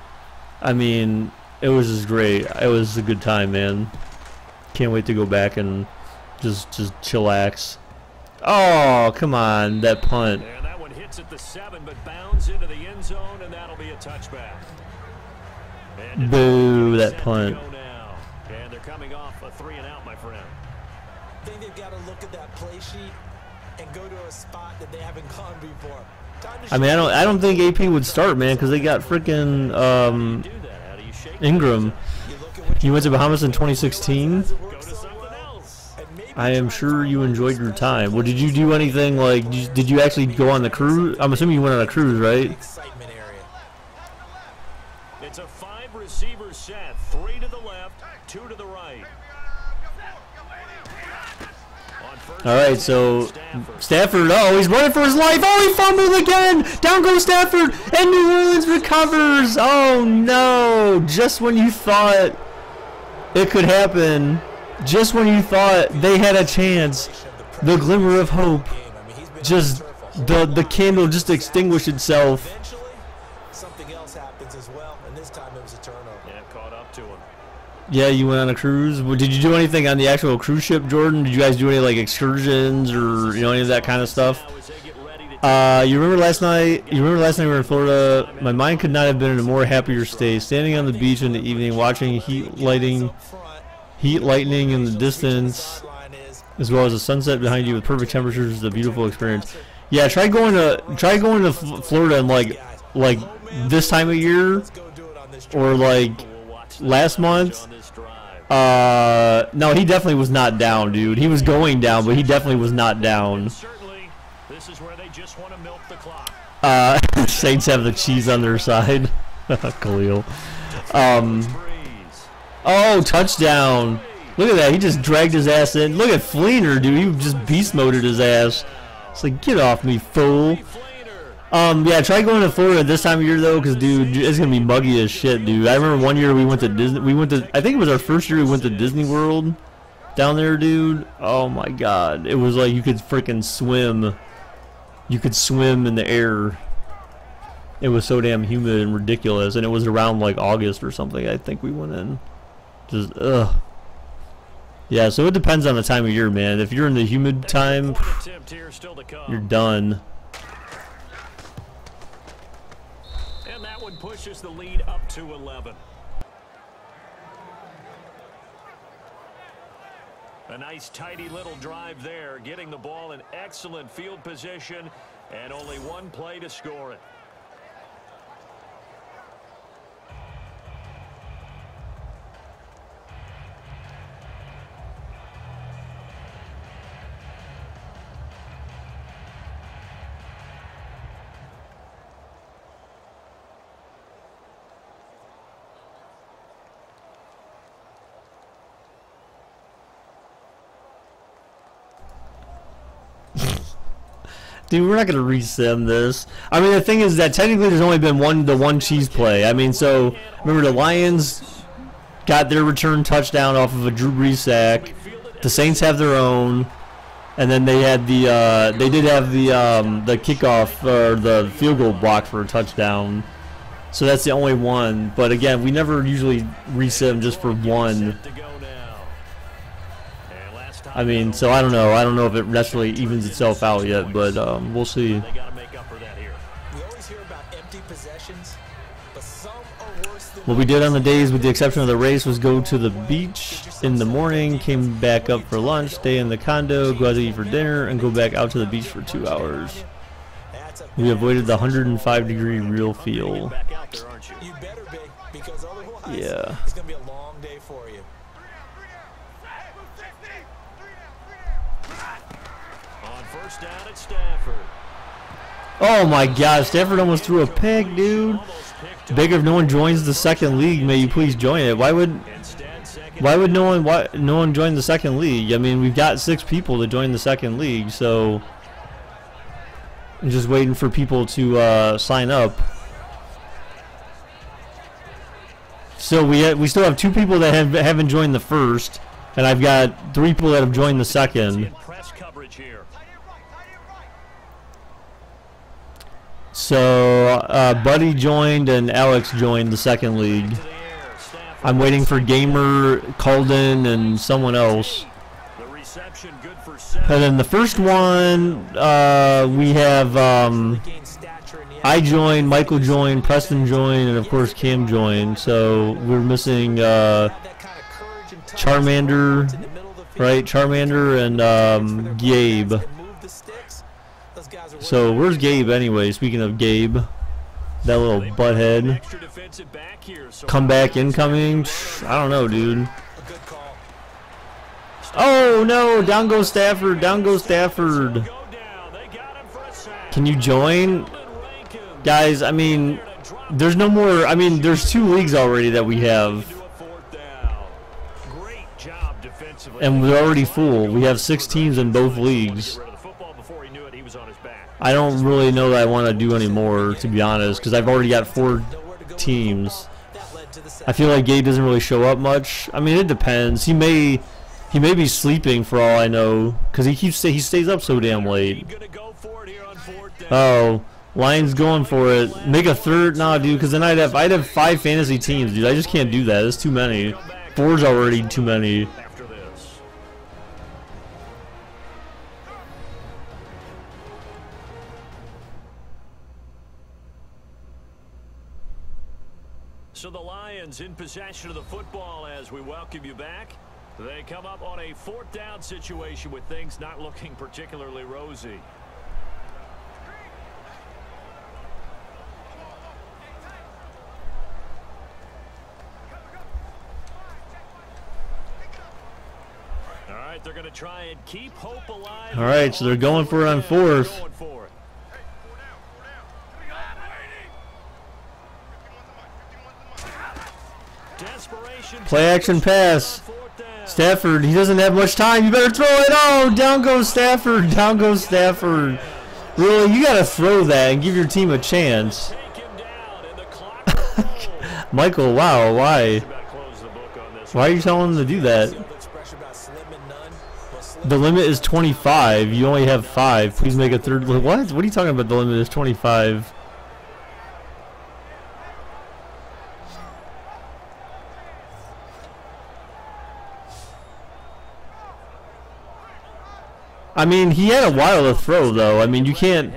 I mean, it was just great. It was a good time, man. Can't wait to go back and just chillax. Oh, come on, that punt. And that one hits at the 7, but bounds into the end zone, and that'll be a touchback. Boo, that punt. And they're coming off a 3-and-out, my friend. I think they've got to look at that play sheet and go to a spot that they haven't gone before. I mean, I don't think AP would start, man, because they got freaking Ingram. You went to Bahamas in 2016. I am sure you enjoyed your time. Well, did you do anything, like, did you actually go on the cruise? I'm assuming you went on a cruise, right? It's a 5-receiver set, 3 to the left, 2 to the right. All right, so Stafford, oh, he's running for his life. Oh, he fumbled again. Down goes Stafford, and New Orleans recovers. Oh, no. Just when you thought it could happen, just when you thought they had a chance, the glimmer of hope, just the candle just extinguished itself. Something else happens as well, and this time it was a turnover. Yeah, caught up to him. Yeah, you went on a cruise. Well, did you do anything on the actual cruise ship, Jordan? Did you guys do any, like, excursions or, you know, any of that kind of stuff? You remember last night? You remember last night we were in Florida? My mind could not have been in a more happier state. Standing on the beach in the evening, watching heat lightning in the distance, as well as the sunset behind you with perfect temperatures, is a beautiful experience. Yeah, try going to Florida in like this time of year, or like last month. No, he definitely was not down, dude. He was going down, but he definitely was not down. This is where they just want to milk the clock. Saints have the cheese on their side. Khalil. Oh, touchdown. Look at that. He just dragged his ass in. Look at Fleener, dude. He just beast moded his ass. It's like, get off me, fool. Yeah, try going to Florida this time of year, though, because, dude, it's going to be muggy as shit, dude. I remember one year we went to Disney. I think it was our first year we went to Disney World down there, dude. Oh, my God. It was like you could freaking swim. You could swim in the air. It was so damn humid and ridiculous, and it was around, like, August or something, I think we went in. Just, ugh. Yeah, so it depends on the time of year, man. If you're in the humid time, you're done. And that one pushes the lead up to 11. A nice tidy little drive there, getting the ball in excellent field position, and only one play to score it. Dude, we're not gonna resim this. I mean, the thing is that technically there's only been the one cheese play. I mean, so remember the Lions got their return touchdown off of a Drew Brees sack. The Saints have their own, and then they had they did have the kickoff or the field goal block for a touchdown. So that's the only one. But again, we never usually resim just for one. I mean, so I don't know. I don't know if it necessarily evens itself out yet, but we'll see. What we did on the days, with the exception of the race, was go to the beach in the morning, came back up for lunch, stay in the condo, go out to eat for dinner, and go back out to the beach for 2 hours. We avoided the 105-degree real feel. Yeah. It's going to be a long day for you. On first down at Stafford. Oh my gosh, Stafford almost threw a pick, dude. Big if no one joins the second league, may you please join it. Why would no one join the second league? I mean, we've got 6 people to join the second league, so I'm just waiting for people to sign up. So we still have 2 people that haven't joined the first, and I've got 3 people that have joined the second. So Buddy joined and Alex joined the second league. I'm waiting for Gamer, Calden, and someone else. And then the first one, we have I joined, Michael joined, Preston joined, and of course Cam joined. So we're missing Charmander, right? Charmander and Gabe. So where's Gabe anyway? Speaking of Gabe, that little butthead. Comeback incoming. I don't know, dude. Oh no! Down goes Stafford. Down goes Stafford. Can you join, guys? I mean, there's no more. I mean, there's 2 leagues already that we have, and we're already full. We have 6 teams in both leagues. I don't really know that I want to do any more, to be honest, because I've already got 4 teams. I feel like Gabe doesn't really show up much. I mean, it depends. He may be sleeping for all I know, because he stays up so damn late. Oh, Lions going for it. Make a third, nah, dude, because then I'd have 5 fantasy teams, dude. I just can't do that. That's too many. 4's already too many. So the Lions in possession of the football as we welcome you back. They come up on a 4th down situation with things not looking particularly rosy. All right, they're going to try and keep hope alive. All right, so they're going for it on 4th. Play action pass. Stafford, he doesn't have much time. You better throw it. Oh, down goes Stafford. Down goes Stafford. Really, you got to throw that and give your team a chance. Michael, wow, why? Why are you telling him to do that? The limit is 25. You only have 5. Please make a third. What? What are you talking about? The limit is 25. I mean, he had a while to throw, though. I mean, you can't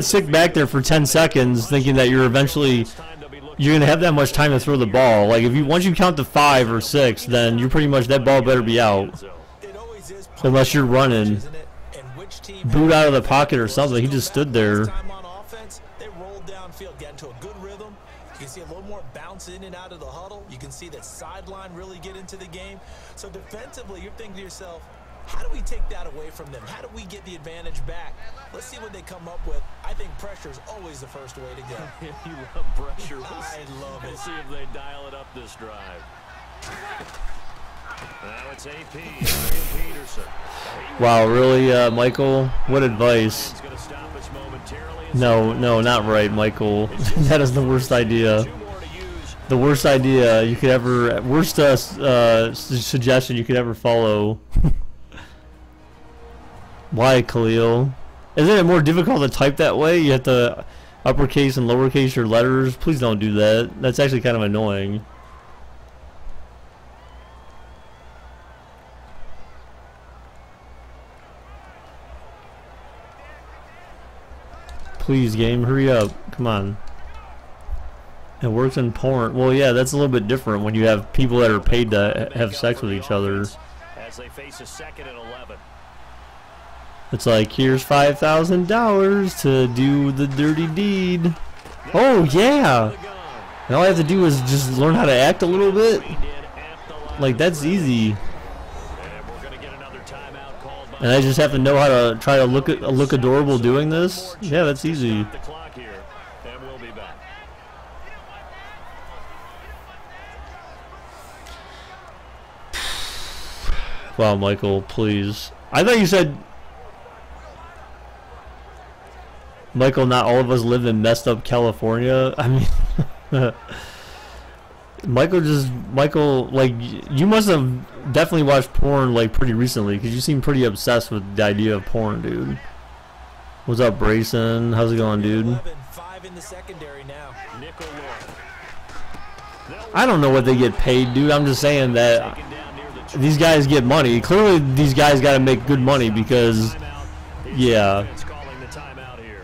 sit back there for 10 seconds thinking that you're gonna have that much time to throw the ball. Like once you count to 5 or 6, then you're pretty much, that ball better be out. Unless you're running, boot out of the pocket or something. He just stood there. You can see a little more bounce in and out of the huddle. You can see that sideline really get into the game. So defensively, you're thinking to yourself, how do we take that away from them? How do we get the advantage back? Let's see what they come up with. I think pressure is always the first way to go. You love pressure. I love it. We'll see if they dial it up this drive. Now it's AP. Peterson. Wow, really, Michael? What advice? He's going to stop No, not right, Michael. That is the worst idea. The worst idea you could ever, worst suggestion you could ever follow. Why, Khalil? Isn't it more difficult to type that way? You have to uppercase and lowercase your letters. Please don't do that. That's actually kind of annoying. Please, game, hurry up. Come on. It works in porn. Well, yeah, that's a little bit different when you have people that are paid to have sex with each other. As they face a 2nd and 11. It's like, here's $5,000 to do the dirty deed. Oh, yeah. And all I have to do is just learn how to act a little bit. Like, that's easy. And I just have to know how to try to look adorable doing this. Yeah, that's easy. Wow, Michael, please. I thought you said, Michael, not all of us live in messed up California. I mean, Michael, like, you must have definitely watched porn, like, pretty recently, because you seem pretty obsessed with the idea of porn, dude. What's up, Brayson? How's it going, dude? I don't know what they get paid, dude. I'm just saying that these guys get money. Clearly, these guys got to make good money because, yeah. Calling the timeout here.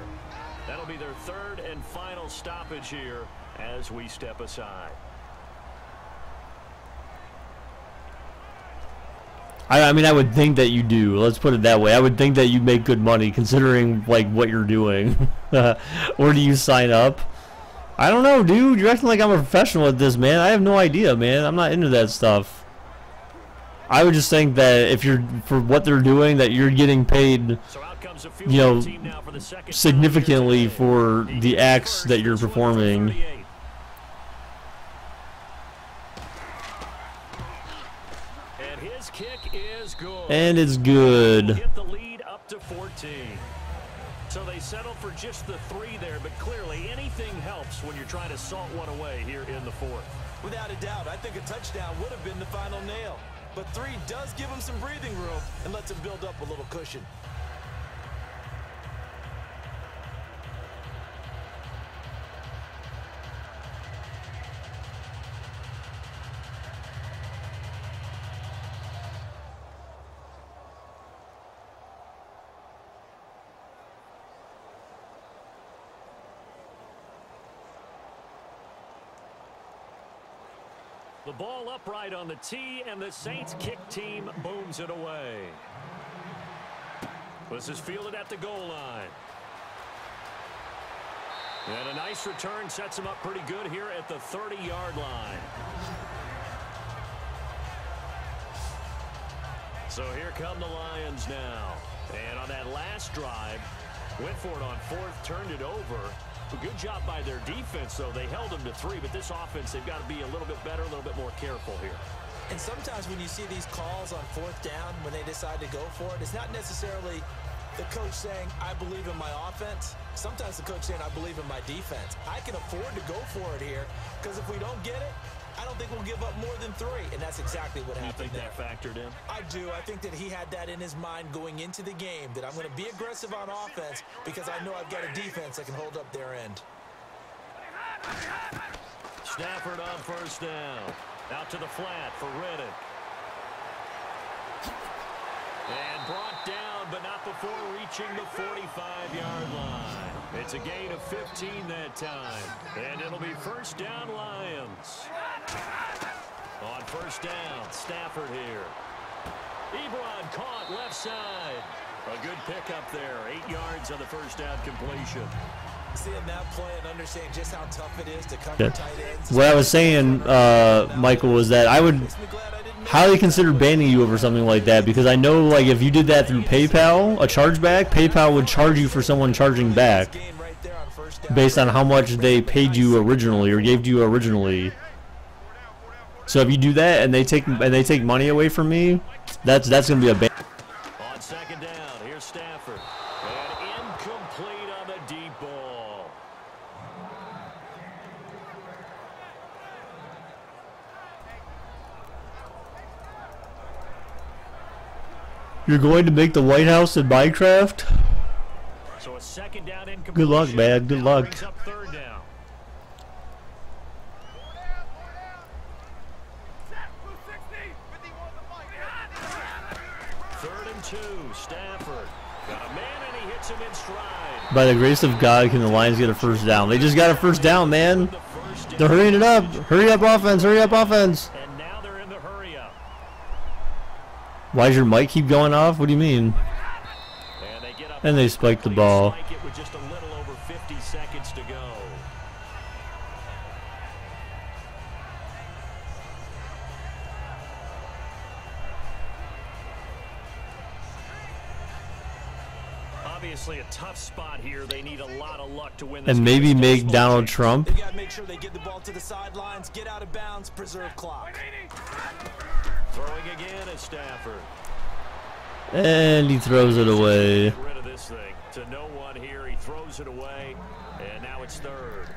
That'll be their 3rd and final stoppage here as we step aside. I mean, I would think that you do. Let's put it that way. I would think that you make good money considering, like, what you're doing. Or do you sign up? I don't know, dude. You're acting like I'm a professional at this, man. I have no idea, man. I'm not into that stuff. I would just think that if you're, for what they're doing, that you're getting paid, you know, significantly for the acts that you're performing. And it's good. Get the lead up to 14. So they settle for just the 3 there, but clearly anything helps when you're trying to salt one away here in the 4th. Without a doubt, I think a touchdown would have been the final nail. But 3 does give him some breathing room and lets him build up a little cushion. The ball upright on the tee, and the Saints kick team booms it away. This is fielded at the goal line. And a nice return sets him up pretty good here at the 30-yard line. So here come the Lions now. And on that last drive, went for it on 4th, turned it over. A good job by their defense, though. They held them to 3, but this offense, they've got to be a little bit better, a little bit more careful here. And sometimes when you see these calls on 4th down, when they decide to go for it, it's not necessarily the coach saying, I believe in my offense. Sometimes the coach saying, I believe in my defense. I can afford to go for it here, because if we don't get it, I don't think we'll give up more than 3, and that's exactly what happened there. You think that factored in? I do. I think that he had that in his mind going into the game, that I'm going to be aggressive on offense because I know I've got a defense that can hold up their end. Stafford on 1st down. Out to the flat for Reddick. And brought down, but not before reaching the 45-yard line. It's a gain of 15 that time. And it'll be 1st down Lions. On 1st down, Stafford here. Ebron caught left side. A good pickup there. 8 yards on the 1st down completion. Seeing that play and understanding just how tough it is to cover tight ends. What I was saying, Michael, was that I would highly consider banning you over something like that, because I know, like, if you did that through PayPal, a chargeback, PayPal would charge you for someone charging back based on how much they paid you originally or gave you originally. So if you do that and they take money away from me, that's gonna be a ban. On 2nd down, here's Stafford. And incomplete on the deep ball. You're going to make the White House in Minecraft? So a second down in Good luck, man. Good luck. Up third down. Third and 2. Stafford got a man and he hits him in stride. By the grace of God, can the Lions get a first down? They just got a first down, man. They're hurrying it up. Hurry up, offense. Hurry up, offense. And now they're in the hurry up. Why does your mic keep going off? What do you mean? And they spiked the ball. With just a little over 50 seconds to go. Obviously a tough spot here. They need a lot of luck to win this. And maybe make Donald Trump. They got to make sure they get the ball to the sidelines, get out of bounds, preserve clock. Throwing again at Stafford. And he throws it away. Get rid of this thing to no one here. He throws it away, and now it's third.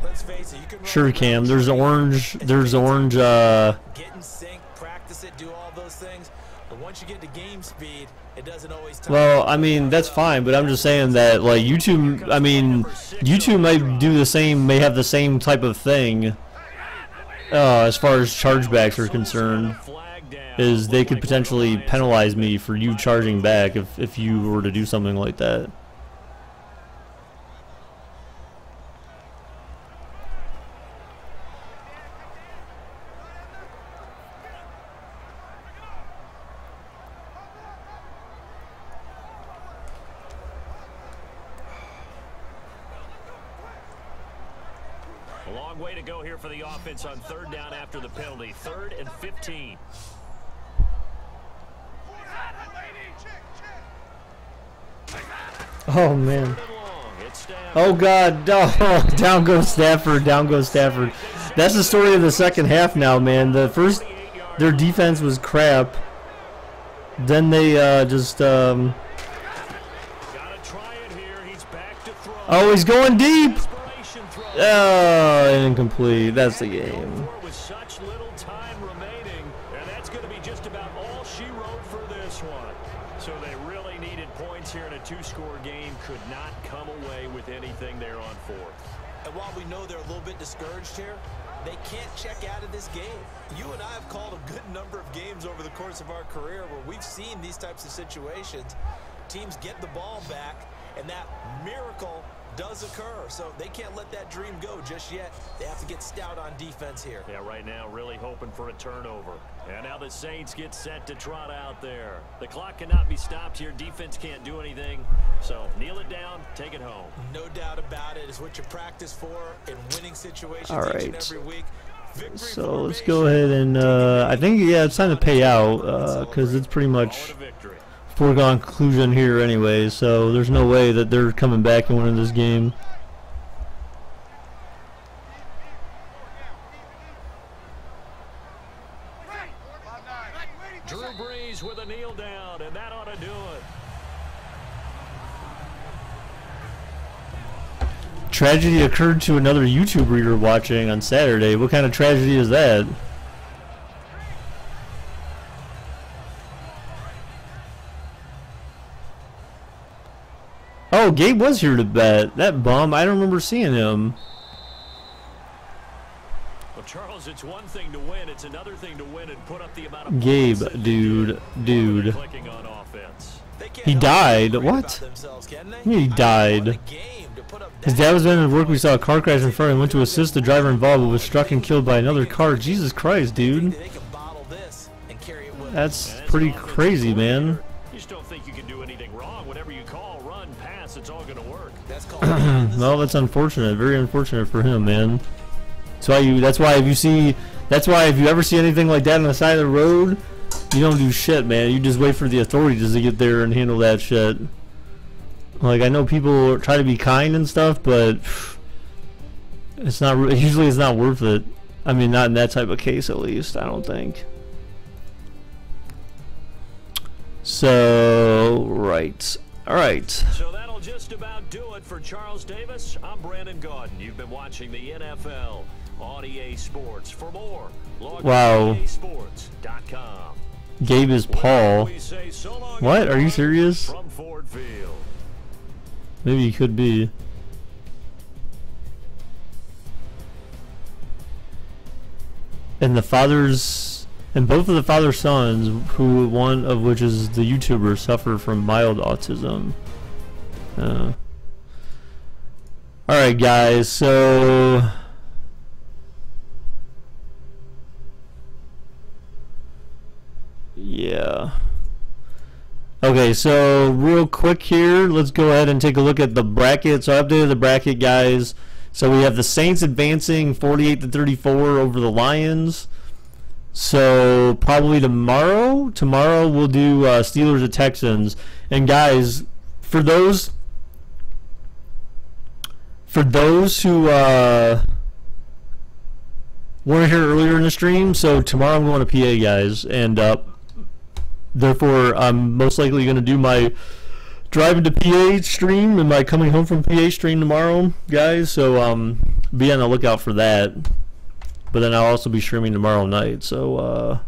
Let's face it, you can Sure, Cam. There's orange. There's orange. Get in sync, practice it, do all those things. But once you get to game speed, it doesn't always. Well, I mean that's fine, but I'm just saying that like YouTube. I mean, YouTube might do the same. May have the same type of thing. As far as chargebacks are concerned. Is they could potentially penalize me for you charging back if you were to do something like that. A long way to go here for the offense on third down after the penalty. 3rd and 15. Oh man. Oh God. Oh, down goes Stafford. Down goes Stafford. That's the story of the second half now, man. The first, their defense was crap. Then they just. Oh, he's going deep. Oh, incomplete. That's the game. With such little time remaining, and that's going to be just about all she wrote for this one. So they really needed points here in a 2-score game. Could not come away with anything there on 4th. And while we know they're a little bit discouraged here, they can't check out of this game. You and I have called a good number of games over the course of our career where we've seen these types of situations. Teams get the ball back, and that miracle does occur. So they can't let that dream go just yet. They have to get stout on defense here. Yeah, right now really hoping for a turnover. And now the Saints get set to trot out there. The clock cannot be stopped here. Defense can't do anything. So kneel it down, take it home. No doubt about it. It's what you practice for in winning situations All each and right. every week. Victory So let's go ahead and I think it's time to pay out because it's pretty much foregone conclusion here anyway. So there's no way that they're coming back and winning this game. Drew Brees with a kneel down, and that ought to do it. Tragedy occurred to another YouTube reader watching on Saturday. What kind of tragedy is that? Oh, Gabe was here to bet. That bum, I don't remember seeing him. Well, Charles, it's one thing to win. It's another thing to win and put up the amount of Gabe, points that dude. clicking on offense. He died. What? He died. His dad was in his work. We saw a car crash in front and went to assist the driver involved, but was struck and killed by another car. Jesus Christ, dude. That's pretty crazy, man. You just don't think you can do anything wrong. Whatever you call, run, pass, it's all going to work. Well, that's unfortunate. Very unfortunate for him, man. That's why if you ever see anything like that on the side of the road, you don't do shit, man. You just wait for the authorities to get there and handle that shit. Like, I know people try to be kind and stuff, but it's not. Usually, it's not worth it. I mean, not in that type of case, at least. I don't think. So, right. All right. So that'll just about do it for Charles Davis. I'm Brandon Gaudin. You've been watching the NFL on EA Sports. For more, log on to EASports.com. Gabe is Paul. What? Are you serious? From Ford Field. Maybe he could be. And the fathers, and both of the father's sons, who one of which is the YouTuber, suffer from mild autism. Alright guys, so yeah. Okay, so real quick here, let's go ahead and take a look at the bracket. So I updated the bracket, guys. So we have the Saints advancing 48-34 over the Lions. So probably tomorrow we'll do Steelers at Texans. And guys, for those who weren't here earlier in the stream, so tomorrow I'm going to PA, guys, and therefore I'm most likely going to do my driving to PA stream and my coming home from PA stream tomorrow, guys. So be on the lookout for that. But then I'll also be streaming tomorrow night. So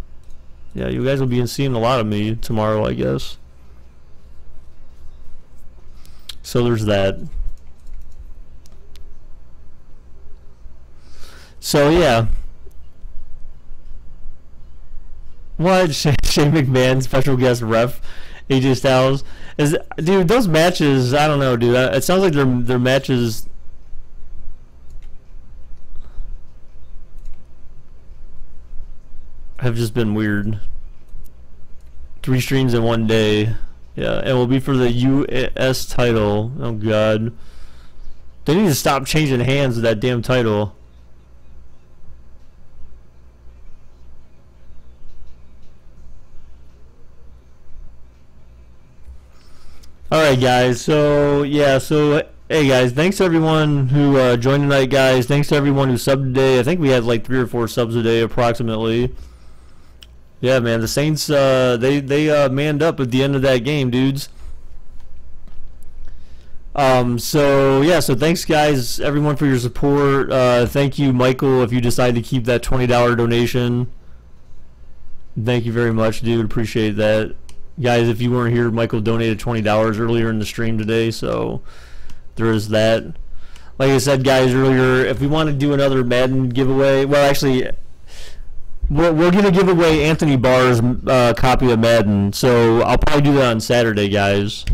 yeah, you guys will be seeing a lot of me tomorrow, I guess. So there's that. So yeah. What? Shane McMahon, special guest ref, AJ Styles. Dude, those matches, I don't know, dude. It sounds like their matches have just been weird. 3 streams in one day. Yeah, and will be for the US title. Oh god. They need to stop changing hands of that damn title. Alright guys, so yeah, so hey guys, thanks to everyone who joined tonight, guys. Thanks to everyone who subbed today. I think we had like 3 or 4 subs a day approximately. Yeah, man, the Saints they manned up at the end of that game, dudes. So yeah, so thanks guys, everyone, for your support. Thank you, Michael, if you decide to keep that $20 donation. Thank you very much, dude. Appreciate that. Guys, if you weren't here, Michael donated $20 earlier in the stream today, so there is that. Like I said, guys, earlier, if we want to do another Madden giveaway, well, actually, we're going to give away Anthony Barr's copy of Madden, so I'll probably do that on Saturday, guys.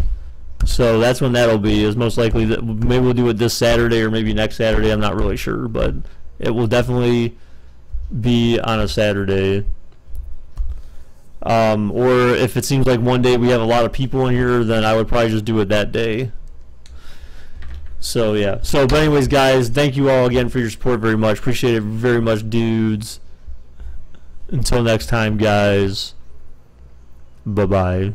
So that's when that'll be, is most likely. Maybe we'll do it this Saturday or maybe next Saturday, I'm not really sure, but it will definitely be on a Saturday. Or if it seems like one day we have a lot of people in here, then I would probably just do it that day. So yeah. So, but anyways, guys, thank you all again for your support very much. Appreciate it very much, dudes. Until next time, guys. Bye-bye.